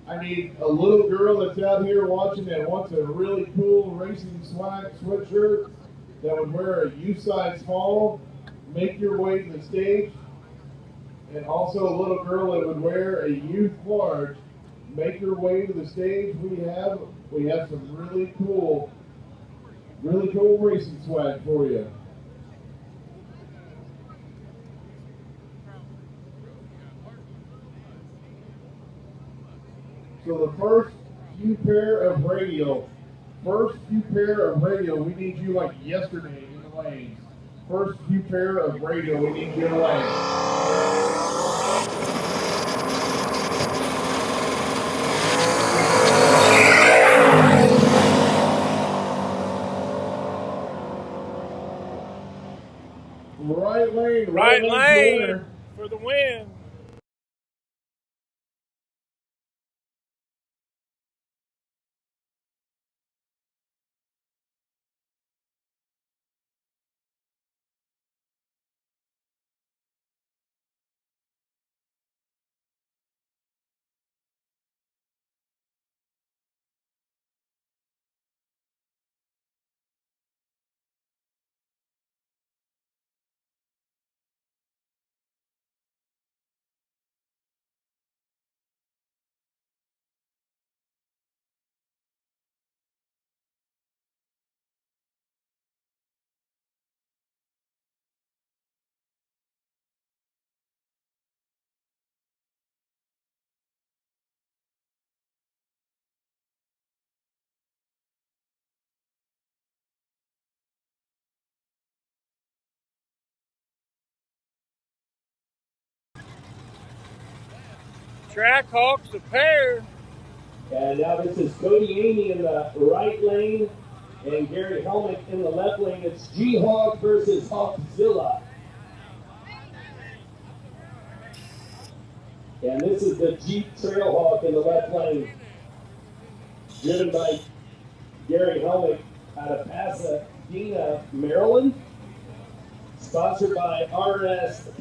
I need a little girl that's out here watching that wants a really cool racing swag sweatshirt that would wear a youth size small. Make your way to the stage. And also a little girl that would wear a youth large. Make your way to the stage. We have some really cool racing swag for you. So the first few pair of radial, we need you like yesterday in the lanes. First few pair of radial, we need you in the lanes. Right lane for the win. Trackhawks, a pair. And now this is Cody Amy in the right lane and Gary Helmick in the left lane. It's G-Hawk versus Hawkzilla. And this is the Jeep Trailhawk in the left lane, driven by Gary Helmick out of Pasadena, Maryland. Sponsored by RSPDMD.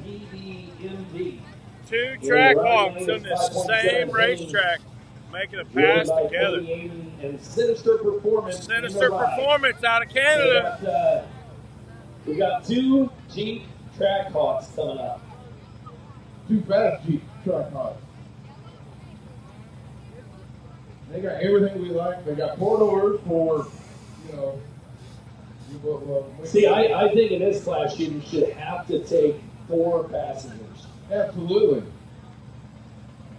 Two Trackhawks on the same racetrack, making a pass together. And Sinister Performance. Sinister Performance out of Canada. So we got two Jeep Trackhawks coming up. Two fast Jeep Trackhawks. They got everything we like. They got four doors for, you know. See, I think in this class you should have to take 4 passengers. Absolutely.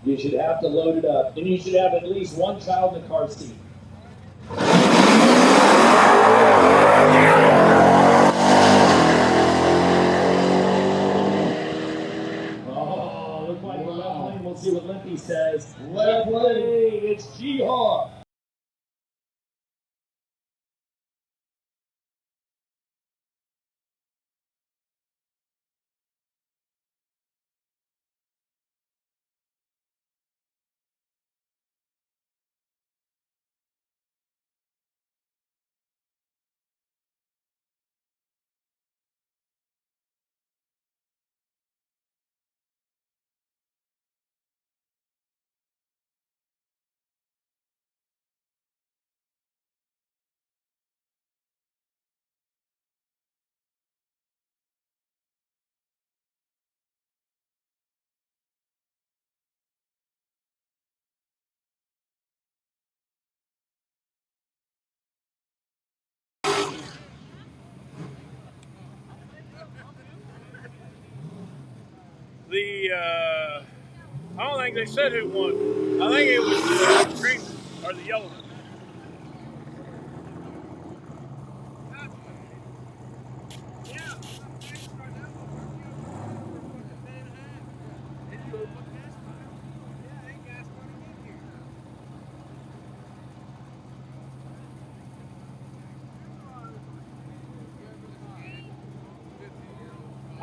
You should have to load it up. And you should have at least one child in the car seat. Oh, looks like the left lane. We'll see what Limpy says. Left lane, it's G-Hawk. I don't think they said who won. I think it was the green or the yellow one.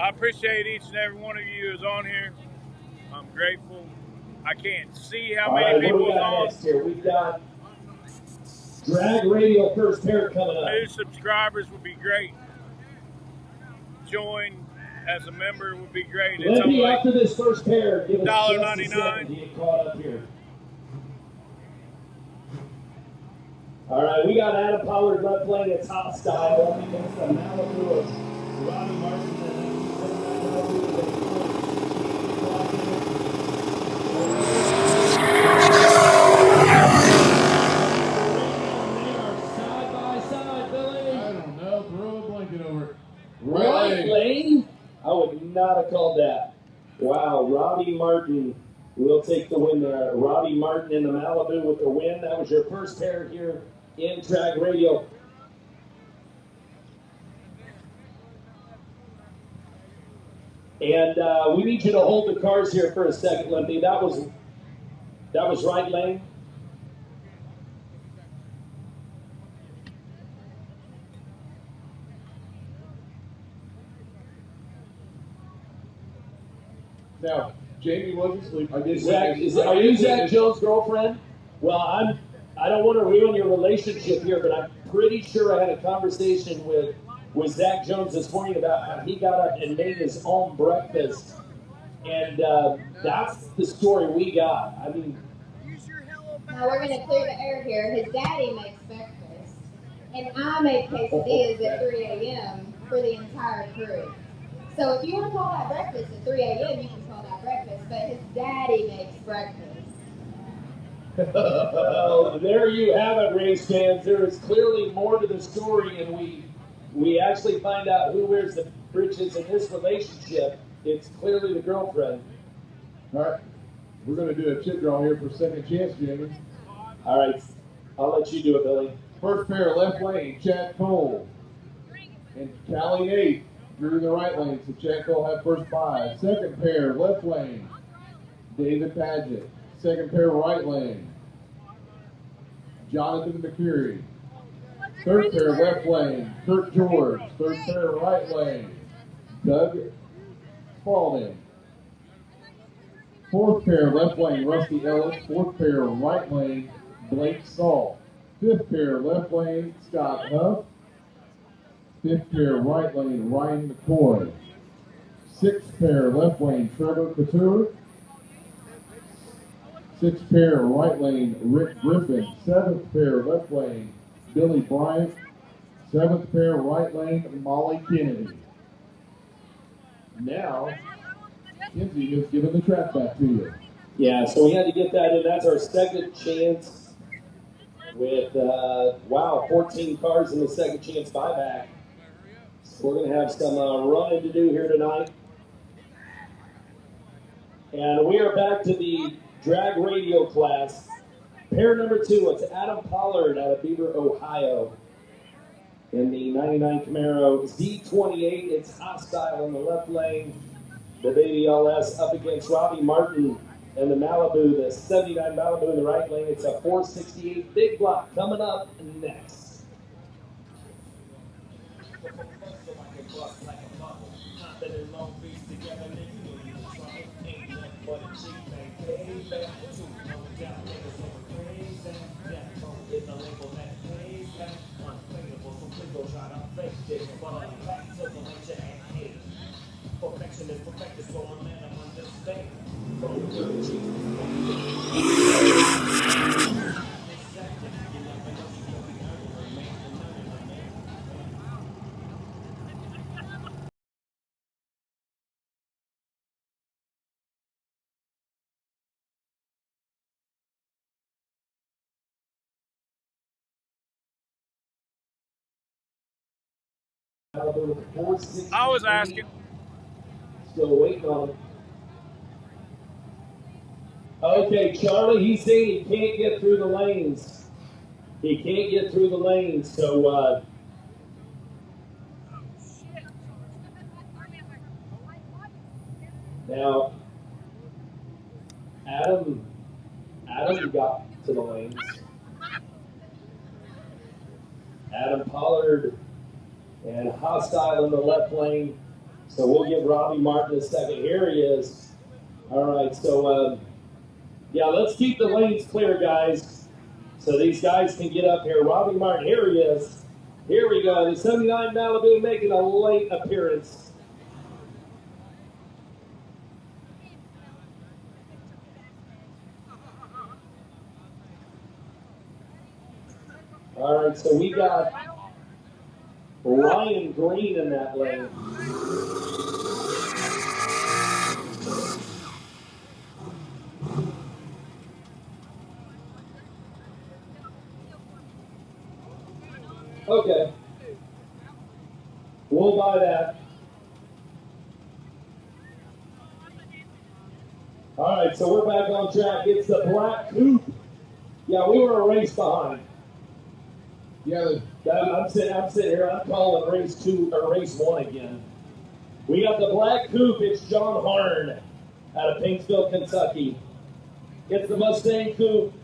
I appreciate each and every one of you who's on here. I'm grateful. I can't see how many people are on. Next here? We've got Drag Radial first pair coming up. New subscribers would be great. Join as a member would be great. It's Limpy, only after this first pair, give us $1.99 to get caught up here. All right, we got Adam Pollard left lane. It's hostile up against the Malibu of Roddy Martin. Right lane? I would not have called that. Wow, Robbie Martin will take the win there. Robbie Martin in the Malibu with the win. That was your first pair here in Track Radio. And we need you to hold the cars here for a second, Limpy. That was right lane. Now, Jamie wasn't asleep. I did. Are you Zach Jones' girlfriend? Well, I don't want to ruin your relationship here, but I'm pretty sure I had a conversation with Zach Jones this morning about how he got up and made his own breakfast, and that's the story we got. I mean, now we're going to clear the air here. His daddy makes breakfast, and I make quesadillas at 3 a.m. for the entire crew. So if you want to call that breakfast at 3 a.m., you can call that breakfast, but his daddy makes breakfast. Well, there you have it, race fans. There is clearly more to the story, and we actually find out who wears the britches in this relationship. It's clearly the girlfriend. All right, we're going to do a chip draw here for second chance, Jamie. All right, I'll let you do it, Billy. First pair, left lane, Chad Cole. And Callie 8, you're in the right lane, so Chad Cole have first 5. Second pair, left lane, David Padgett. Second pair right lane, Jonathan McCurry. Third pair left lane, Kurt George. Third pair right lane, Doug Spalding. Fourth pair left lane, Rusty Ellis. Fourth pair right lane, Blake Saul. Fifth pair left lane, Scott Huff. Fifth pair right lane, Ryan McCoy. Sixth pair left lane, Trevor Couture. Sixth pair right lane, Rick Griffin. Seventh pair left lane, Billy Bryant. Seventh pair right lane, Molly Kennedy. Now, Kinsey has given the track back to you. Yeah, so we had to get that in. That's our second chance with, 14 cars in the second chance buyback. So we're going to have some running to do here tonight. And we are back to the drag radial class. Pair number 2, it's Adam Pollard out of Beaver, Ohio. In the 99 Camaro Z28, it's hostile in the left lane. The Baby LS up against Robbie Martin and the Malibu, the 79 Malibu in the right lane. It's a 468 big block coming up next. Perfection is perfected, so a man of understand. I was asking. Still waiting on it. Okay, Charlie, he's saying he can't get through the lanes. He can't get through the lanes, so now Adam got to the lanes. Adam Pollard and hostile in the left lane. So we'll give Robbie Martin a second. Here he is. All right, so yeah, let's keep the lanes clear, guys, so these guys can get up here. Robbie Martin, here he is. Here we go. The 79 Malibu making a late appearance. All right, so we got Ryan Green in that lane. Okay. We'll buy that. All right, so we're back on track. It's the black coupe. Yeah, we were a race behind. Yeah, I'm sitting here. I'm calling race 2 or race 1 again. We got the black coupe. It's John Harn out of Paintsville, Kentucky. It's the Mustang coupe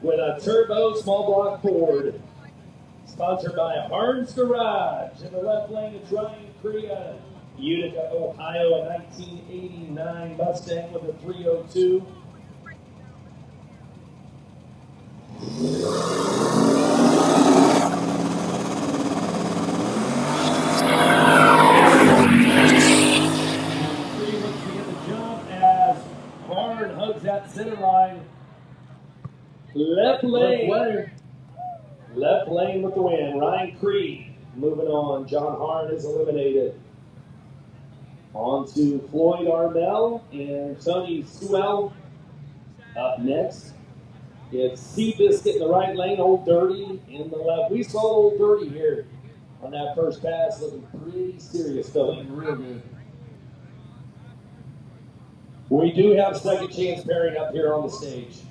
with a turbo small block Ford. Sponsored by Harn's Garage. In the left lane, it's Ryan Crea, Utica, Ohio, a 1989 Mustang with a 302. Harn hugs that center line. Left lane. Left lane with the win. Ryan Creed moving on. John Harn is eliminated. On to Floyd Arnell and Tony Sewell up next. It's Seabiscuit in the right lane, Old Dirty in the left. We saw Old Dirty here on that first pass, looking pretty serious, Philly. real good. We do have second chance pairing up here on the stage.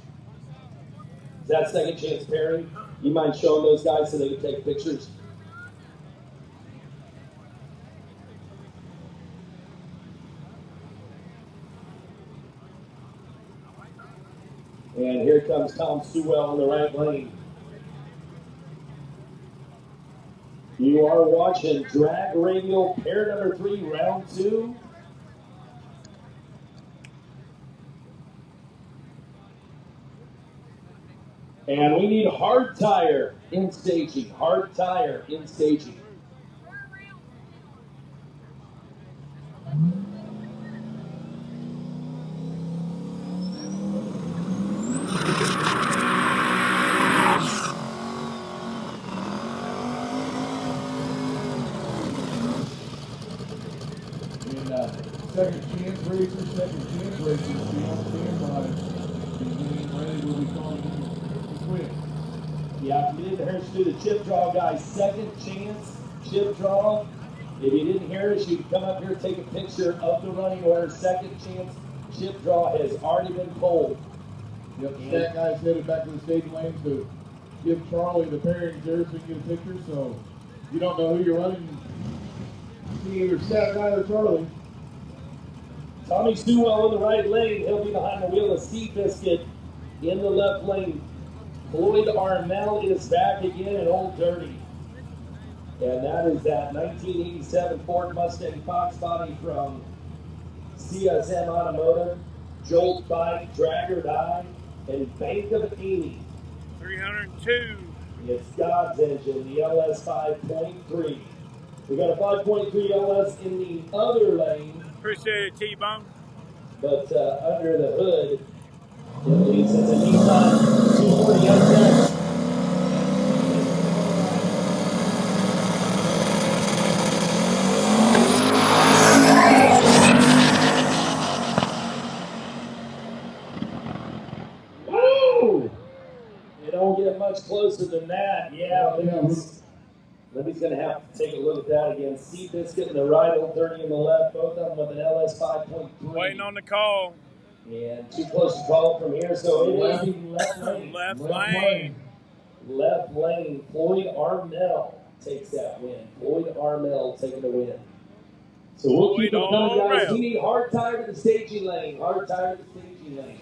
Is that second chance pairing? You mind showing those guys so they can take pictures? And here comes Tom Sewell in the right lane. You are watching drag radial pair number 3, round 2. And we need hard tire in staging. Hard tire in staging. Second chance racers, be on standby. Beginning ready, we'll be calling you quick. Yeah, if you didn't hear us do the chip draw, guys, second chance chip draw. If you didn't hear us, you can come up here, take a picture of the running order. Second chance chip draw has already been pulled. Yep, the stat guy's headed back to the stage lane to give Charlie the pairings there so you can get a picture. So if you don't know who you're running, see either stat guy or Charlie. Tommy Sewell in the right lane. He'll be behind the wheel of Seabiscuit in the left lane. Floyd Armel is back again in Old Dirty. And that is that 1987 Ford Mustang Fox body from CSM Automotive, Jolt Bike, Drag or Die, and Bank of Amy. 302. It's God's engine, the LS 5.3. We got a 5.3 LS in the other lane. Appreciate it, T-Bone. But under the hood, it leads in the Nissan 240 SX. Woo! It don't get much closer than that. Yeah, Libby's going to have to take a look at that again. Seabiscuit in the right, Old Dirty in the left, both of them with an LS 5.3. Waiting on the call. And too close to call from here, so it is the left lane. Left lane. Left lane. Floyd Armel takes that win. Floyd Armel taking the win. So we'll keep them coming, guys. We need hard tire to the staging lane. Hard tire to the staging lane.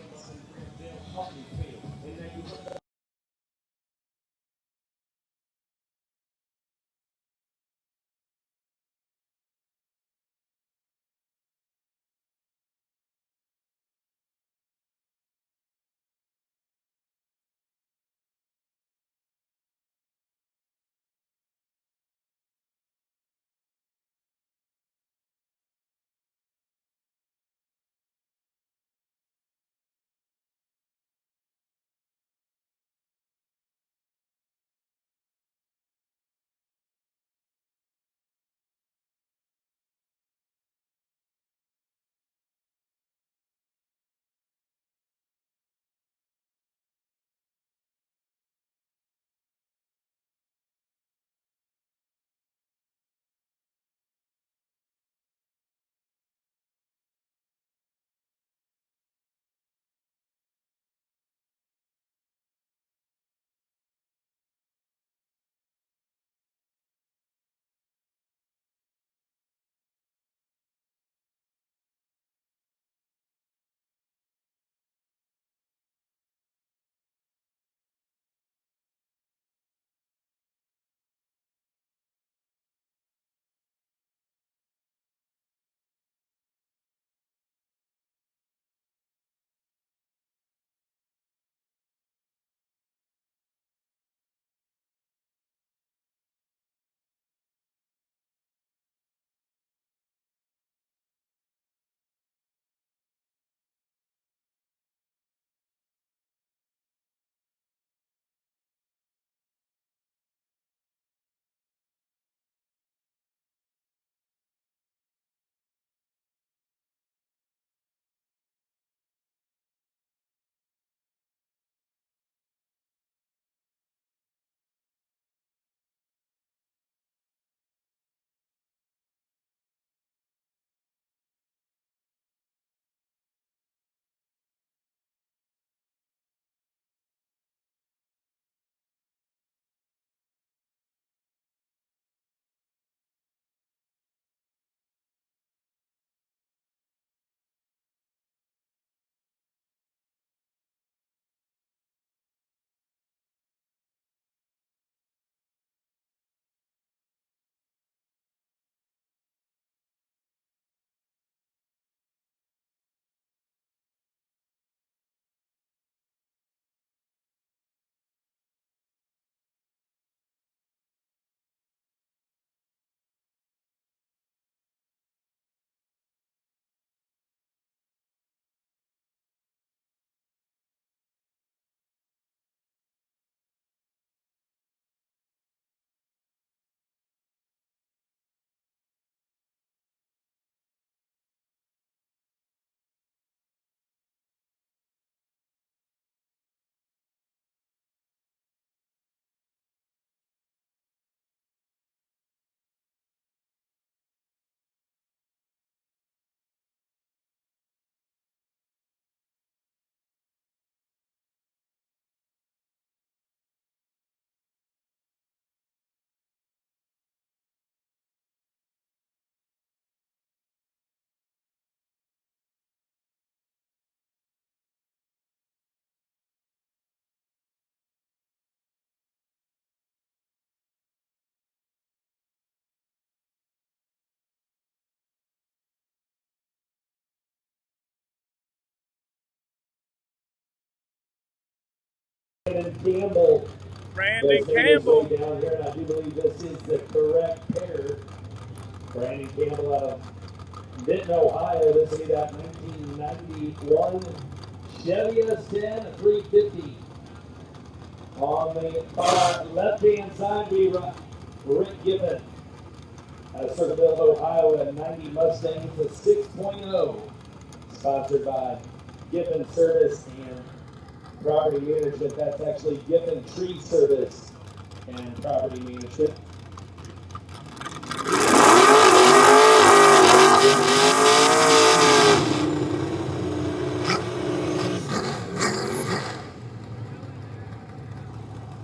Brandon Campbell. Brandon Does make his Campbell. way down here, and I do believe this is the correct pair. Brandon Campbell out of Benton, Ohio. This will be that 1991 Chevy S10 350. On the far left-hand side, we Rick Gibbon. Out of Circleville, Ohio, a 90 Mustang, a 6.0. Sponsored by Gibbon Service and Property Management. That's actually Gibbon Tree Service and Property Management.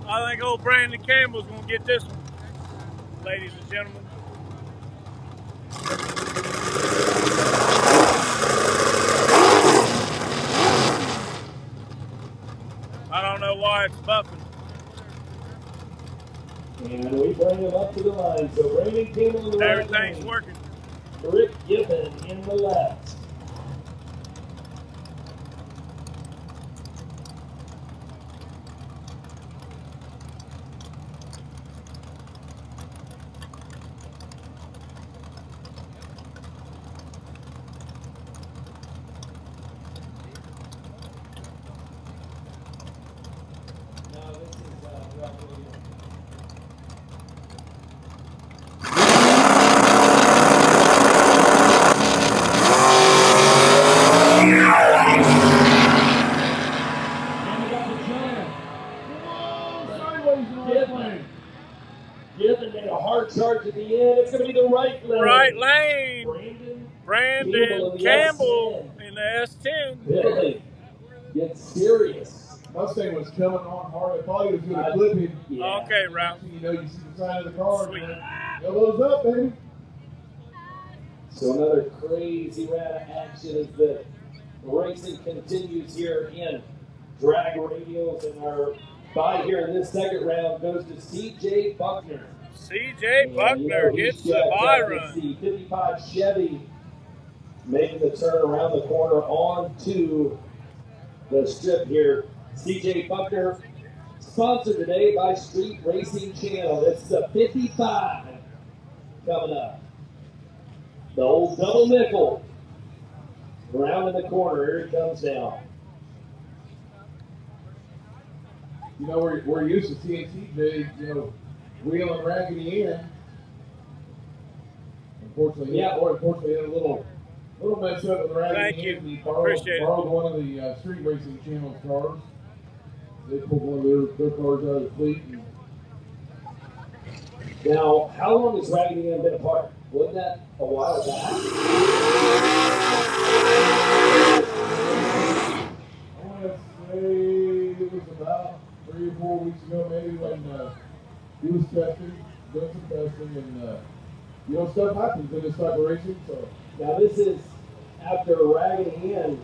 I think old Brandon Campbell's going to get this one, ladies and gentlemen. I don't know why it's buffing. And we bring him up to the line. So Brandon Campbell in the right Everything's lane. working. Rick Gibbon in the left. Now this is roughly Gibbon made a hard charge at the end. It's going to be the right lane. Right lane. Brandon Campbell in the S10. Really get serious. Mustang was coming on hard. I thought he was going to clip him. Yeah. Okay, Ralph. You know, you see the side of the car. Sweet. Elbows up, baby. So another crazy round of action as the racing continues here in drag radials, and our bye here in this second round goes to C.J. Buckner. C.J. Buckner gets the bye run. The 55 Chevy making the turn around the corner onto the strip here. C.J. Buckner, sponsored today by Street Racing Channel. This is a 55 coming up. The old double nickel. Around in the corner, here it comes down. You know, we're used to seeing CJ, you know, wheeling raggedy in. Unfortunately, unfortunately, he had a little mess up with raggedy Thank in. you. He Appreciate borrowed one of the Street Racing Channel cars. They pulled one of their cars out of the fleet. Now, how long has Raggedy Ann been apart? Wasn't that a while back? I want to say it was about 3 or 4 weeks ago, maybe, when he was testing, doing some testing, and you know, stuff happens in this type of racing. So Now, this is after Raggedy Ann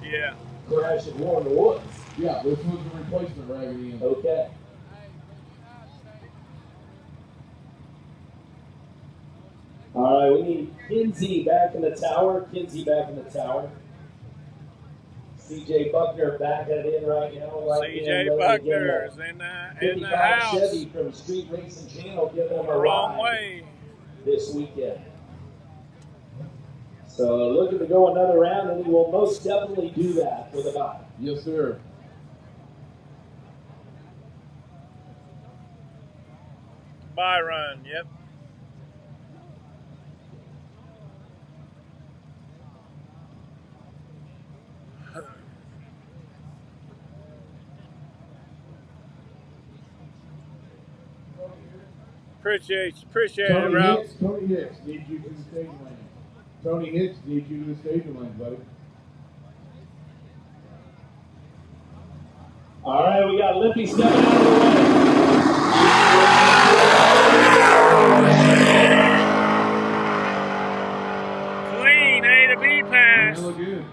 crashed at War in the Woods. yeah, this was the replacement Raggedy Ann. Okay. All right, we need Kinsey back in the tower. Kinsey back in the tower. C.J. Buckner back at it in right now. C.J. Buckner is in the house. Chevy from Street Racing Channel giving them a Wrong ride way. this weekend. So looking to go another round, and he will most definitely do that with a bye. Yes, sir. Bye run, yep. Appreciate it, Ralph. Tony Hicks needs you to the stage lane. Tony Hicks needs you to the stage lane, buddy. All right, we got Lippy stepping out of the way. Clean A to B pass. That look good.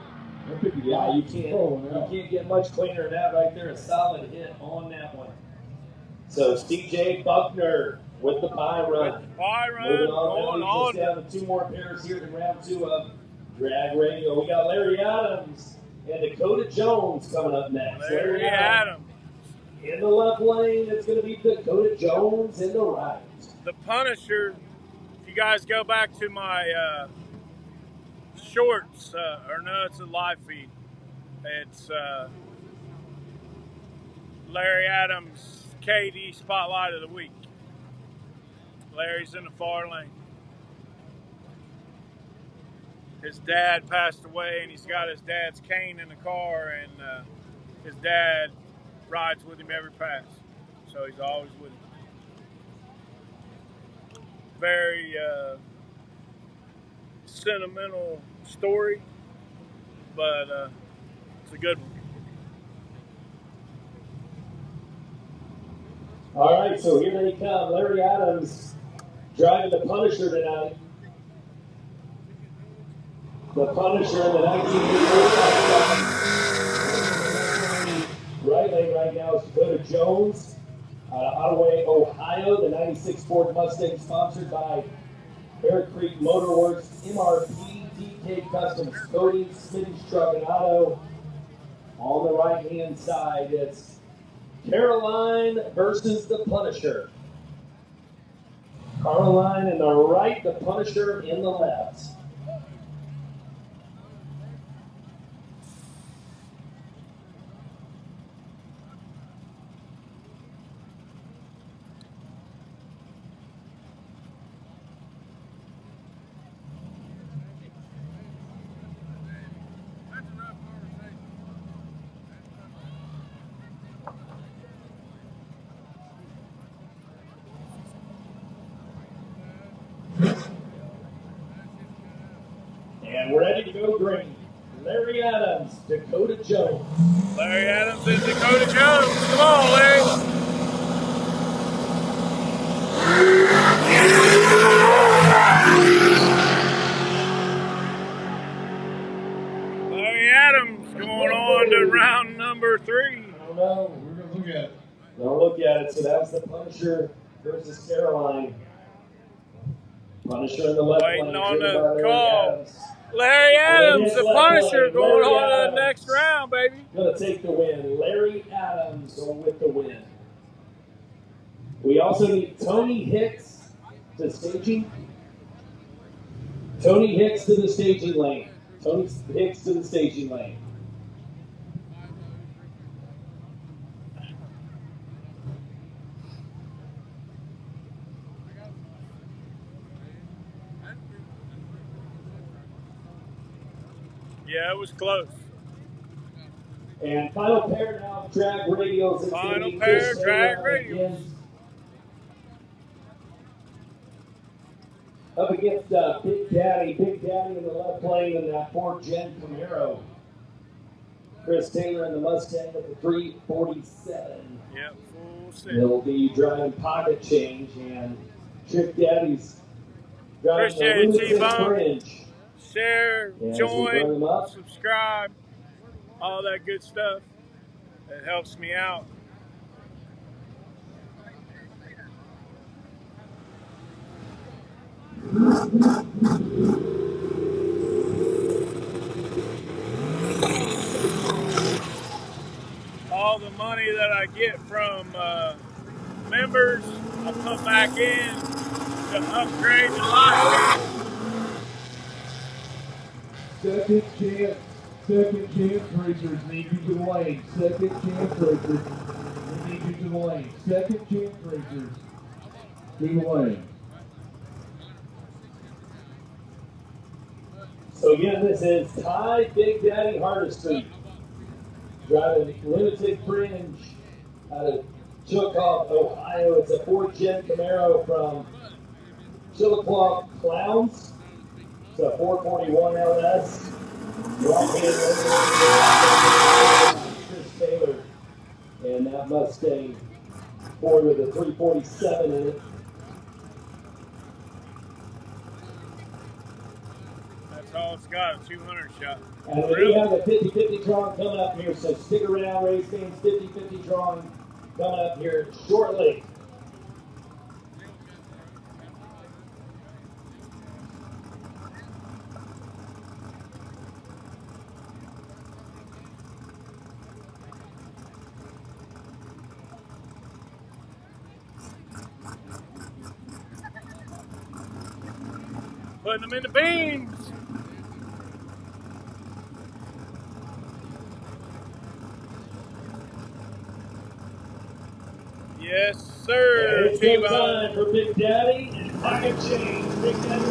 Yeah, you can't get much cleaner than that right there. A solid hit on that one. So C.J. Buckner with the bye run. Bye run Moving going on. on. Down to 2 more pairs here in round 2 of Drag Radio. We got Larry Adams and Dakota Jones coming up next. Larry Adams. In the left lane, it's going to be Dakota Jones in the right. The Punisher, if you guys go back to my shorts, or no, it's a live feed. It's Larry Adams' KD Spotlight of the Week. Larry's in the far lane. His dad passed away, and he's got his dad's cane in the car, and his dad rides with him every pass, so he's always with him. Very sentimental story, but it's a good one. All right, so here they come. Larry Adams driving the Punisher tonight. The Punisher in the 1984 right lane right now is Dakota Jones out of Ottaway, Ohio. The 96 Ford Mustang sponsored by Bear Creek Motorworks, MRP, DK Customs Coatings, Smitty's Truck and Auto. On the right-hand side, it's Caroline versus the Punisher. Caroline in the right, the Punisher in the left. And we're ready to go green. Larry Adams, Dakota Jones. Larry Adams and Dakota Jones. Come on, Larry. Larry Adams going on to round number 3. I don't know. We're going to look at it. Don't look at it. So that was the Punisher versus Caroline. Punisher in the left Waiting lane, on driven by the Larry call. Adams. Larry Adams, the Punisher, lane, going Larry on to the Adams. next round, baby. Gonna take the win. Larry Adams with the win. We also need Tony Hicks to staging. Tony Hicks to the staging lane. Tony Hicks to the staging lane. Yeah, it was close. And final pair now of drag radials. It's Final gonna be pair, Chris drag Taylor radials. Up against Big Daddy in the left lane in that Ford Gen Camaro. Chris Taylor in the Mustang with the 347. Yep, full set. He'll be driving pocket change, and Trick Daddy's driving the Appreciate it, Lunatic T-Bone. Fringe. Share, Yeah, as we bring them join, up. subscribe, all that good stuff. It helps me out. All the money that I get from members, I put back in to upgrade the life. Second chance racers need you to the lane. Second chance racers, we need you to the lane. Second chance racers to the lane. So again, this is Ty Big Daddy Hardesty driving Lunatic Fringe out of Chillicothe, Ohio. It's a Ford Gen Camaro from Chillicothe Clowns. It's a 441 LS. Chris Taylor and that Mustang Ford with a 347 in it. That's all it's got, a 200 shot. And we do have a 50-50 drawing coming up here, so stick around, race fans. 50-50 drawing coming up here shortly. Putting them in the beans. Yes, sir. It's go time for Big Daddy and Pocket Change. Big Daddy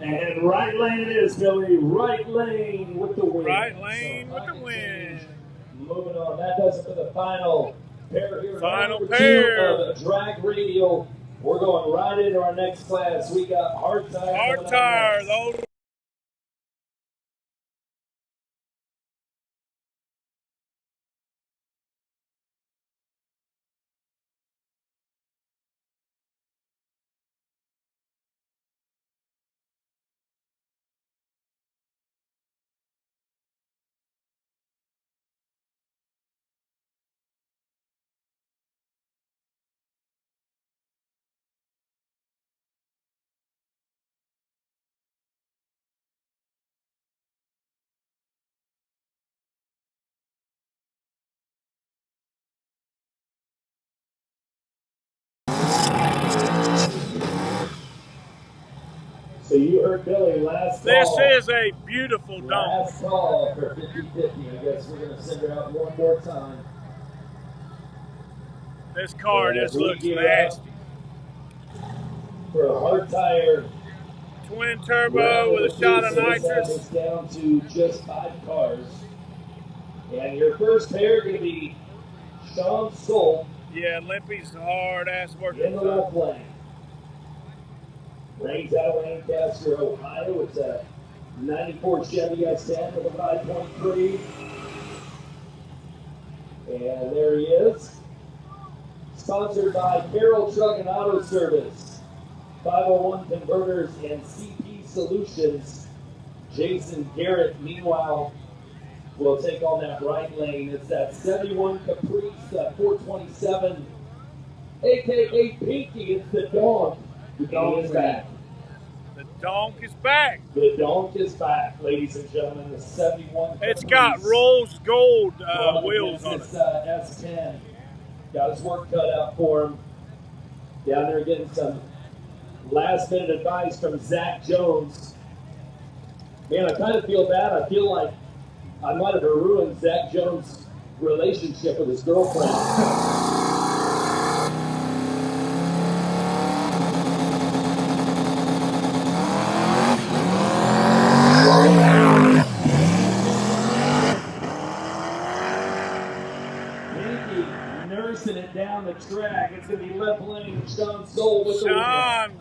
and right lane it is, Billy. Right lane with the win. Right lane with the win. Moving on. That does it for the final pair here. Final number pair. 2 of drag radial. We're going right into our next class. We got hard tire. Hard tire. Those. So you heard Billy last call. This is a beautiful donk. Last call for 50-50. I guess we're going to send her out one more time. This car just looks nasty. For a hard tire. Twin turbo with a shot of nitrous. It's down to just 5 cars. And your first pair going to be Sean Stoll. Yeah, Limpy's hard ass working. In the left lane. Lane's out of Lancaster, Ohio. It's a 94 Chevy S10 with a 5.3. And there he is. Sponsored by Carroll Truck and Auto Service, 501 Converters, and CP Solutions. Jason Garrett, meanwhile, will take on that right lane. It's that 71 Caprice 427, a.k.a. Pinky. It's the Donk. The Donk is back. The Donk is back. The Donk is back, ladies and gentlemen. The 71 It's got rose gold wheels on it. S10. Got his work cut out for him. Down there getting some last minute advice from Zach Jones. Man, I kind of feel bad. I feel like I might have ruined Zach Jones' relationship with his girlfriend. Nursing it down the track. It's going to be left lane. Sean Stoll with the win.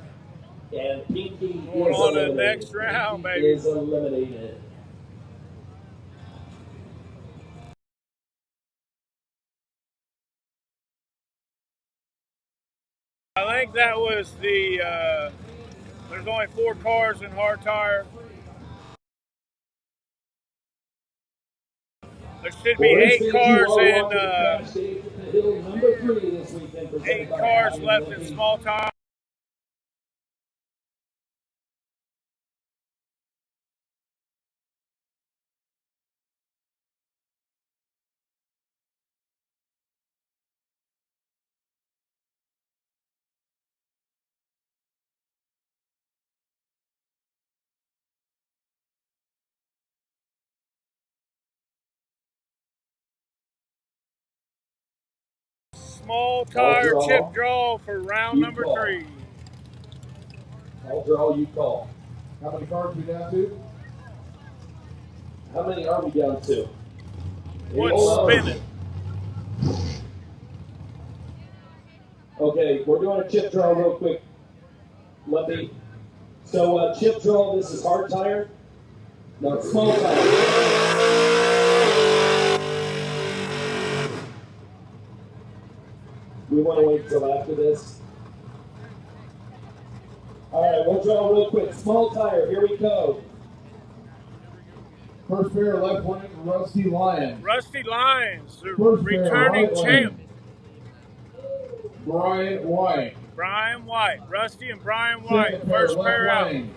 And Pinky is on eliminated. the next round, Pinky baby. is eliminated. I think that was the, there's only 4 cars in hard tire. There should be 8 cars in, 8 cars left in small tire. Small tire chip draw for round number 3. I'll draw, you call. How many cars we down to? How many are we down to? One spinning. Okay, we're doing a chip draw real quick. Let me. So chip draw, this is hard tire. No, it's small tire. We want to wait until after this. All right, we'll draw real quick. Small tire, here we go. First pair, left lane, Rusty Lion. Rusty Lions, the First returning pair, right champ. Brian White. Brian White. Rusty and Brian White. Second First pair, pair out. lane.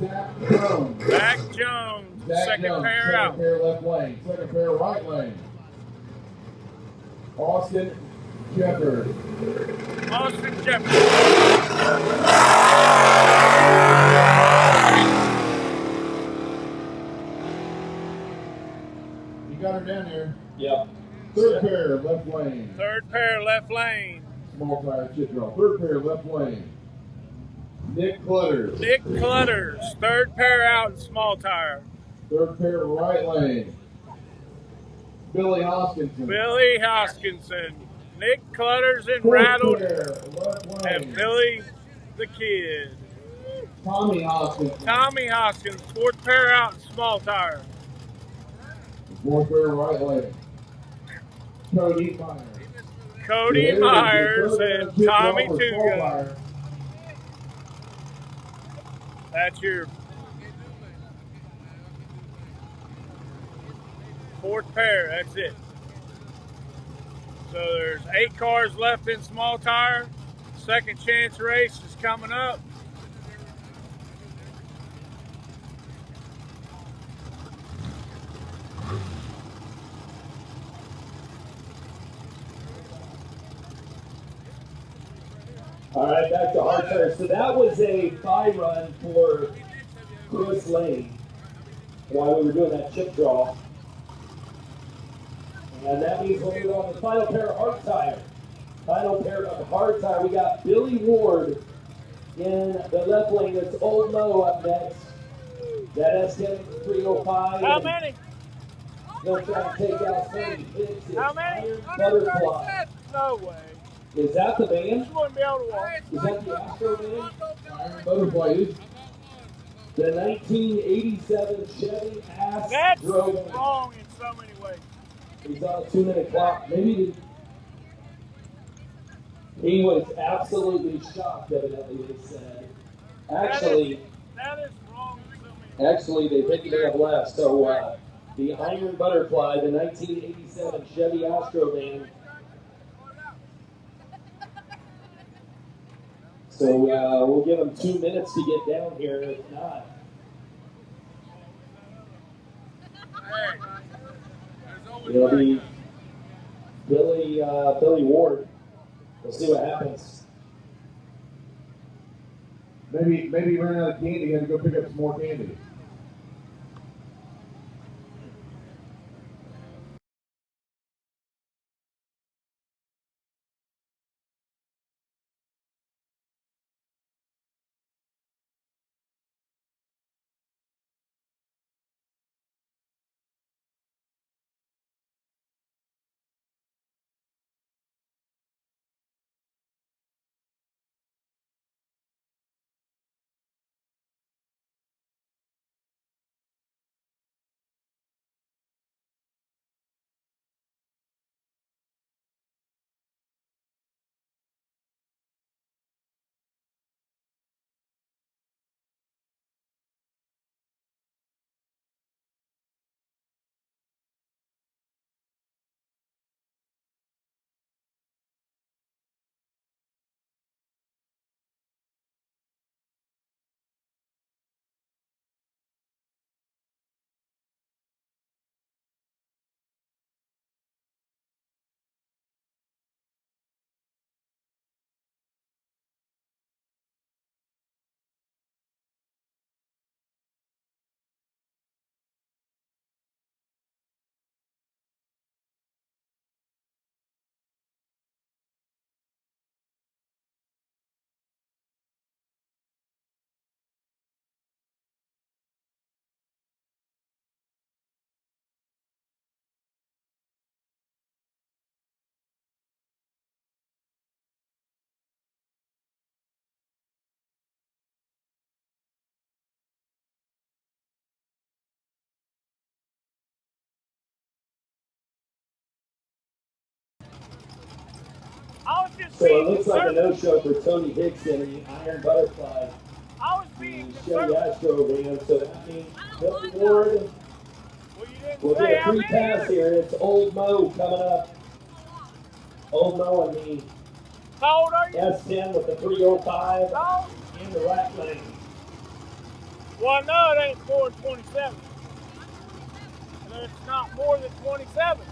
Zach Jones. Zach Jones, second pair out. Second pair left lane. Second pair right lane. Austin Shepard. Austin Shepard. You got her down there. Yep. Third pair left lane. Third pair left lane. Small tire chip draw. Third pair left lane. Nick Clutters. Nick Clutters, third pair out in small tire. Third pair right lane. Billy Hoskinson. Billy Hoskinson. Nick Clutters in Fourth rattled. pair left lane. And Billy the Kid. Tommy Hoskinson. Tommy Hoskins, fourth pair out in small tire. Fourth pair right lane. Cody Myers. Cody Myers and Tommy Tuga. That's your fourth pair, that's it. So there's 8 cars left in small tire. Second chance race is coming up. All right, back to hard tire. So that was a bye run for Chris Lane while we were doing that chip draw. And that means we'll move on to the final pair of hard tire. Final pair of hard tire. We got Billy Ward in the left lane. It's Old Mo up next. That S10 305. How many? He'll try to take out 30 hits. How many? Butterfly. No way. Is that the van? You wouldn't be able to walk. Is that the Astro van? Iron Butterfly is. The 1987 Chevy That's Astro. wrong in so many ways. He's on a 2-minute clock. Maybe he was absolutely shocked, evidently, they said. Actually, that is wrong in so many ways. actually, they picked it up last. So the Iron Butterfly, the 1987 Chevy Astro van. So we'll give them 2 minutes to get down here. If not, it'll be Billy Ward. We'll see what happens. Maybe he ran out of candy. He had to go pick up some more candy. So it looks like a no-show for Tony Hicks in the Iron Butterfly. I was being The Chevy Astro van. So that means Billy Ward will say get a how free many pass is it? here. It's Old Mo coming up. Old Mo and the How old are you? S10 with the 305 How old? in the right lane. Well, no, it ain't more than 27. And it's not more than 27.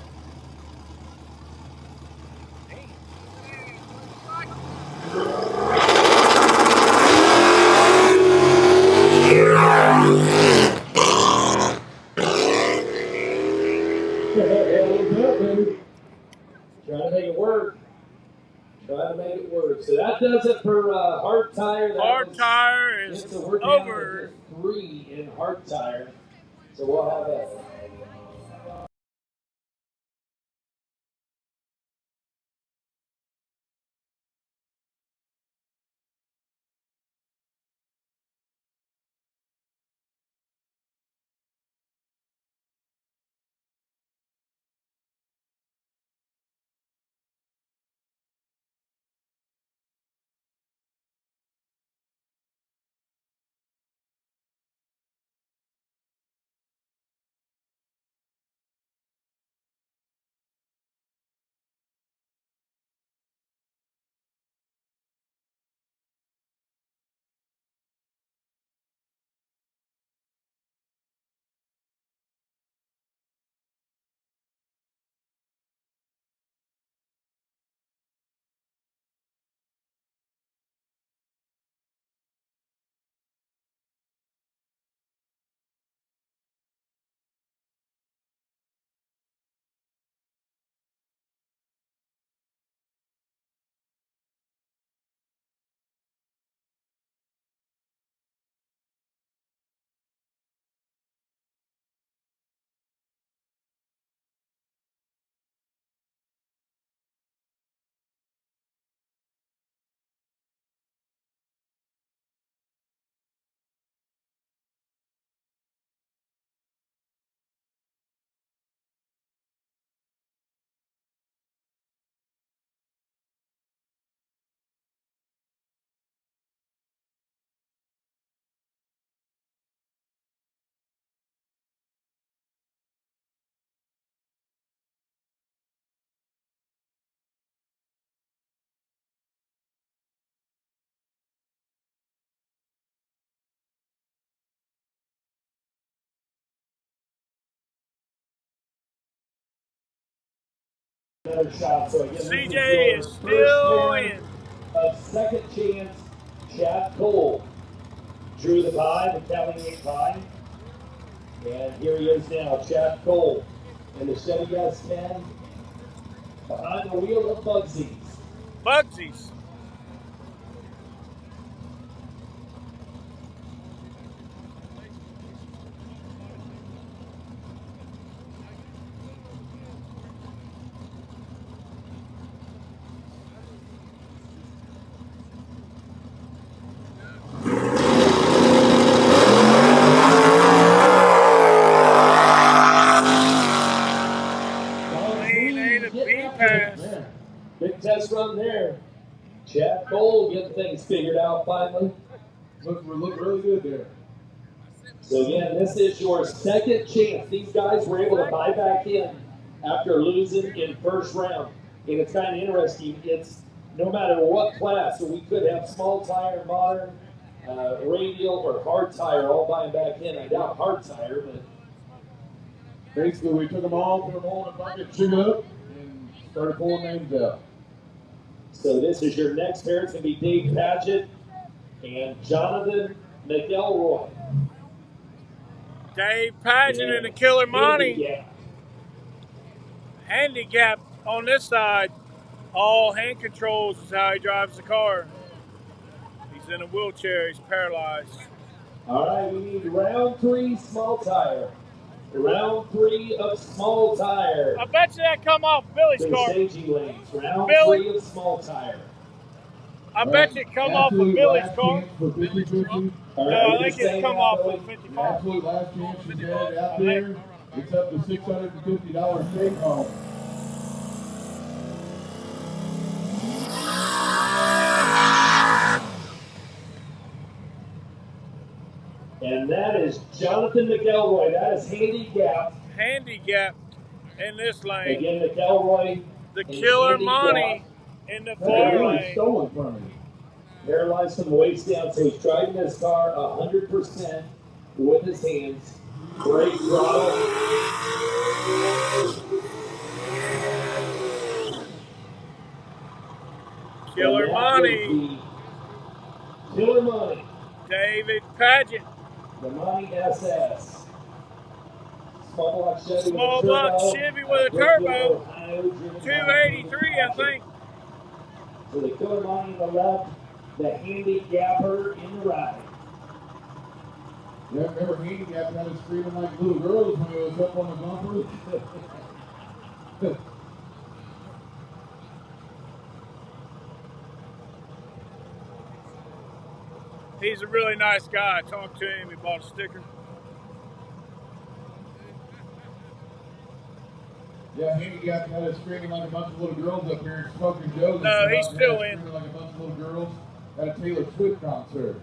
Try to make it work. Try to make it work. So that does it for hard tire. Hard tire is so we're down over. to 3 in hard tire. So we'll have that. Another shot. So again, CJ is still in. Of second chance, Chad Cole drew the pie, the Cali 8 pie. And here he is now, Chad Cole in the Chevy S10 behind the wheel of Bugsies. Bugsies. Big test run there. Chad Cole getting things figured out finally. Look really good there. So again, this is your second chance. These guys were able to buy back in after losing in first round. And it's kind of interesting. It's no matter what class. So we could have small tire, modern, radial, or hard tire all buying back in. I doubt hard tire, but basically we took them all, put them all in a bucket, shook it up, and started pulling names out. So this is your next pair. It's going to be Dave Padgett and Jonathan McElroy. Dave Padgett and the Killer Monty. Handicap on this side. All hand controls is how he drives the car. He's in a wheelchair. He's paralyzed. All right, we need round 3 small tire. Round 3 of small tire. I bet you that come off Billy's car. Staging lanes. Round Billy. 3 of small tire. I bet you it come off of Billy's car. For 50-50. No, I think it's come off with 55. Absolute last chance you had out there. It's up to $650 take home. And that is Jonathan McElroy. That is handicapped. Handicapped in this lane. Again, McElroy. The Killer Monty in the far lane. Stolen from him. Paralyzed from the waist down, so he's driving this car 100%. with his hands. Great throttle. Killer Money. Killer Money. David Paget. The Money SS. Small block Chevy with a turbo. 283, I think. So the Killer Money in the left, the Handy Gapper in the right. Yeah, remember handicap had us screaming like little girls when it was up on the bumper? He's a really nice guy. I talked to him. He bought a sticker. Yeah, handicap had us screaming like a bunch of little girls up here in Smoking Joe's. No, he's still in. Screaming like a bunch of little girls at a Taylor Swift concert.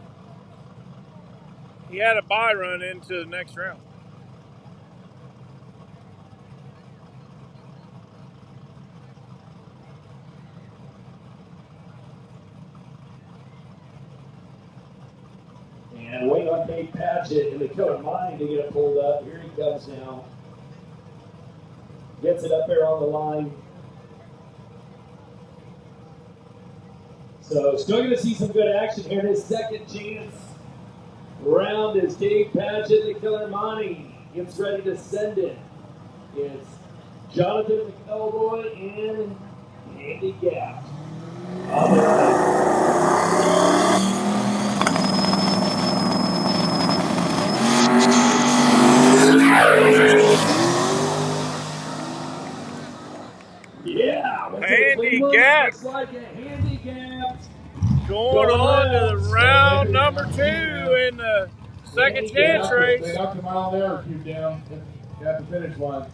He had a bye run into the next round. And waiting on Dave Paget in the Killer Money to get it pulled up. Here he comes now. Gets it up there on the line. So still going to see some good action here in his second chance round as Dave Paget, the Killer Money, gets ready to send it. It's Jonathan the Cowboy and Andy Gap. All right. Yeah, Handicap. looks like a handicap. Going on to the round number 2 in the second chance race. They knocked a mile an hour cube down at the finish line.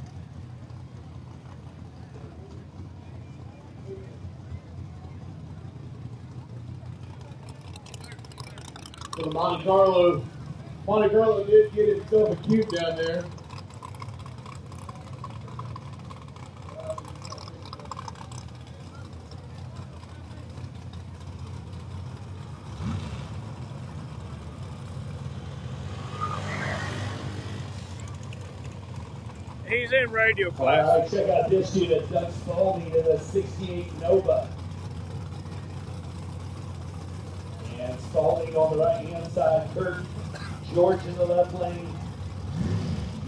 So the Monte Carlo did get itself a cube down there. He's in radial class. Check out this unit, Doug Spalding in the 68 Nova. And Spalding on the right-hand side, Kurt George in the left lane.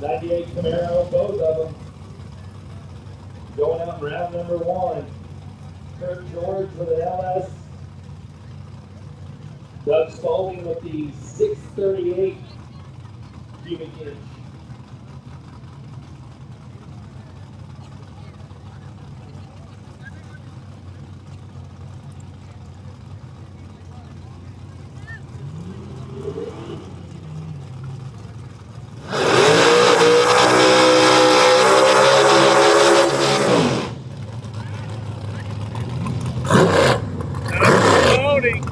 98 Camaro, both of them. Going out in round number 1. Kurt George with an LS. Doug Spalding with the 638 cubic inch. Loading.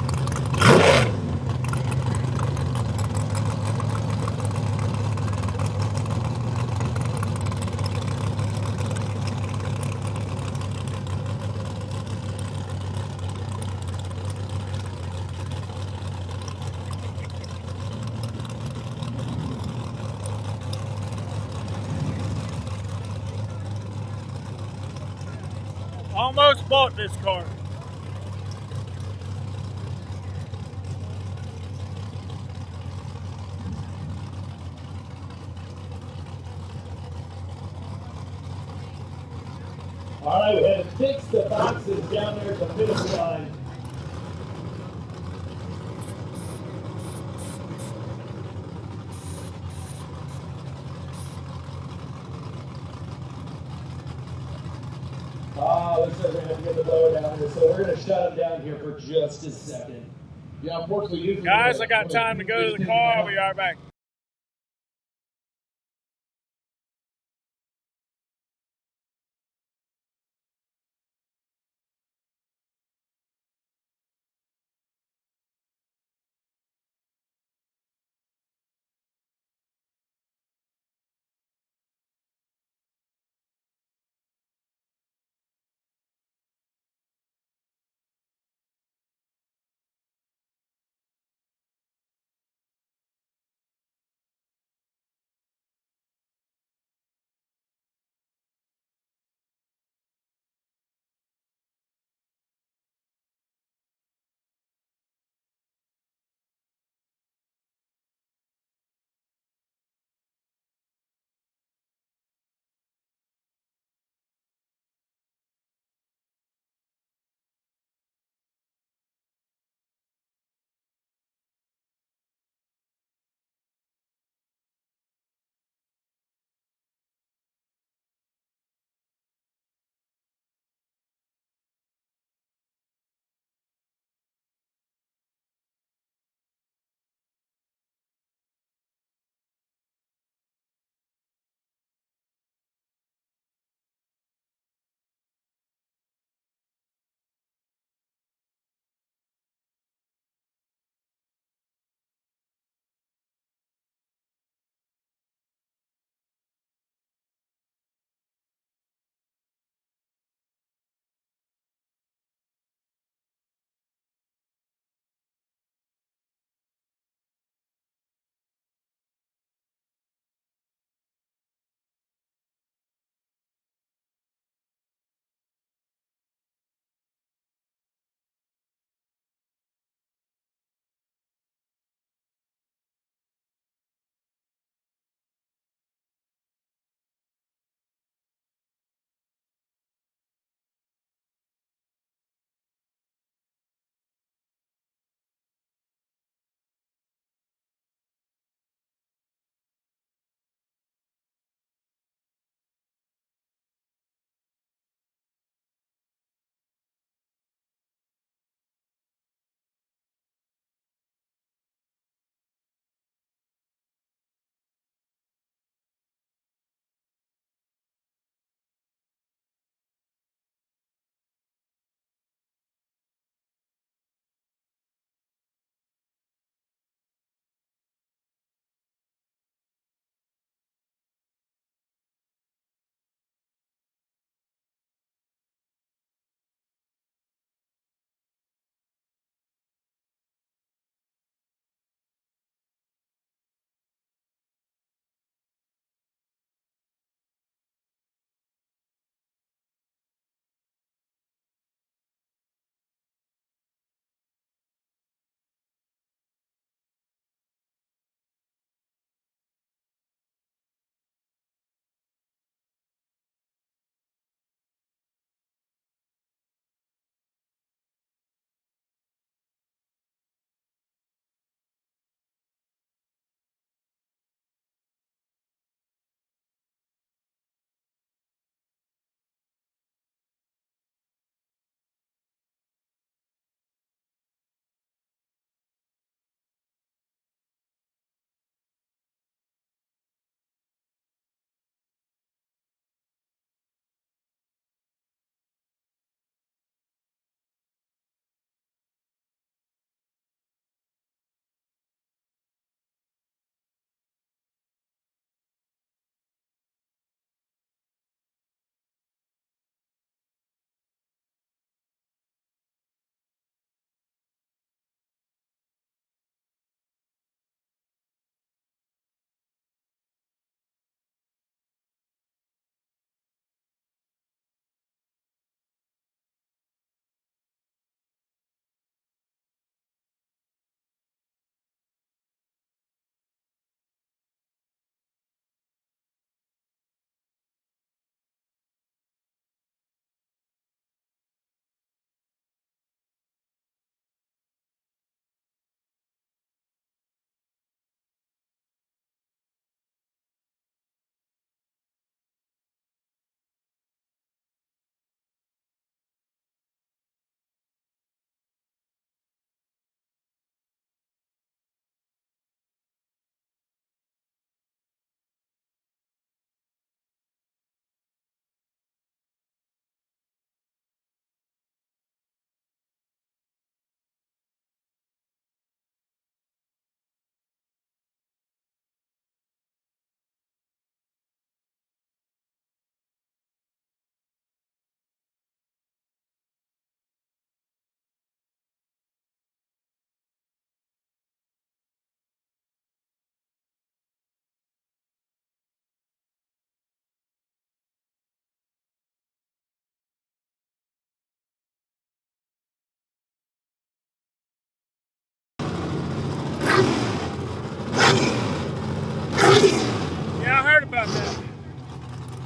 Almost bought this car. All right, we had to fix the boxes down there at the finish line. Looks like we're going to have to get the blower down here, so we're going to shut them down here for just a second. Yeah, unfortunately, Guys, I got time to go to the car. I'll be right back.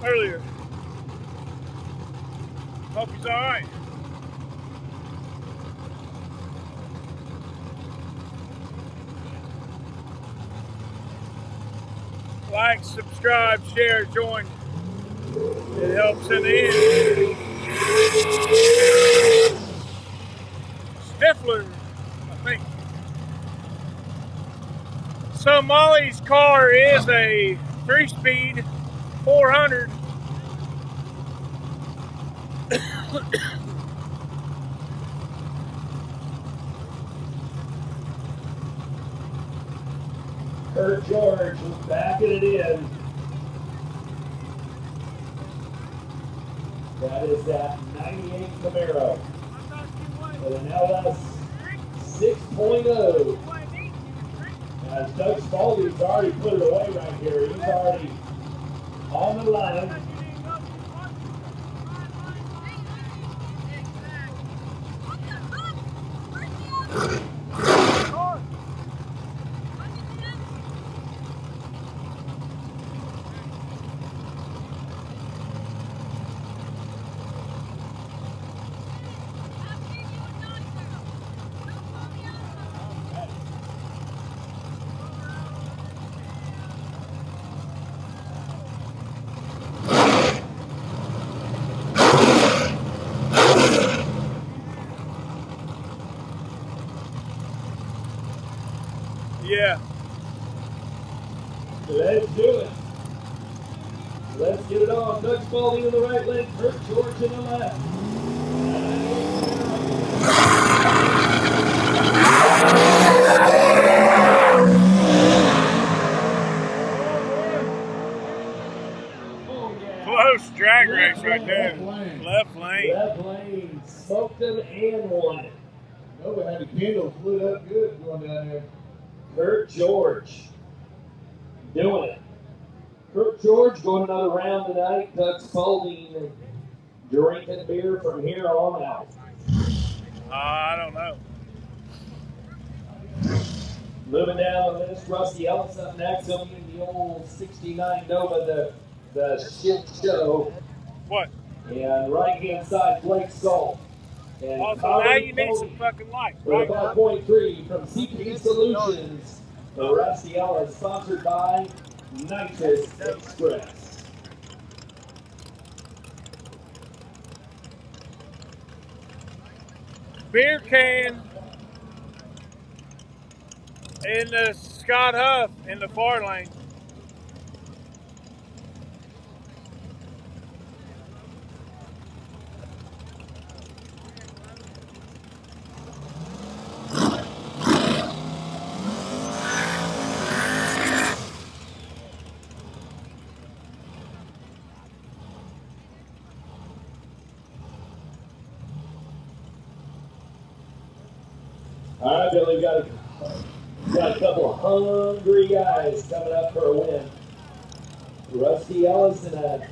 earlier. Hope he's all right. Like, subscribe, share, join. It helps in the end. Stifler, I think. So Molly's car is a 3-speed 400. Kurt George was backing it in. That is that 98 Camaro with an LS 6.0. As Doug Spalding's already put it away right here. He's already on the line. Yeah. Let's do it. Let's get it on. Doug Spalding in the right lane, Kurt George in the left. Close drag race right there. Left lane. Left lane. Smoked him and won it. Nova had the candles lit up good going down there. Kurt George doing it. Kurt George going another round tonight. Doug Spalding drinking beer from here on out. I don't know. Moving down the list, Rusty Ellis up next. He'll be in the old 69 Nova, the shit show. What? And right hand side, Blake Salt. And Also, now you need some fucking light. With a 5.3 from CP Solutions. The Rusty Ellis, sponsored by Nitrous Express. Beer can in the Scott Huff in the far lane. All right, Billy, got a couple of hungry guys coming up for a win. Rusty Ellis in a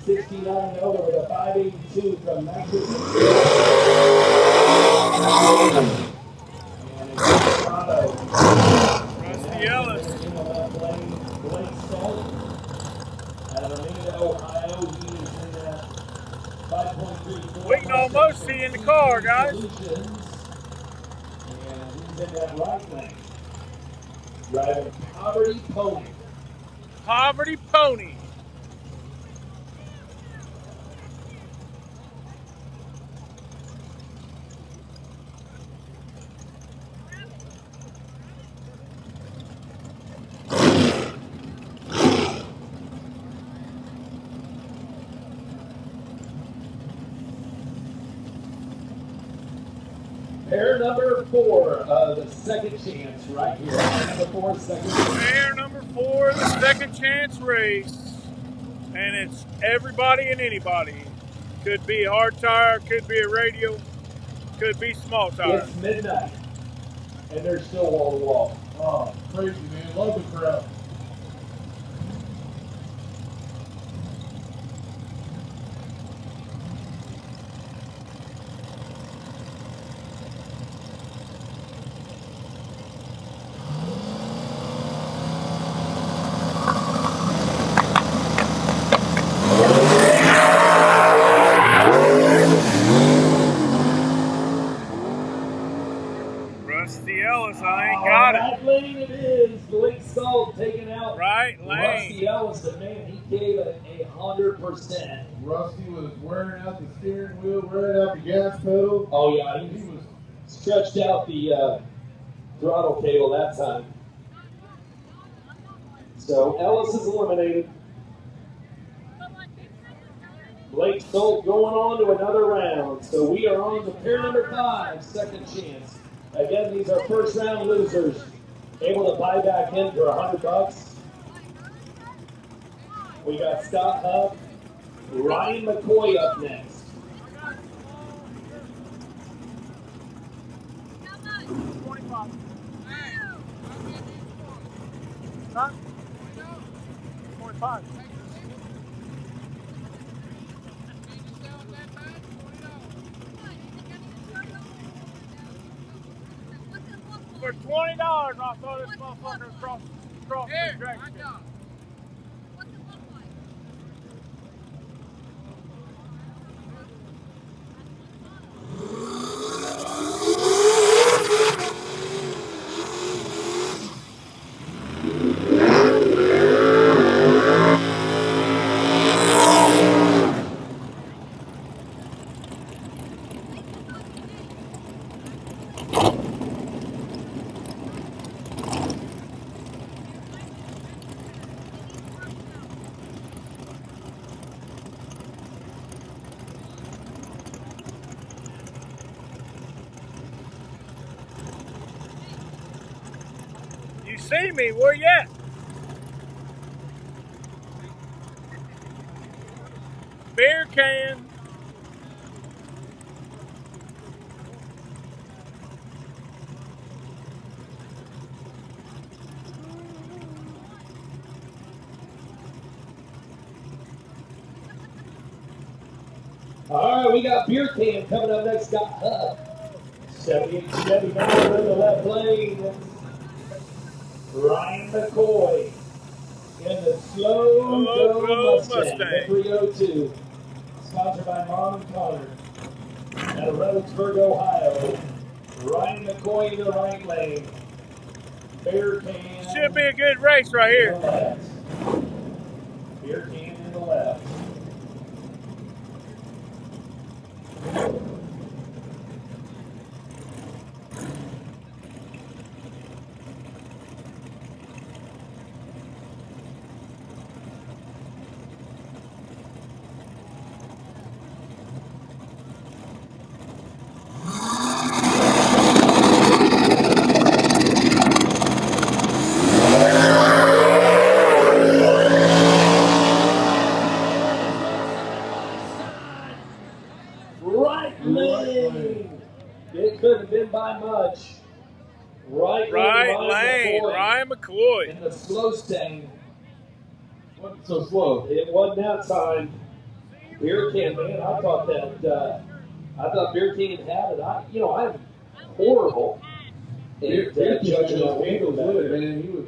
69 Nova with a 582 from Nitrous Express. And in Colorado, Rusty Ellis. in the left lane, Blake Salt. Out of Atlanta, Ohio, he is in that 5.3. We can almost see in the car, guys. In that right lane, driving Poverty Pony. Poverty Pony. Pair number 4 of the second chance right here. Pair number 4, second chance. Pair number 4, the second chance race. And it's everybody and anybody. Could be a hard tire, could be a radial, could be small tire. It's midnight, and they're still wall to wall. Oh, crazy, man. Love the crowd. man, he gave it 100%. Rusty was wearing out the steering wheel, wearing out the gas pedal. Oh yeah, he was stretched out the throttle cable that time. So Ellis is eliminated. Blake Stolt going on to another round. So we are on to pair number 5, second chance. Again, these are first round losers. Able to buy back in for $100. We got Scott Huff, Ryan McCoy up next. Huh? 25. For $20, I thought this motherfucker across the track. You see me, where you at? Beer can. All right, we got Beer Can coming up next. Got Huff. 78 Chevy now in the left lane. Ryan McCoy in the Slow Go Mustang, the 302. Sponsored by Mom and Connor out of Rosburg, Ohio. Ryan McCoy in the right lane. Beer Can. Should be a good race right here. Beer Can in the left. Right lane. It couldn't have been by much. Right lane, Ryan McCoy. In the slow stain. Wasn't so slow. It wasn't that time. Beer Can, man, I thought Beer Can had it. I'm horrible. Beer Can judging those angles with it, man. He was.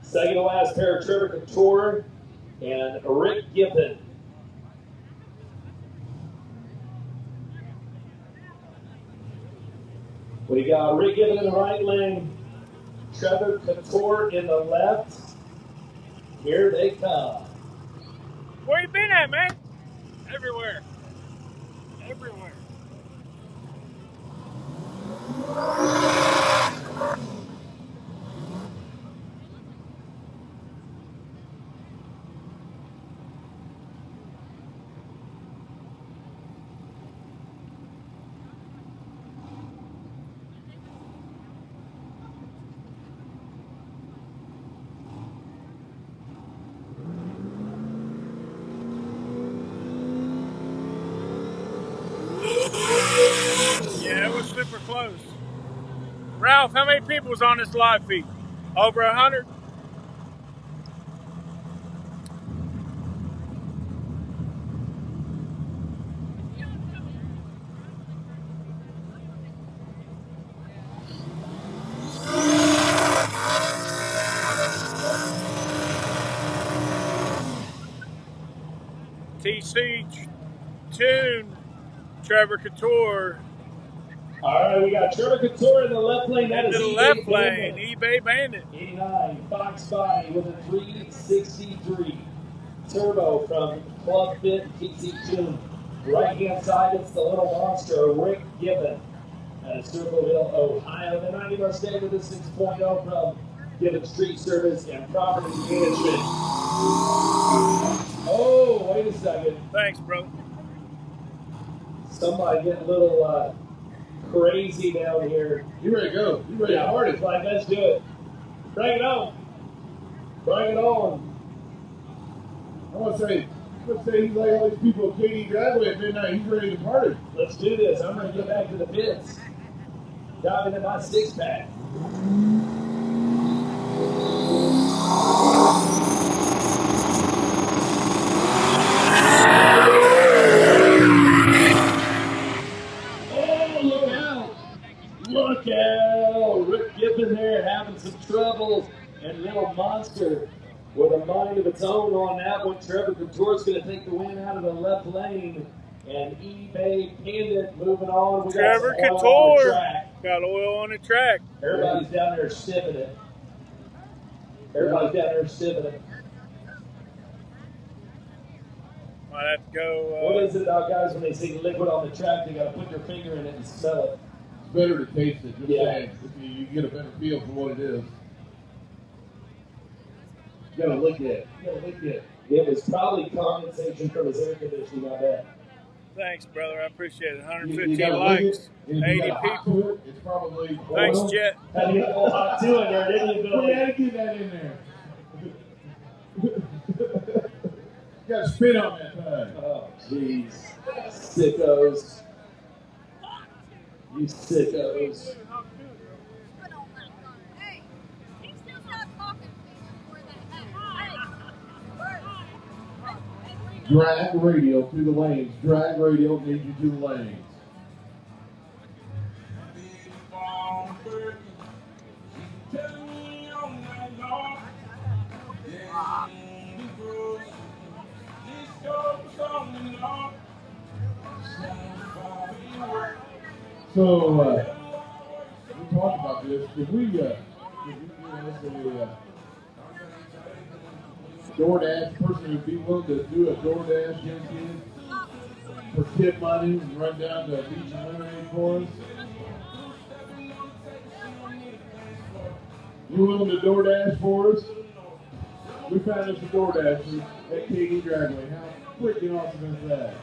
Second to last pair of Trevor Couture and Rick Giffen. We got Rick Giffen in the right lane, Trevor Couture in the left. Here they come. Where you been at, man? Everywhere. Everywhere. Yeah, it was super close. Ralph, how many people was on this live feed? Over 100? TC Tune, Trevor Couture, All right, we got Trevor Couture in the left lane. That Into is the eBay left Bandit. lane, eBay Bandit. 89 Fox Body with a 363 turbo from Club Fit TC2. Right hand side, it's the little monster, Rick Gibbon out of Circleville, Ohio. The 90 Mustang with a 6.0 from Gibbon Street Service and Property Management. Oh, wait a second. Thanks, bro. Somebody getting a little crazy down here. You ready to go? You ready to party? It's like, let's do it. Bring it on. Bring it on. I want to say he's like all these people at KD Driveway at midnight. He's ready to party. Let's do this. I'm going to get back to the pits. Dive into my six pack. Oh, look out. Look out. Rick Gibbon there having some trouble. And little monster with a mind of its own on that one. Trevor Couture's going to take the win out of the left lane. And eBay Bandit moving on. We Trevor got some oil on the Couture track. got oil on the track. Everybody's down there sipping it. Everybody's down there sipping it. Might have to go. What is it about guys when they see liquid on the track, they got to put their finger in it and smell it? It's better to taste it. Just Yeah. saying, if you get a better feel for what it is. You gotta lick it. You gotta lick it. It was probably condensation from his air conditioning, I bet. Thanks, brother. I appreciate it. You 115 gotta lick likes, it, and if you 80 got hot people. to it, it's probably Thanks, oil. Jet. Had to get a little hot too in there, didn't you, We Billy? had to get that in there. You gotta spit on that thing. Oh, jeez. Sickos. You sickos. Hey, he still not talking before that. Drag radial to the lanes. Drag radial needs you to the lanes. So, we talked about this. Could we give us a DoorDash person who'd be willing to do a DoorDash weekend for tip money and run down to Beach and Lemonade for us? You willing to DoorDash for us? We found us a DoorDasher at KD Dragway. How freaking awesome is that?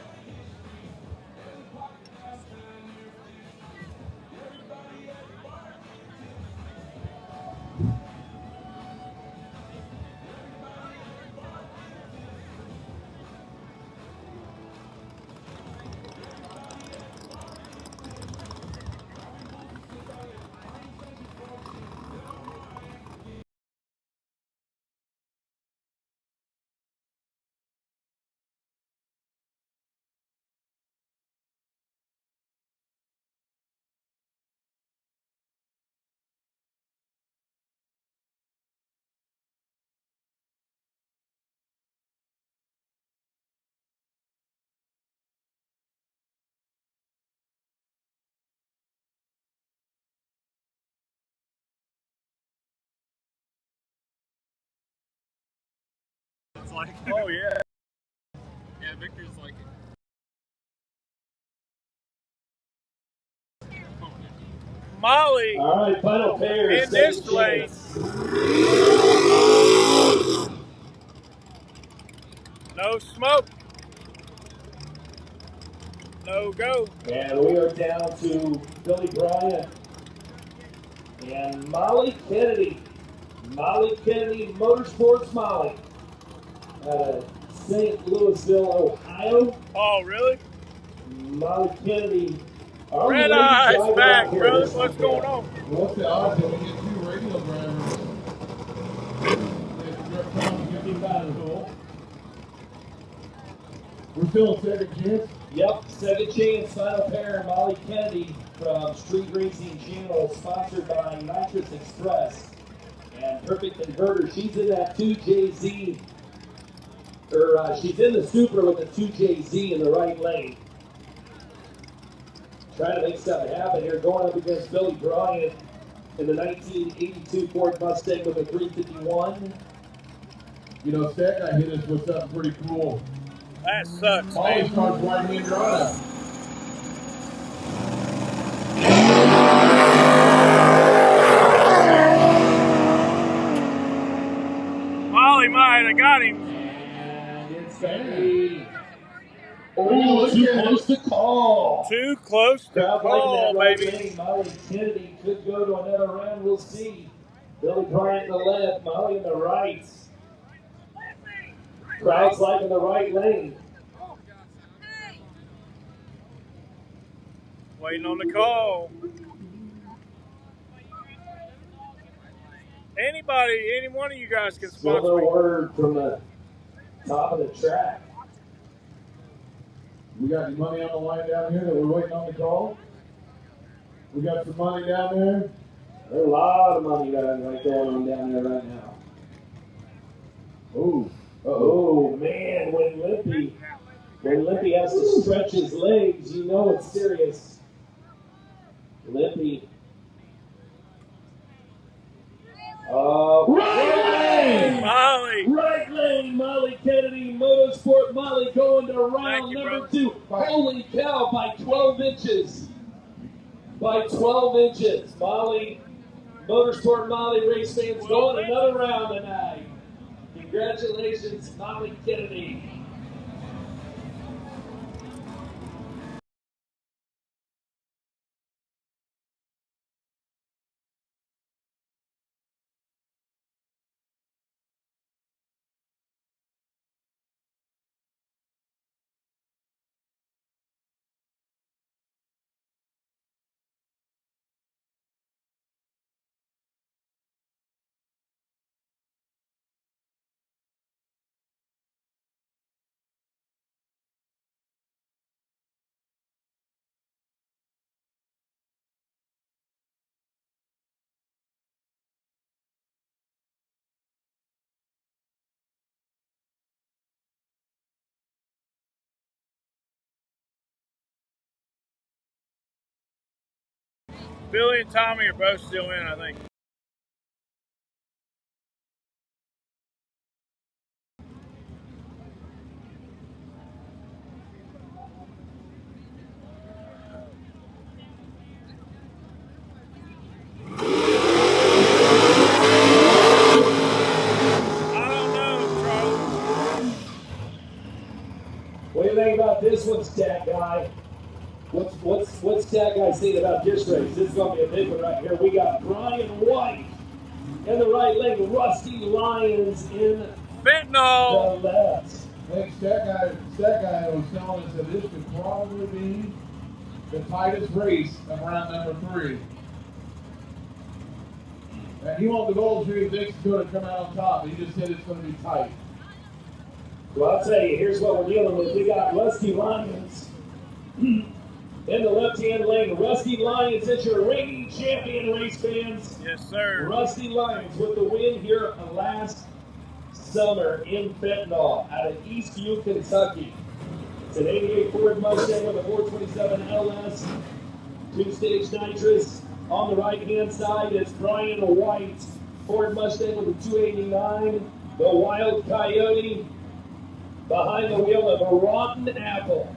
It's like, Oh, yeah. yeah, Victor's like, Molly All right, final pair. in this lane. No smoke. No go. And we are down to Billy Bryant and Molly Kennedy. Molly Kennedy, Motorsports Molly. St. Louisville, Ohio. Oh, really? Molly Kennedy. Our Red ladies Eyes drive back, out here brother. this What's weekend. going on? What's the odds that we get two radial drivers? We're still in second chance. Yep, second chance, final pair. Molly Kennedy from Street Racing Channel, sponsored by Nitrous Express and Perfect Converter. She's in that 2JZ, she's in the Supra with the 2JZ in the right lane. trying to make something happen here, going up against Billy Bryant in the 1982 Ford Mustang with a 351. You know, Stat Guy hit us with something pretty cool. That sucks, Molly's man. car's right-hand drive. Molly might have got him. And it's Benny. Oh, too close to call. Too close to Crowd call, liking that right baby. lane. Molly Kennedy could go to another round. We'll see. Billy Bryant in the left, Molly in the right. Crowd's liking the right lane. Waiting on the call. Anybody, any one of you guys can Still sponsor no me. word from the top of the track. We got any money on the line down here that we're waiting on the call? We got some money down there. There's a lot of money going on down there right now. Oh, Oh man, when Limpy has to stretch his legs, you know it's serious. Limpy. Right lane! Molly. Right lane, Molly Kennedy, Motorsport Molly going to round number 2. Holy cow, by 12 inches. By 12 inches. Molly, Motorsport Molly race fans going another round tonight. Congratulations, Molly Kennedy. Billy and Tommy are both still in, I think. I don't know, Charlie. What do you think about this one, Stat Guy? What's Stat Guy saying about this race? This is going to be a big one right here. We got Brian White in the right lane, Rusty Lyons in Fentanyl. the left. hey, Stat Guy was telling us that this could probably be the tightest race of round number 3. And he won't divulge who he thinks is going to come out on top. He just said it's going to be tight. Well, I'll tell you, here's what we're dealing with. We got Rusty Lyons in the left-hand lane. Rusty Lyons is your reigning champion, race fans. Yes, sir. Rusty Lyons with the win here last summer in Fentanyl out of Eastview, Kentucky. It's an 88 Ford Mustang with a 427 LS, 2-stage nitrous. On the right-hand side, it's Brian White, Ford Mustang with a 289, the Wild Coyote, behind the wheel of a Rotten Apple.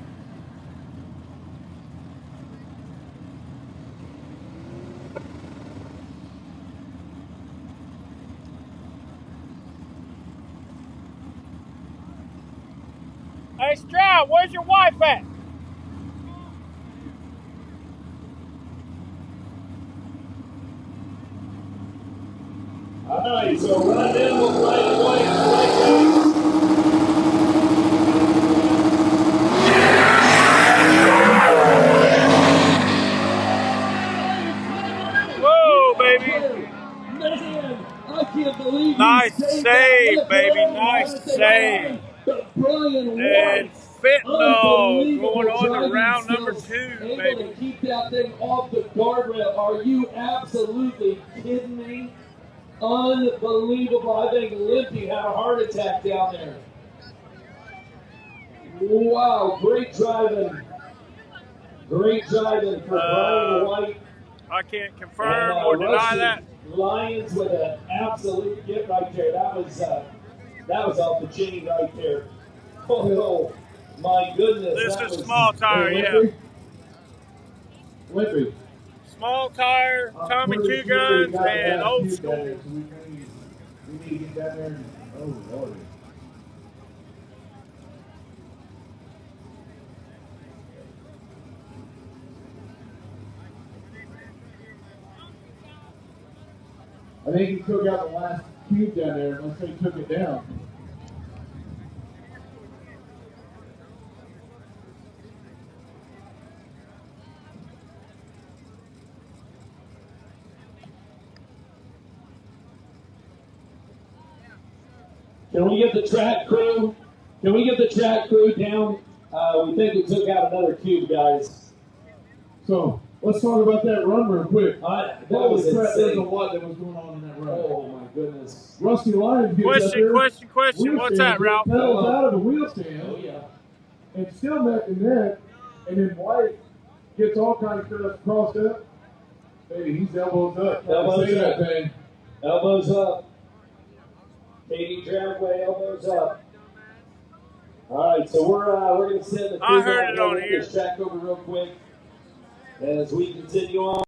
Hey, Stroud, where's your wife at? All right, so right in with Brian White. Whoa, baby. Man, I can't believe Nice save, baby. Nice save. Brian And White. Fentanyl going on to round number 2, able baby. to keep that thing off the guardrail. Are you absolutely kidding me? Unbelievable. I think Limpy had a heart attack down there. Wow, great driving. Great driving for Brian White. I can't confirm or deny that. Lions with an absolute get right there. That was off the chain right there. Oh my goodness. This that is was, small tire, yeah. Lippy. Small tire, Tommy Two Guns, and old school. We need to get down there and, oh Lord. I think he took out the last cube down there unless they took it down. Can we get the track crew? Can we get the track crew down? We think we took out another cube, guys. So let's talk about that run real quick. Holy crap, there's a lot that was going on in that run. Oh my goodness. Rusty Lyons gets up there. Question. What's that, Ralph? Pedals out of the wheel stand. Oh yeah. And still neck and neck. And then White gets all kinds of stuff crossed up. Baby, he's elbows up. Elbows Say up. that thing. Elbows up. Katie Dragway, elbows up. All right, so we're going to send the crew I heard it on here. this track over real quick as we continue on.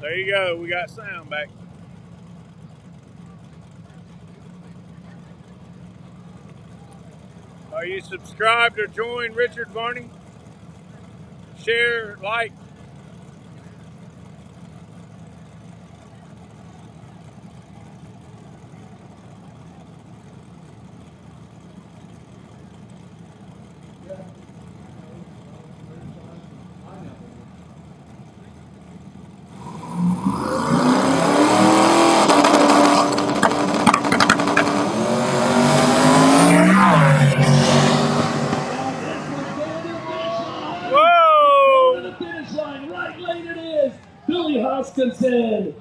There you go. We got sound back. Are you subscribed or joined Richard Varney? Share, like. Hoskinson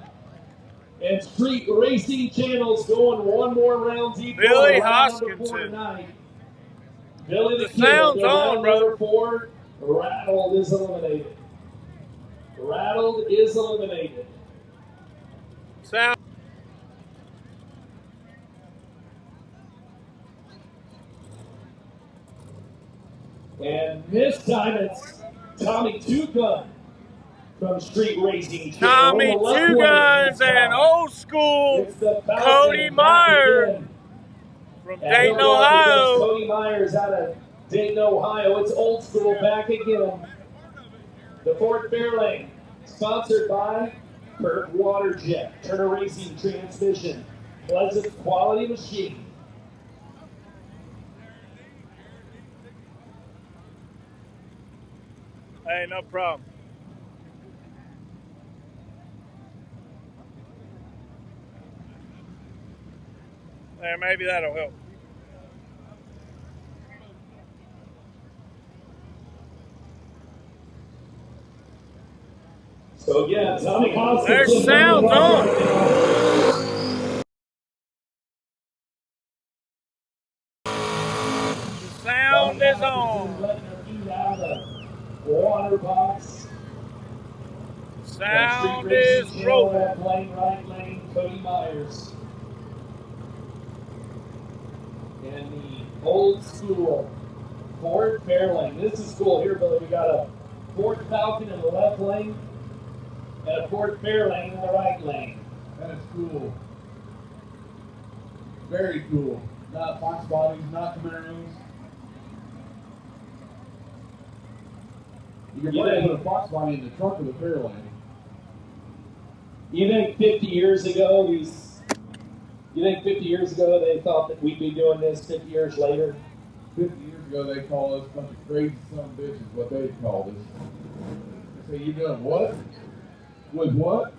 and Street Racing Channel's going one more round deep. Billy Hoskinson. Billy the sound's on, brother. 4, Rattled is eliminated. Rattled is eliminated. Sound. And this time it's Tommy Two Gun from Street Racing. Tommy Two Guns and old school Cody Myers from Dayton, Ohio. Cody Myers out of Dayton, Ohio. It's old school back again. The Ford Fairlane, sponsored by Kurt Waterjet, Turner Racing Transmission, Pleasant Quality Machine. Hey, no problem. There, maybe that'll help. So yeah, Tommy Hoskinson. There's sounds on. The sound is on. Letting her eat out of the water box. Sound is rolling. Left lane, right lane, Cody Myers. And the old school Ford Fairlane. This is cool here, Billy. We got a Ford Falcon in the left lane and a Ford Fairlane in the right lane. That is cool. Very cool. Not Fox bodies, not Camaros. You can probably put a Fox body in the trunk of the Fairlane. You think 50 years ago they thought that we'd be doing this 50 years later? 50 years ago they called us a bunch of crazy son of bitches, what they called us. They say, you doing what? With what?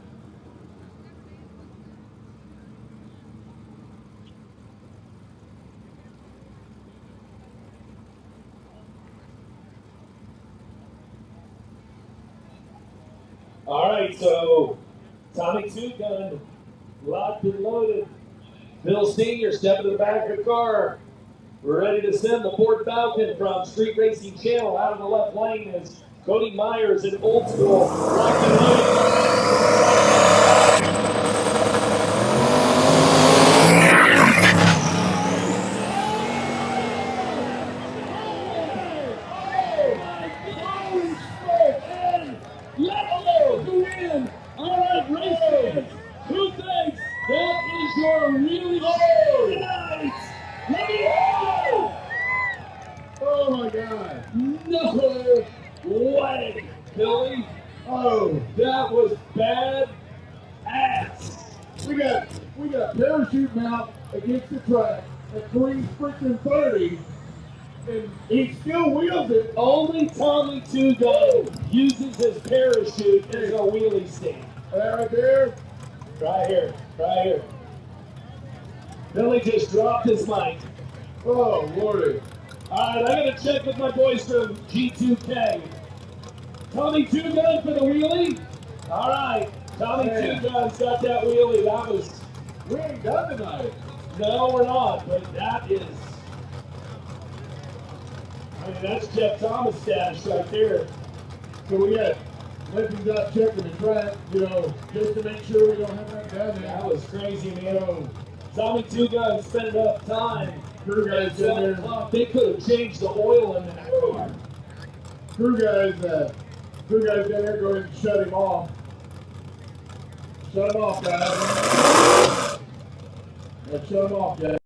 All right, so Tommy Two Gun, locked and loaded. Bill Senior, step to the back of the car. We're ready to send the Ford Falcon from Street Racing Channel. Out of the left lane is Cody Myers in old school, locked and loaded. Oh my God! No way, Billy. Oh, that was bad ass. We got parachute mount against the track at 3:30, and he still wheels it. Only Tommy Two Gun uses his parachute as a wheelie stand. That right there. Right here, right here. Billy just dropped his mic. Oh Lordy! All right, I gotta check with my boys from G2K. Tommy Two Gun for the wheelie. All right, Tommy Two Gun's got that wheelie. That was. We ain't done tonight. No, we're not. But that is. I mean, that's Jeff Thomas status right there. So we got Lincoln's out checking the track, just to make sure we don't have that down there. That was crazy, man. Tommy Two Gun spent enough time. Crew guys in there. They could have changed the oil in that car. Crew guys down there, go ahead and shut him off. Shut them off, guys. Let's shut them off, guys.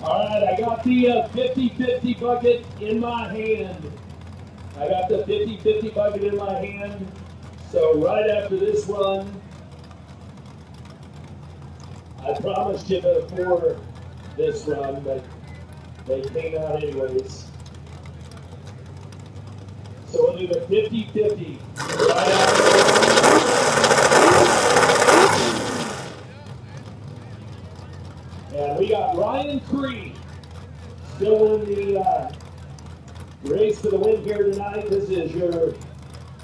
All right, I got the 50-50 bucket in my hand. I got the 50-50 bucket in my hand. So right after this run, I promised you before this run, but they came out anyways. So we'll do the 50-50 right after. And we got Ryan Cree still in the race for the win here tonight. This is your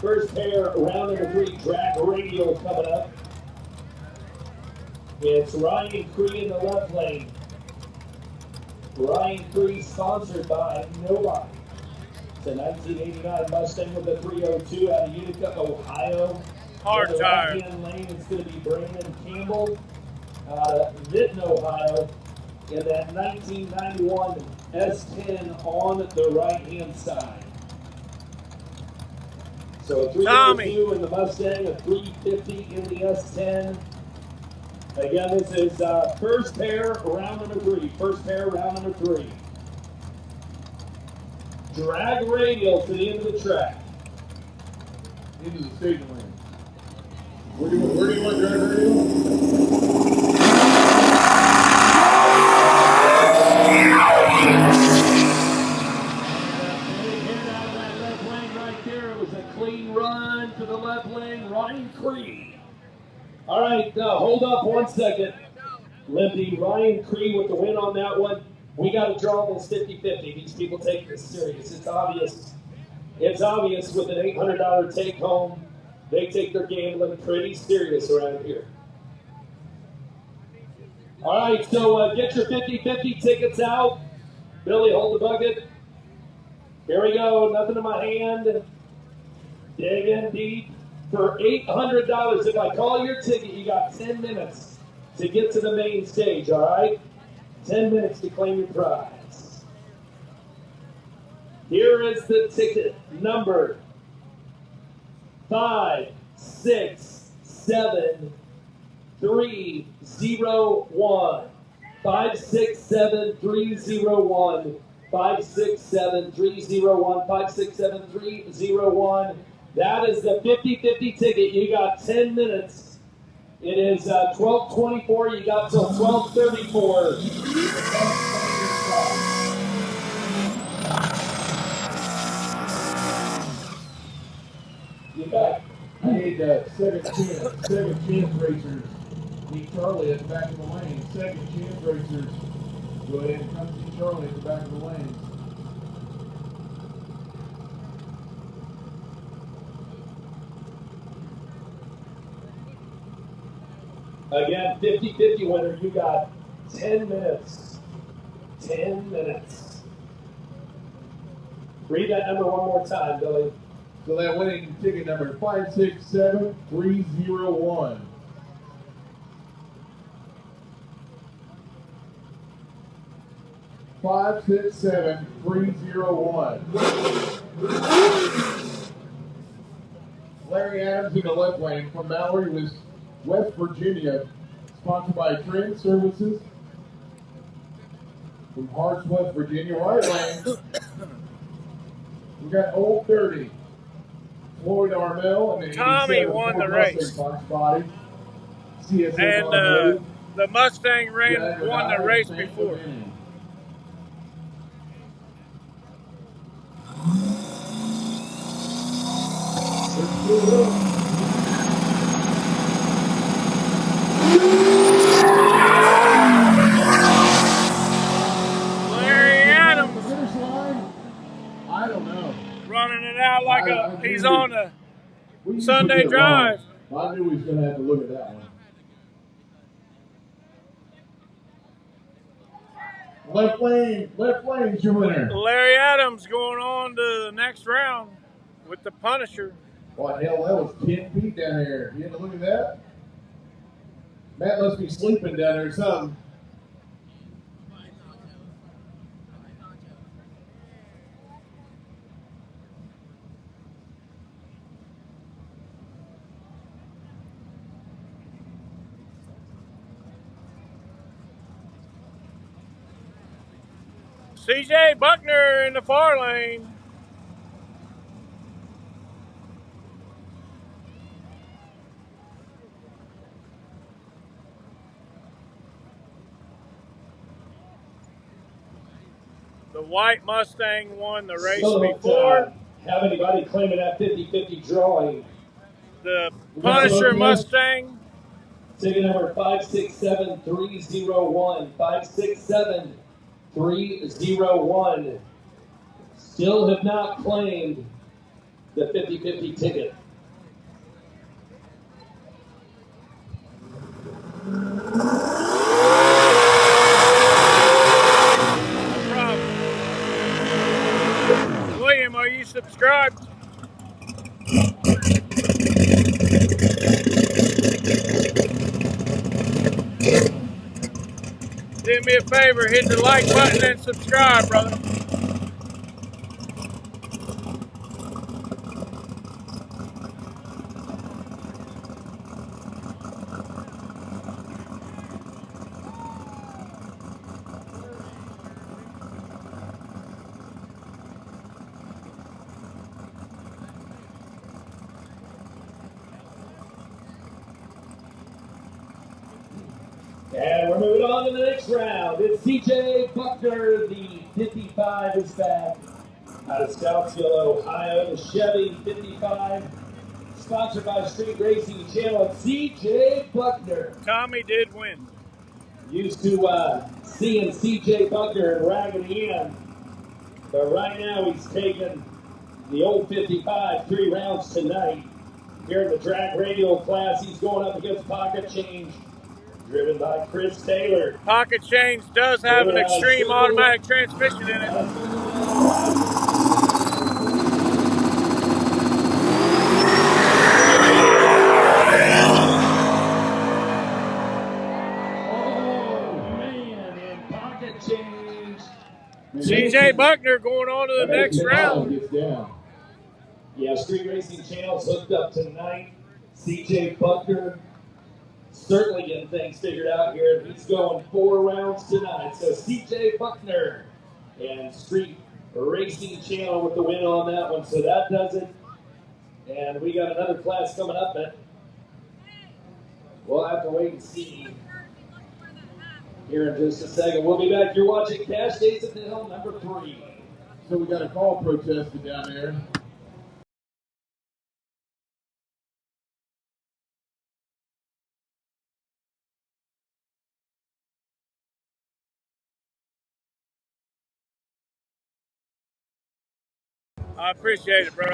first pair, round number 3, drag radial coming up. It's Ryan Cree in the left lane. Ryan Cree sponsored by nobody. It's a 1989 Mustang with a 302 out of Utica, Ohio. Hard in the tire. right-hand lane, it's going to be Brandon Campbell out of Vinton, Ohio. In that 1991 S10 on the right-hand side. So a 302 in the Mustang, a 350 in the S10. Again, this is first pair, round number 3. First pair, round number 3. Drag radial to the end of the track. Into the staging lane. Where do you want drag radial? Clean run to the left lane, Ryan Cree. All right, hold up 1 second. Limpy, Ryan Cree with the win on that one. We got to draw this 50-50. These people take this serious. It's obvious. It's obvious with an $800 take home. They take their gambling pretty serious around here. All right, so get your 50-50 tickets out. Billy, hold the bucket. Here we go, nothing in my hand. Dig in deep. For $800, if I call your ticket, you got 10 minutes to get to the main stage, all right? 10 minutes to claim your prize. Here is the ticket number 567301. 567301. 567301. 567301. That is the 50-50 ticket. You got 10 minutes. It is 12:24. You got till 12:34. You got. I need second chance racers. Meet Charlie at the back of the lane. Second chance racers. Go ahead and come see Charlie at the back of the lane. Again, 50-50 winner, you got 10 minutes. 10 minutes. Read that number one more time, Billy. So that winning ticket number 567301. Larry Adams in the left lane from Mallory was West Virginia, Sponsored by Train Services from Harts, West Virginia. Right lane. We got Old Dirty, Floyd Armell, and the Tommy 87 won the Ford race. Mustang box body. CSM And automotive. the Mustang Jagger won the Dodge, race St. before. Lavinia. Let's do it. Larry Adams Finish line? I don't know. running it out like he's on a We Sunday usually get it drive. wrong. I knew he was going to have to look at that one. Left lane's your winner. Larry Adams going on to the next round with the Punisher. What hell, that was 10 feet down there. You had to look at that? Matt must be sleeping down there or something. CJ Buckner in the far lane. The white Mustang won the race before. Have anybody claiming that 50-50 drawing? The Punisher Mustang. Ticket number 567301. 567301. Still have not claimed the 50-50 ticket. No problem. William, are you subscribed? Do me a favor, hit the like button and subscribe, brother. And we're moving on to the next round. It's CJ Buckner, the 55 is back. Out of Scottsdale, Ohio, the Chevy 55. Sponsored by Street Racing Channel. CJ Buckner. Tommy did win. Used to seeing CJ Buckner in Raggedy Ann. But right now he's taking the old 55, 3 rounds tonight. Here in the drag radial class, he's going up against Pocket Change, driven by Chris Taylor. Pocket Change does have an extreme automatic transmission in it. CJ Buckner going on to the next round. Yeah, Street Racing Channel's hooked up tonight. CJ Buckner certainly getting things figured out here. He's going 4 rounds tonight. So CJ Buckner and Street Racing Channel with the win on that one. So that does it. And we got another class coming up that we'll have to wait and see here in just a second. We'll be back. You're watching Cash Days at the Hill, number 3. So we got a call protested down there. I appreciate it, bro.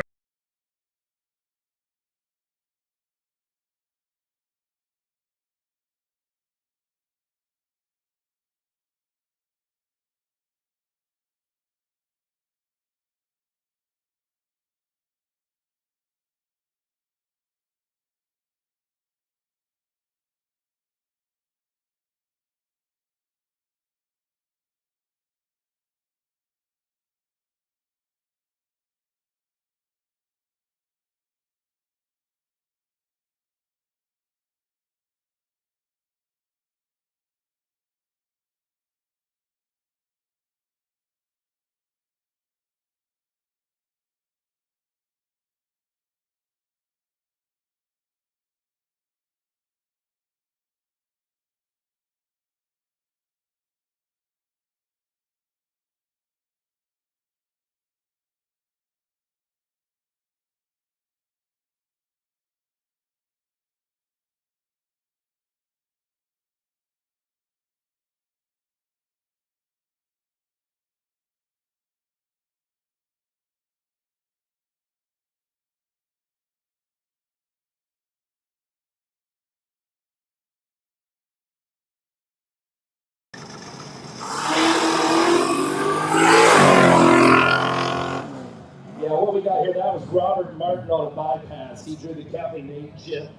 Robert Martin on a bypass. He drew the Captain Nate chip.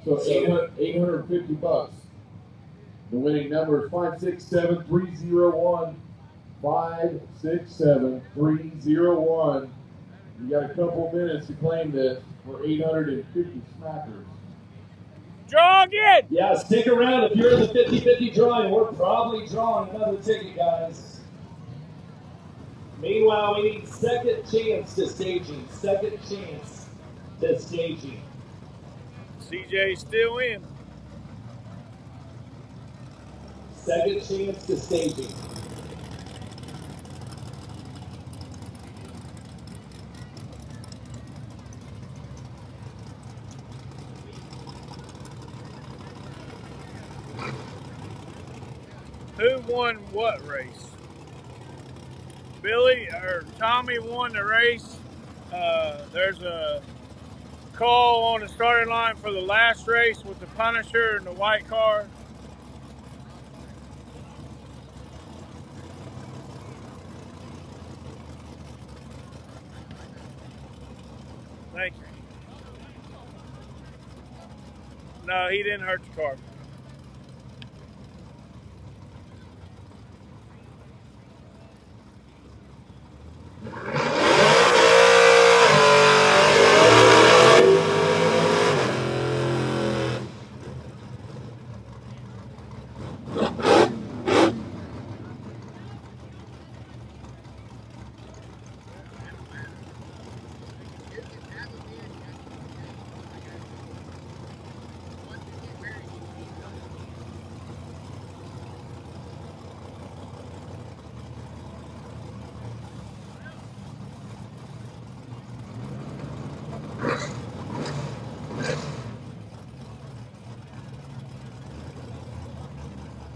So $850. The winning number is 567301. 567301. You got a couple minutes to claim this for 850 smackers. Draw again! Yeah, stick around. If you're in the 50-50 drawing, we're probably drawing another ticket, guys. Meanwhile, we need second chance to staging. Second chance to staging. CJ's still in. Second chance to staging. Who won what race? Billy or Tommy won the race. There's a call on the starting line for the last race with the Punisher and the white car. Thank you. No, he didn't hurt the car.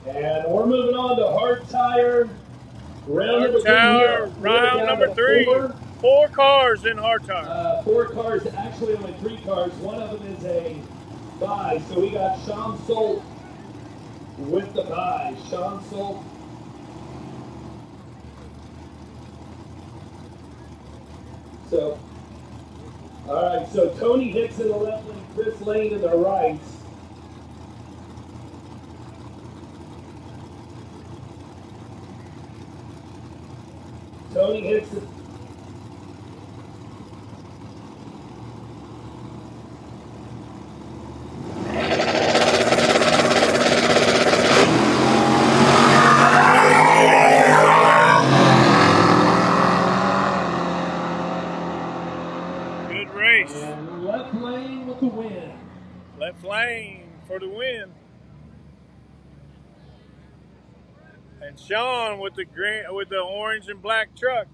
And we're moving on to hard tire. Hard tire, round number 3. Four cars in hard tire. 4 cars, actually only 3 cars. One of them is a buy. So we got Sean Solt with the buy. Sean Solt. So, all right. So Tony Hicks in the left lane, Chris Lane in the right. Tony Hicks. Good race. And left lane with the win. Left lane for the win. And Sean with the green, with the orange and black truck.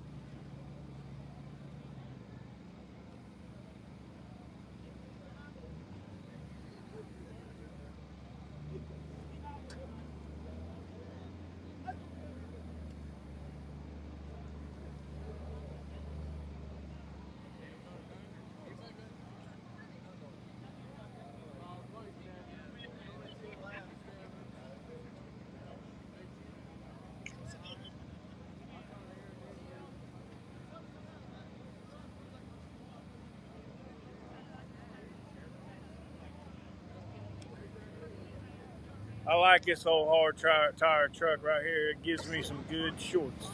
I like this old hard tire truck right here. It gives me some good shorts.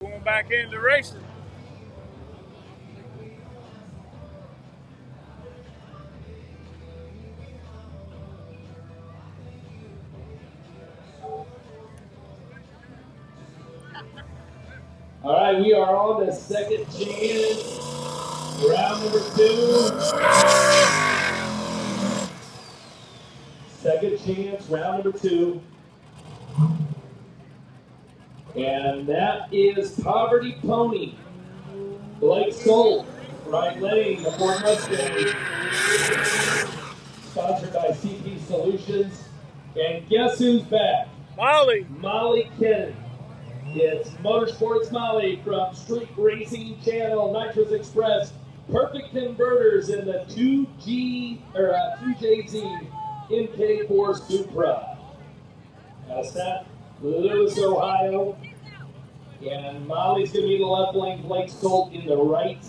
Going back into racing. All right, we are on the second chance, round number 2. Second chance, round number 2. And that is Poverty Pony. Blake Solt, right lane, the Ford Mustang. Sponsored by CP Solutions. And guess who's back? Molly. Molly Kennedy. It's Motorsports Molly from Street Racing Channel, Nitrous Express, Perfect Converters in the 2JZ MK4 Supra. Out of St. Louis, Ohio. And Molly's going to be in the left lane, Blake Solt in the right.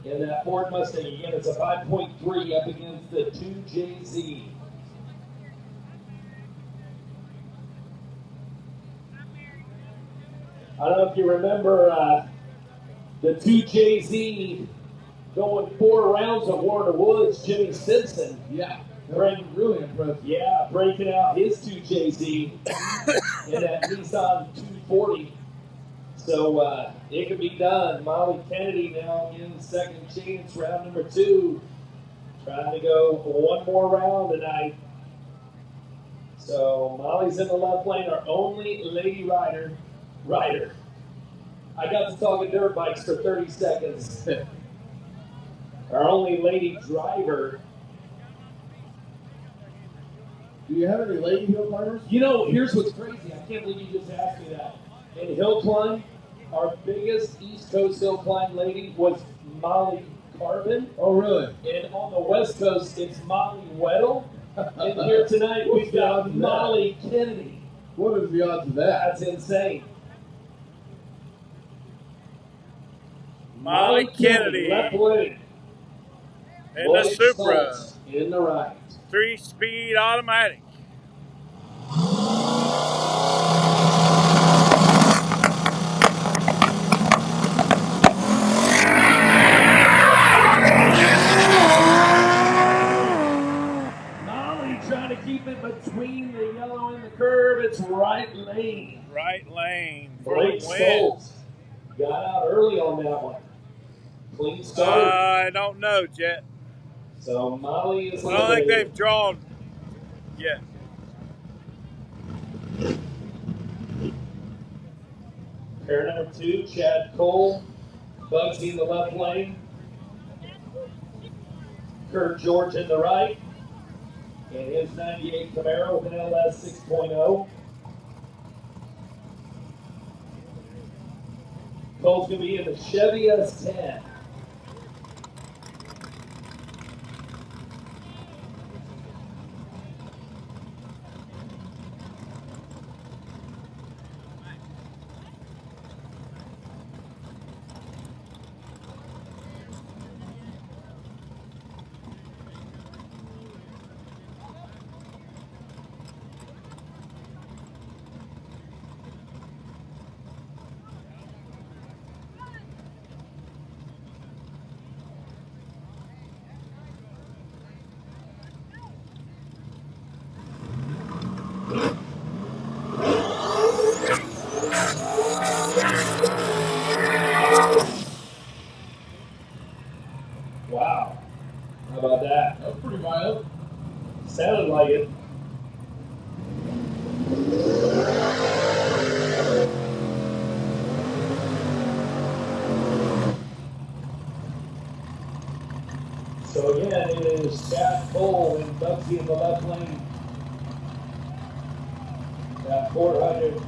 In that Ford Mustang, again, it's a 5.3 up against the 2JZ. I don't know if you remember the 2JZ going 4 rounds of Warner Woods, Jimmy Simpson. Yeah, that was really impressive. Yeah, breaking out his 2JZ in that Nissan 240. So it could be done. Molly Kennedy now in second chance, round number 2. Trying to go one more round tonight. So Molly's in the left lane, our only lady rider. I got to talking dirt bikes for 30 seconds. Our only lady driver. Do you have any lady hill climbers? You know, here's what's crazy. I can't believe you just asked me that. In hill climb, our biggest East Coast hill climb lady was Molly Carbon. Oh, really? And on the West Coast, it's Molly Weddle. And here tonight, we've got Molly Kennedy. What is the odds of that? That's insane. Molly Kennedy. Left lane. In the Supra. In the right. 3-speed automatic. Molly trying to keep it between the yellow and the curve. It's right lane. Right lane for Blake the win. Solt got out early on that one. Clean start. I don't know, Jet. So Molly is. I don't think they've drawn yet. Pair number 2, Chad Cole. Bugsy in the left lane. Kurt George in the right. And his 98 Camaro with an LS 6.0. Cole's going to be in the Chevy S10. Wow. How about that? That was pretty violent. Sounded like it. So again, it is Chad Cole and Bugsy in the left lane. That 400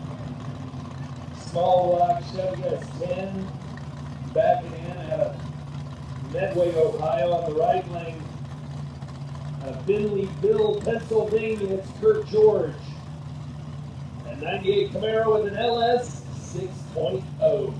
small block Chevy S10 backing in out of Medway, Ohio on the right lane. Finleyville, Pennsylvania, it's Kurt George. A 98 Camaro with an LS 6.0.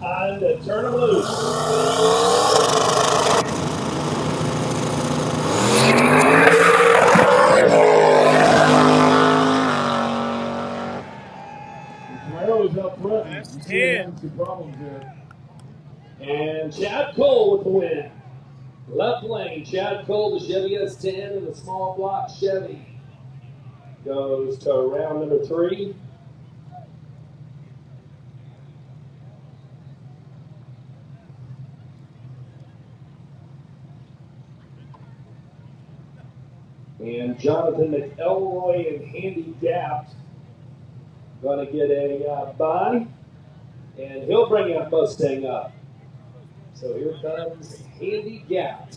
Time to turn them loose. Camaro's up front. That's You see him 10. having some problems there. And Chad Cole with the win. Left lane, Chad Cole, the Chevy S10 and the small block Chevy. Goes to round number 3. And Jonathan McElroy and Handy Gapt going to get a bye. And he'll bring that Mustang up. So here comes Handy Gapt.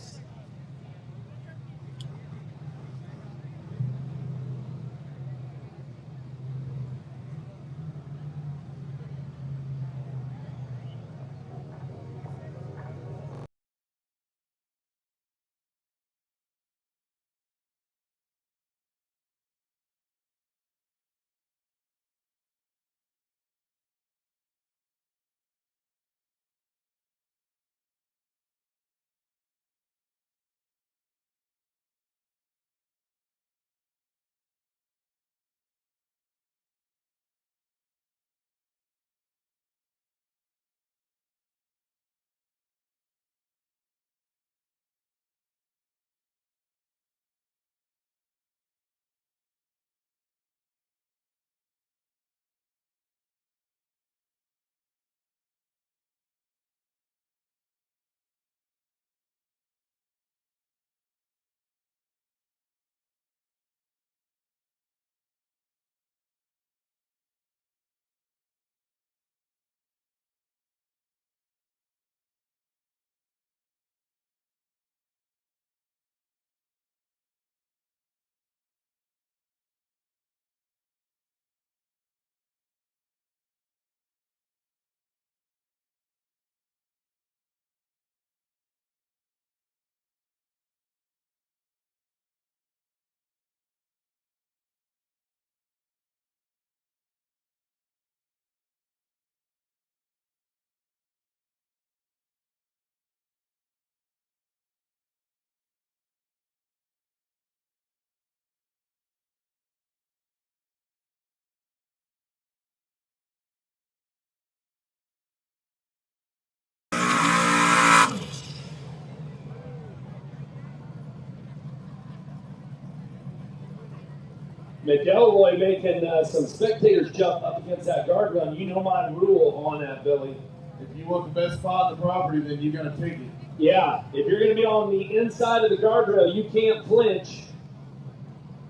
McElroy making some spectators jump up against that guardrail. You know my rule on that, Billy. If you want the best spot in the property, then you got to take it. Yeah, if you're going to be on the inside of the guardrail, you can't flinch.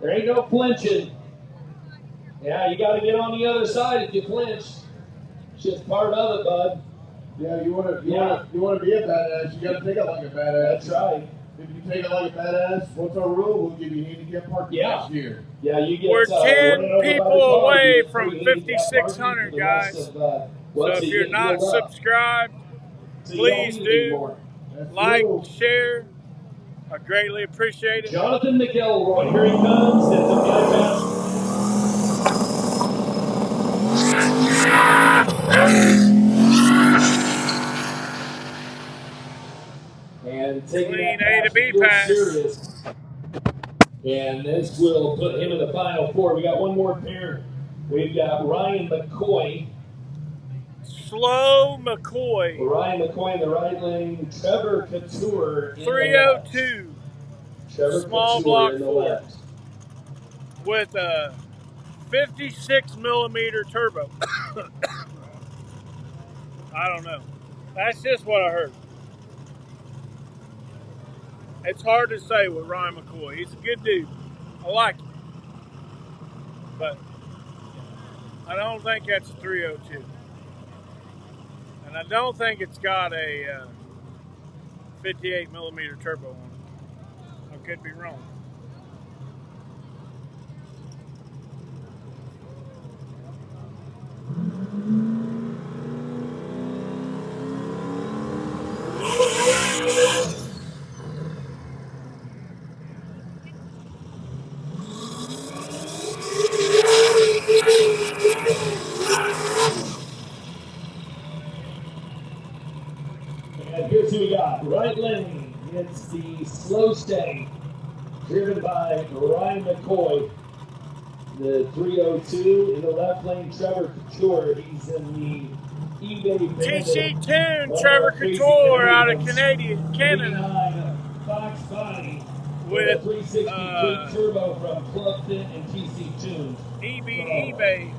There ain't no flinching. Yeah, you got to get on the other side if you flinch. It's just part of it, bud. Yeah, you want to be a badass. You got to take it like a badass. That's right. If you take it like a badass, what's our rule? We'll give you handicap parking next year. Yeah, you get. We're 10 run over by people the car, away you get from free handicap 5,600, parking for the rest guys. of, So once if you you're get not filled up. subscribed, So you don't please need do. anymore. Like, share. I greatly appreciate it. Jonathan McElroy, here he comes. It's a bypass. And taking Clean that A to pass B real pass. serious. And this will put him in the final 4. We got one more pair. We've got Ryan McCoy. Slow McCoy. Ryan McCoy in the right lane. Trevor Couture in 302. the left. Small Couture block in the 4. left. With a 56 millimeter turbo. I don't know. That's just what I heard. It's hard to say with Ryan McCoy. He's a good dude. I like him. But I don't think that's a 302. And I don't think it's got a 58 millimeter turbo on it. I could be wrong. see we got. Right lane, it's the slow stay, driven by Ryan McCoy. The 302 in the left lane, Trevor Couture. He's in the eBay Bandit. T-Sheet Tune, Trevor Couture out of Canada. 89 Fox Body with a 360 Quick Turbo from Club Fit and TC Tunes. eBay.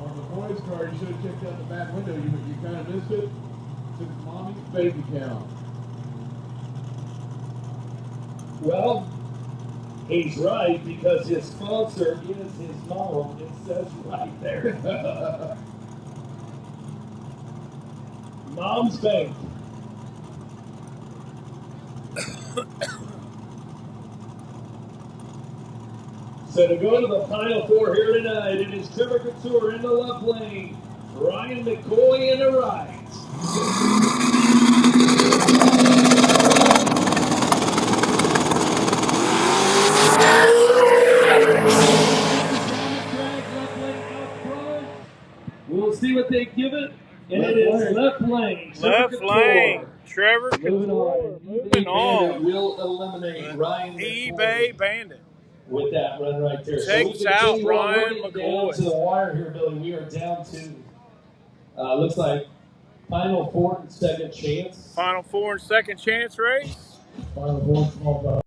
On the boys' card, you should have checked out the back window. You kind of missed it. Took mommy's baby count. Well, he's right because his sponsor is his mom. It says right there. Mom's bank. So to go to the final four here tonight, it is Trevor Couture in the left lane, Ryan McCoy in the right. We'll see what they give it. And it is left lane. Left lane. Trevor Moving Couture. on. Moving on. Will eliminate Ryan eBay Bandit. with that run right there. Takes so we out continue on. Ryan We're getting McCoy. down to the wire here, Billy. We are down to, looks like final four and second chance. Final four and second chance race. Final four, small dog.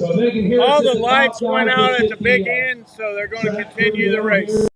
So Megan Harris All is the the top lights guy went to out at take the big the, end, so they're going to track continue the down race. here.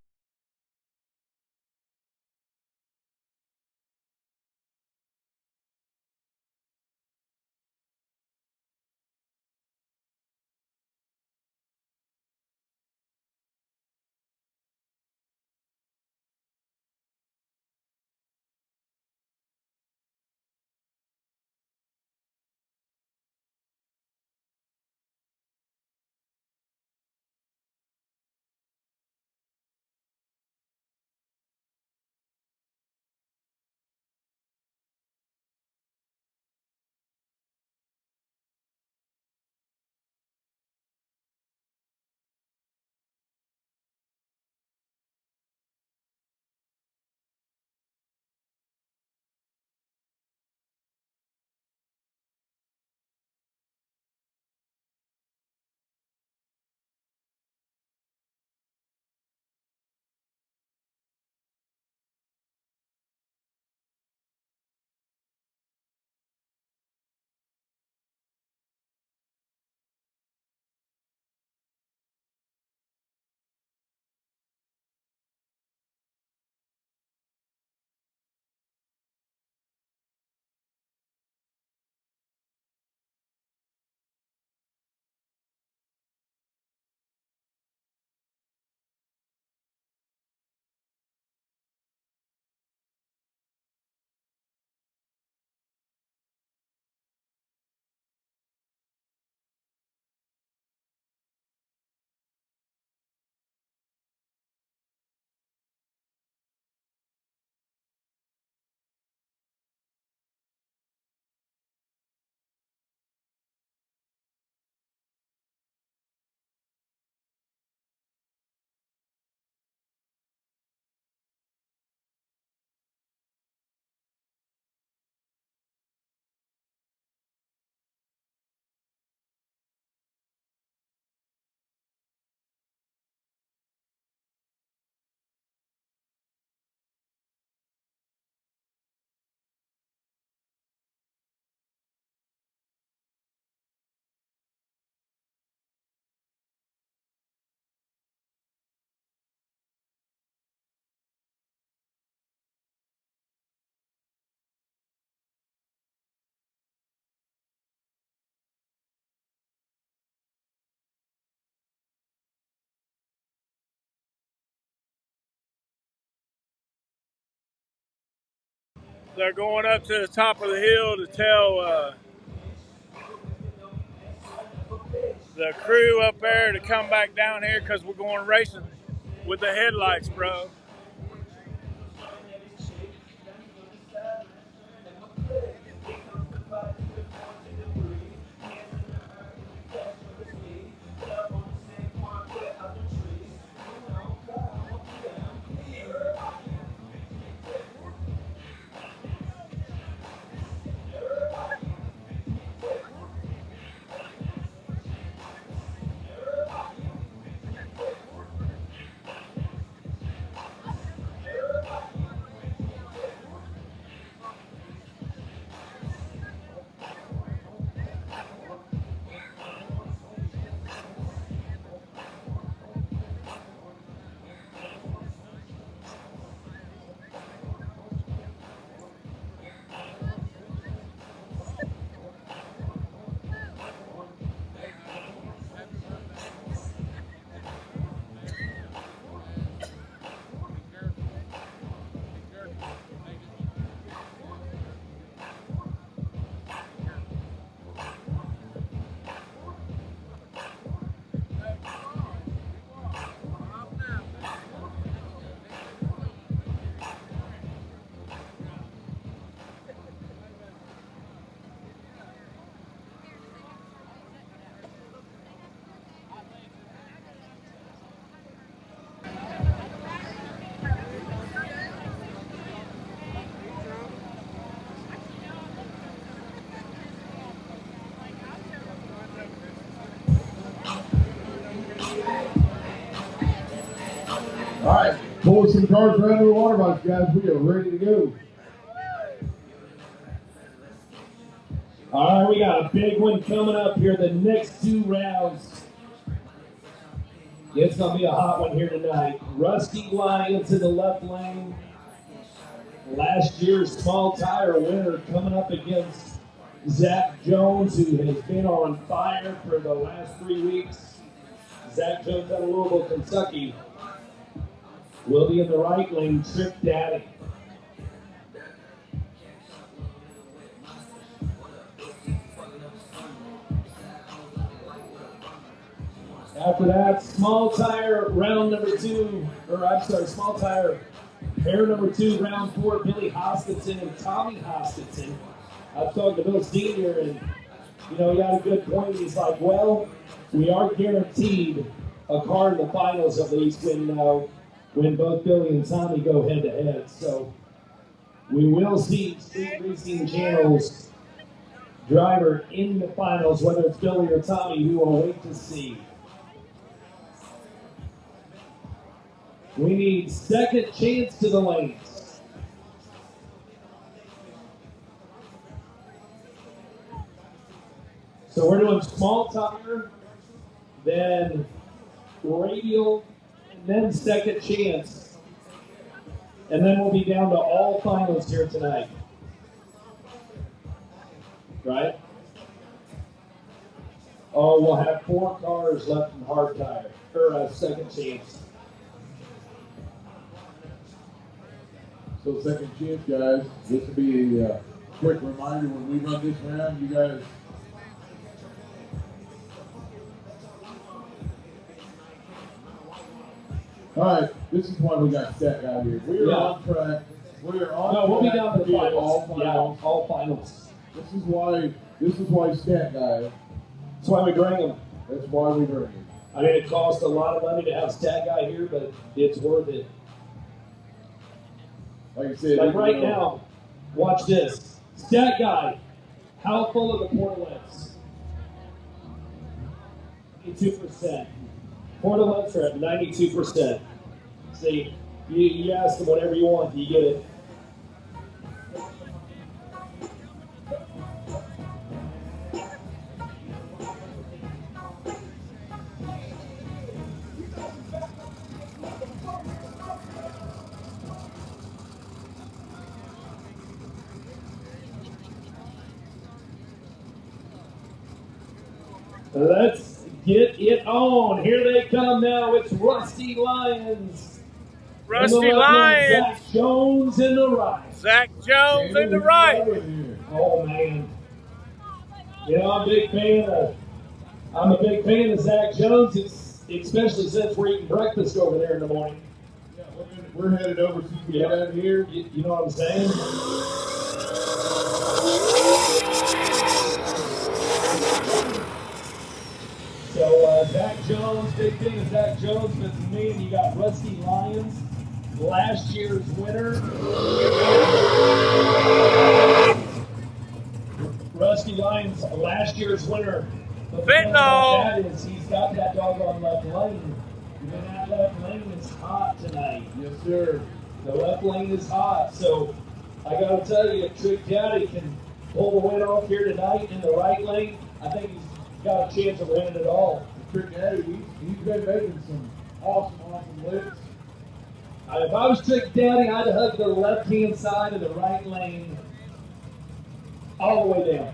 They're going up to the top of the hill to tell the crew up there to come back down here because we're going racing with the headlights, bro. All right, pull some cars around to the water box, guys. We are ready to go. All right, we got a big one coming up here. The next 2 rounds. It's going to be a hot one here tonight. Rusty Lyons in the left lane. Last year's small tire winner coming up against Zach Jones, who has been on fire for the last 3 weeks. Zach Jones out of Louisville, Kentucky, will be in the right lane, Trick Daddy. After that, small tire round number 2, small tire pair number 2, round 4, Billy Hoskinson and Tommy Hoskinson. I was talking to Bill Sr. and, he had a good point. He's like, well, we are guaranteed a car in the finals at least when both Billy and Tommy go head to head. So we will see Street Racing Channel's driver in the finals, whether it's Billy or Tommy. We will wait to see. We need second chance to the lanes. So we're doing small tire, then radial, and then second chance. And then we'll be down to all finals here tonight. Right? Oh, we'll have 4 cars left in hard tire, or second chance. So second chance, guys. This will be a quick reminder when we run this round, you guys. All right, this is why we got Stat Guy here. We are on track. We are on track. We'll be down to the finals. All finals. Yeah, all finals. This is why Stat Guy. That's why we bring him. That's why we bring him. I mean, it costs a lot of money to have Stat Guy here, but it's worth it. Like I said, like right now, watch this. Stat Guy, how full are the portalets? 92%. Portalets are at 92%. See, you ask them whatever you want, you get it. Let's get it on. Here they come now. It's Rusty Lyons. Rusty Lyons. Zach Jones in the right. Zach Jones in the right. Oh, man. I'm a big fan of Zach Jones, especially since we're eating breakfast over there in the morning. Yeah, we're headed over to get out of here. You know what I'm saying? So Zach Jones, big thing of Zach Jones, but to me, you got Rusty Lyons, last year's winner. Rusty Lyons, last year's winner. But the thing about that is he's got that doggone left lane. And that left lane is hot tonight. Yes, sir. The left lane is hot. So I got to tell you, if Trick Daddy can pull the win off here tonight in the right lane, I think he's got a chance of winning it all. Trick Daddy, he's been making some awesome licks. If I was Trick Daddy, I'd hug the left-hand side of the right lane all the way down.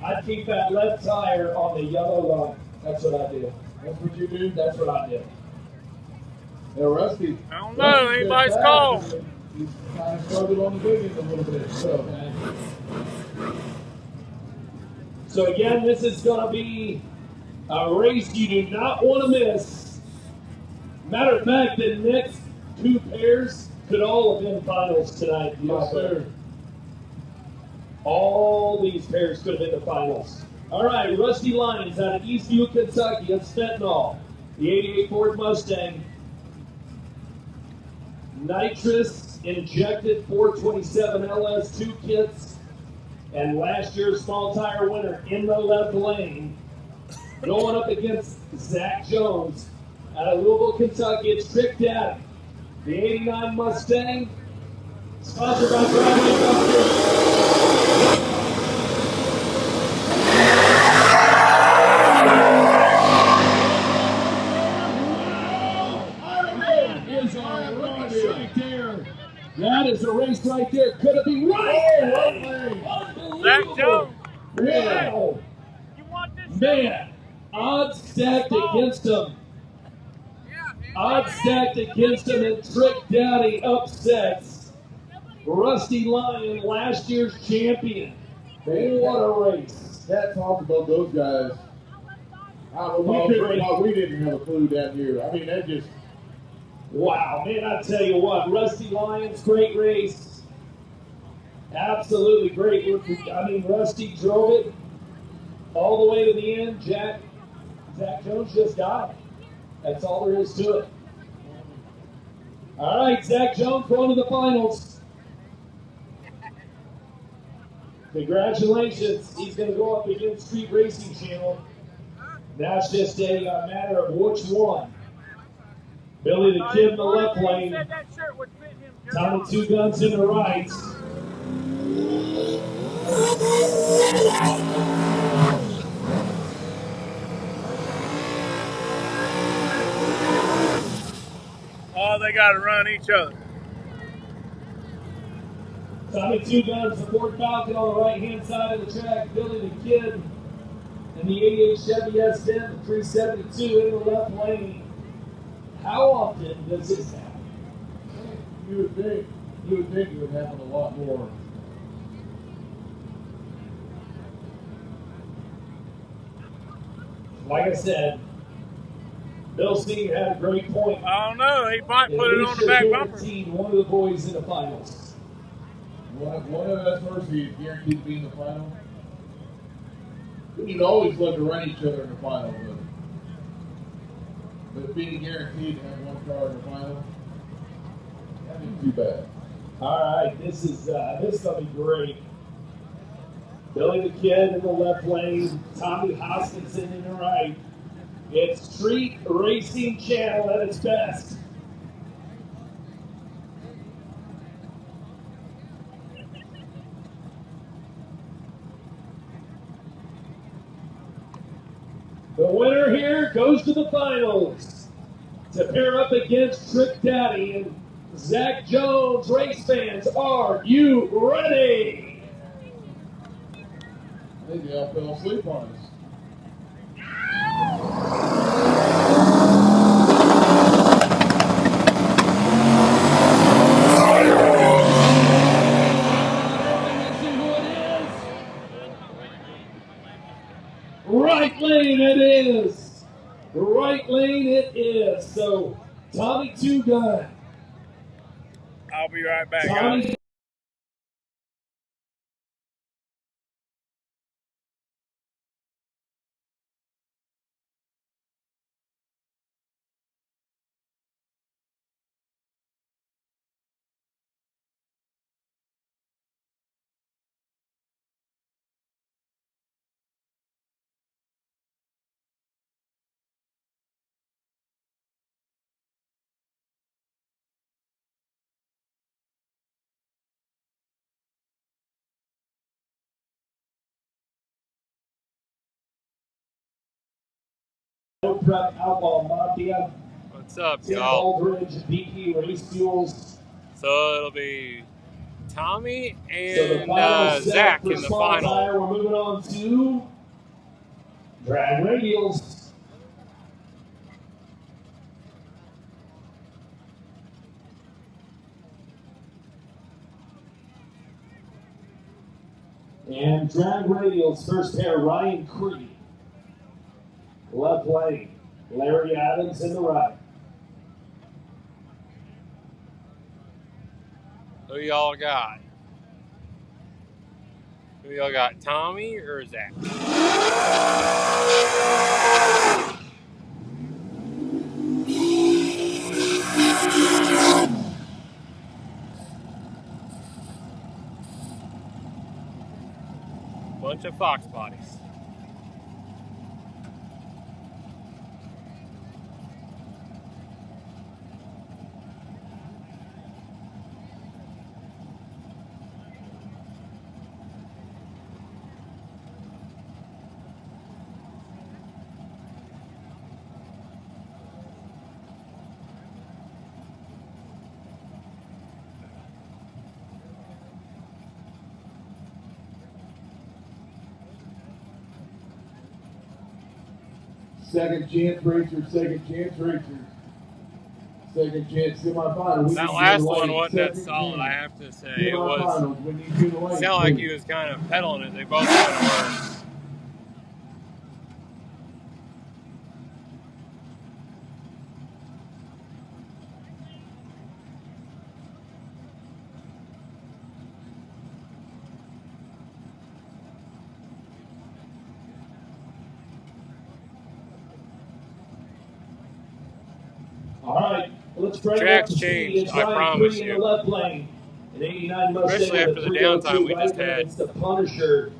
I'd keep that left tire on the yellow line. That's what I do. That's what you do? That's what I do. Yeah, Rusty. I don't know. Anybody's call. He's kind of struggled on the big end a little bit. So again, this is going to be a race you do not want to miss. Matter of fact, the next 2 pairs could all have been finals tonight. Yes, sir. All these pairs could have been the finals. All right, Rusty Lyons out of Eastview, Kentucky. It's Fentanyl, the 88 Ford Mustang. Nitrous injected 427 LS2 kits. And last year's small tire winner in the left lane. Going up against Zach Jones out of Louisville, Kentucky. It's Trick Daddy, the 89 Mustang. Sponsored by Radial. there. Could it be right? Zach Jones. Wow. You want this? Man, odds stacked against him. Odds stacked against him, and Trick Daddy upsets Rusty Lion, last year's champion. What a race. That talks about those guys. I don't know, we didn't have a clue down here. I mean, that just... Wow, man, I tell you what, Rusty Lions, great race. Absolutely great. I mean, Rusty drove it all the way to the end. Zach Jones just got it. That's all there is to it. All right, Zach Jones going to the finals. Congratulations. He's going to go up against Street Racing Channel. Now it's just a matter of which one. Billy the Kid in the left lane. Tommy Two Guns in the right. Oh, they got to run each other. Tommy Two Guns, the Ford Falcon on the right-hand side of the track. Billy the Kid and the 88 Chevy S10, the 372 in the left lane. How often does this happen? You would think it would happen a lot more. Like I said, Bill Steen had a great point. I don't know. He might put it on the back bumper. One of the boys in the finals. One of us first is guaranteed to be in the final. You'd always love to run each other in the final, but being guaranteed to have one car in the final, that ain't too bad. All right, this is gonna be great. Billy the Kid in the left lane, Tommy Hoskinson in the right. It's Street Racing Channel at its best. The winner here goes to the finals to pair up against Trick Daddy and Zach Jones. Race fans, are you ready? I think they all fell asleep on us. Right lane it is. Right lane it is. So, Tommy Two Gun. I'll be right back, Tommy. guys. Outlaw Mafia. What's up, Tim y'all? Aldridge, BP Race Fuels. So it'll be Tommy So the and final set Zach for in the Small final. Tire. We're moving on to drag radials. And drag radials, first pair, Ryan Creed. Left lane, Larry Adams in the right. Who y'all got? Who y'all got, Tommy or Zach? Bunch of Fox bodies. Second chance racers, second chance racers. Second chance semifinals. That last one wasn't that solid, I have to say. It was sounded like he was kind of pedaling it. They both kind of were. All right, let's try Track's to see. changed, It's I line promise 3 in you. the left lane. An 89 Mustang Especially after with the a downtime 302 we right just lane. had. It's the Punisher,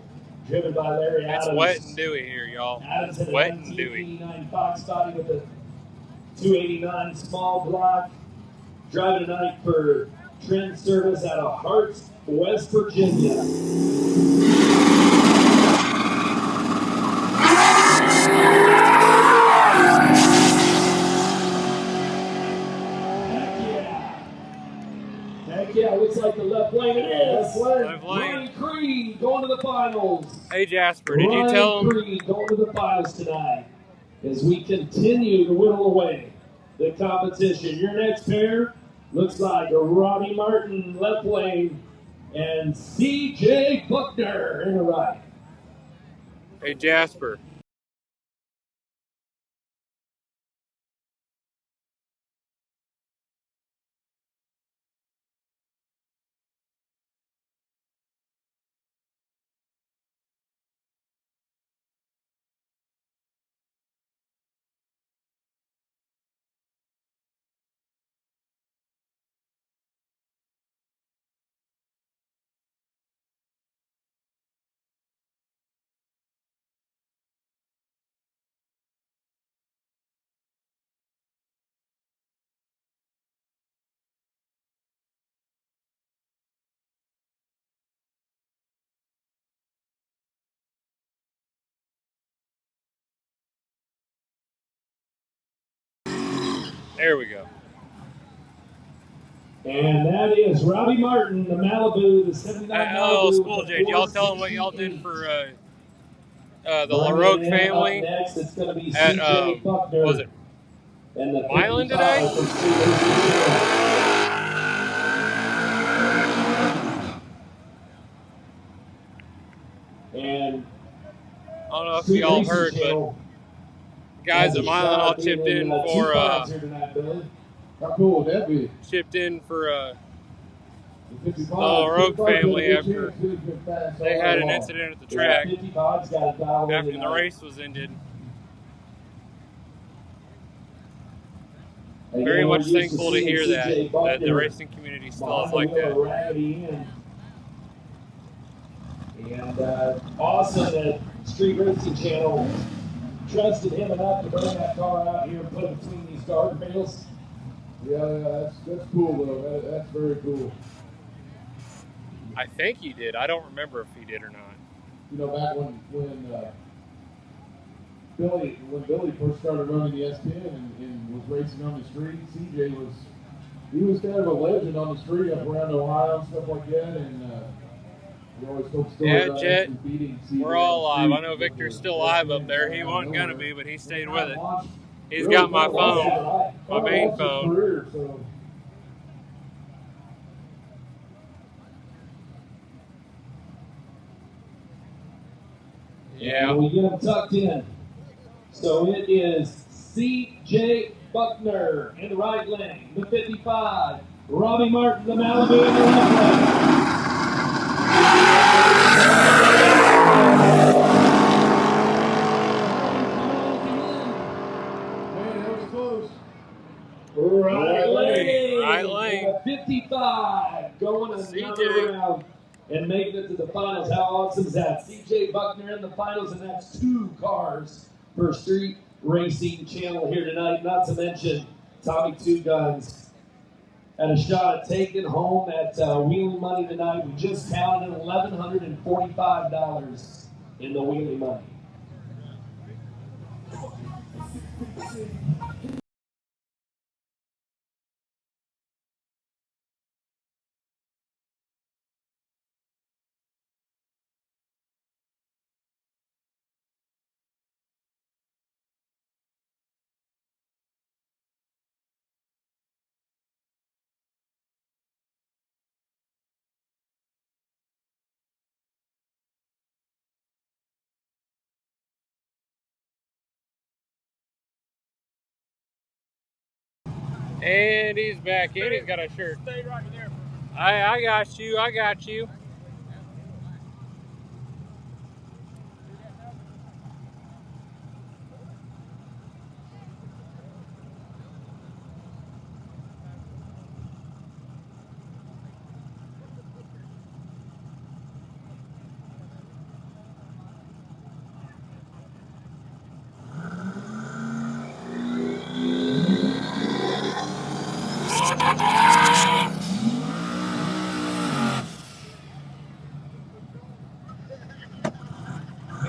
driven by Larry It's Adams. wet and dewy here, y'all. Adams had a Wet and dewy. 1989 Fox body with a 289 small block. Driving tonight for Trend Service out of Hart, West Virginia. Heck yeah, looks like the left lane it is. Left lane. Ryan Creed going to the finals. Hey Jasper, did you tell him? Ryan Creed going to the finals tonight as we continue to whittle away the competition. Your next pair looks like Robbie Martin left lane and CJ Buckner in the right. Hey Jasper. There we go. And that is Robbie Martin, the Malibu, the 79 Malibu. School J, y'all tell them what y'all did for the LaRoque family next, it's going to be at, CJ Buckner. was it and the Milan today? And I don't know if y'all heard, but guys at Milan all chipped in for How cool would that be? The LaRoque family after they had an incident at the track after the race was ended. Very much thankful to hear that the racing community still is like that. And awesome that Street Racing Channel trusted him enough to bring that car out here and put it between these guardrails. Yeah, that's cool though. That's very cool. I think he did. I don't remember if he did or not. You know, back when Billy first started running the S10 and was racing on the street, CJ was kind of a legend on the street up around Ohio and stuff like that, and we always told stories about Jet, beating CJ. we're all alive. I know Victor's still alive up there. He wasn't gonna be, but he stayed with it. He's got my phone, my main phone. Yeah. And we get them tucked in. So it is CJ Buckner in the right lane, the 55. Robbie Martin, the Malibu in the left lane. Man, that was close. Right lane. Right lane. 55 going another round and making it to the finals. How awesome is that? CJ Buckner in the finals, and that's 2 cars for Street Racing Channel here tonight. Not to mention Tommy Two Guns had a shot at taking home at Wheeling Money tonight. We just counted $1,145 in the Wheeling Money. And he's back in. He's got a shirt. Stay right there. I got you. I got you.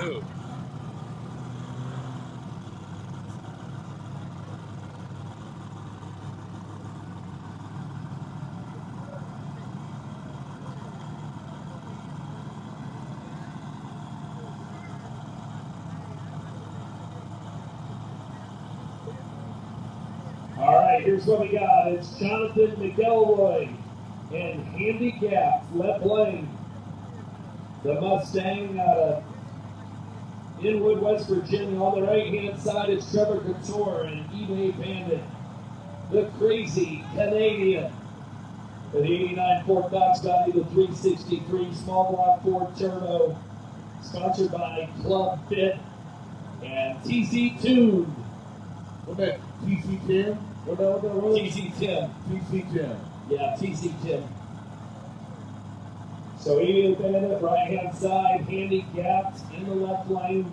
Ooh. All right, here's what we got. It's Jonathan McElroy and handicapped left lane. The Mustang out of Inwood, West Virginia. On the right-hand side, it's Trevor Couture and eBay Bandit. The crazy Canadian. For the 89 Ford Knox Valley, the 363 small block Ford Turbo. Sponsored by Club Fit and TC Tuned. What that TC10? What that was? TC10. TC10. Yeah, TC10. So eBay Bandit, right-hand side, handicapped in the left lane.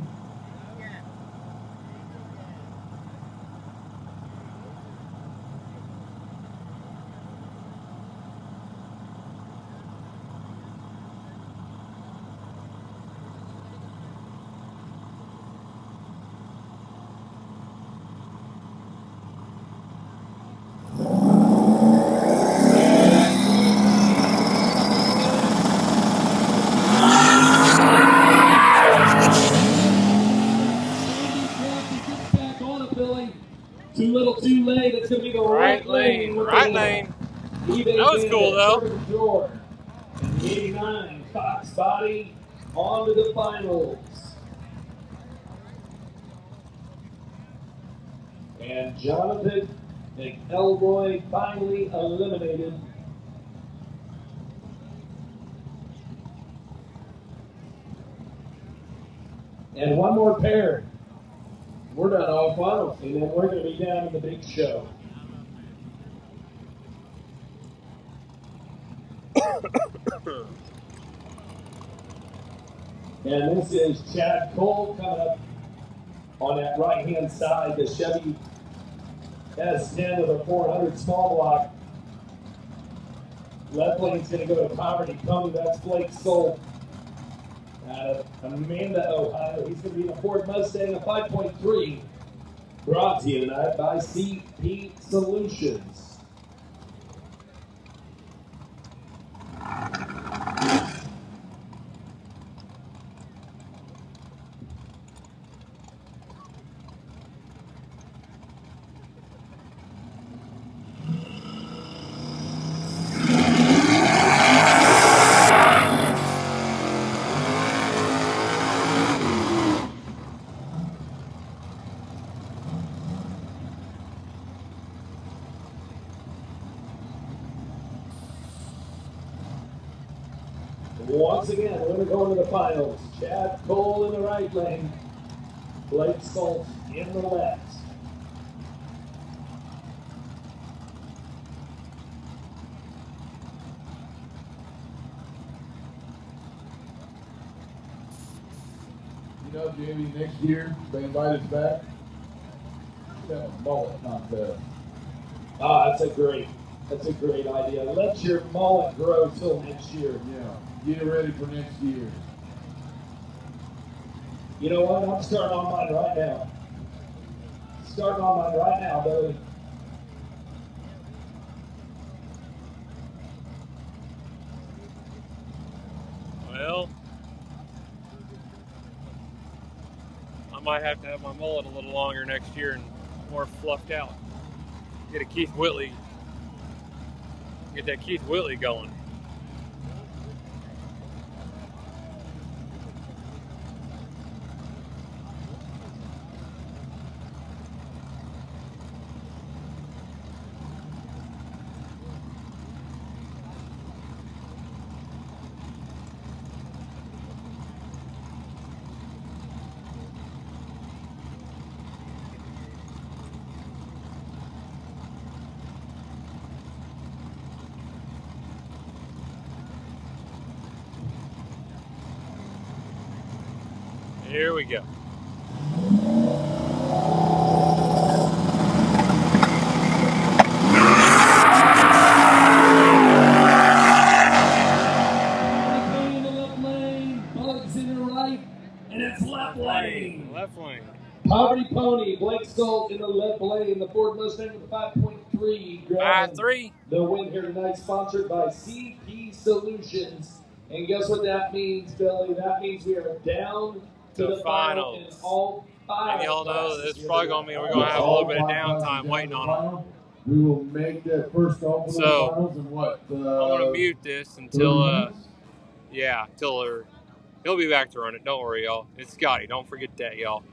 Too little, too late. It's going to be the right lane. Right lane. eBay That was cool, though. Door. And the 89 Cox Body on to the finals. And Jonathan McElroy finally eliminated. And one more pair. We're done all finals, and then we're going to be down in the big show. And this is Chad Cole coming up on that right-hand side, the Chevy S10 with a 400 small block. Left lane's going to go to Poverty Pony. That's Blake Soul out of Amanda, Ohio. He's going to be in a Ford Mustang, a 5.3, brought to you tonight by CP Solutions. Once again, we're going to go into the finals. Chad Cole in the right lane, Blake Stoltz in the left. You know, Jamie, next year, they invite us back. Let's have a mullet contest. Ah, that's a great idea. Let your mullet grow till next year. Yeah, get ready for next year. You know what? I'm starting on mine right now. Starting on mine right now, Billy. Well, I might have to have my mullet a little longer next year and more fluffed out. Get a Keith Whitley. Get that Keith Whitley going. Here we go. In the left lane, Bugs in the right, and it's left lane. Left lane. Poverty Pony, Blake Stolt in the left lane. The Ford Mustang with 5.3. 5-3. The win here tonight, sponsored by CP Solutions. And guess what that means, Billy? That means we are down to the final in all 5. And y'all know this is probably going to mean we're going to have a little bit of downtime waiting on them. We will make that first call for the So, finals in what? I'm going to mute this until, 30 minutes? till he'll be back to run it. Don't worry, y'all. It's Scotty. Don't forget that, y'all.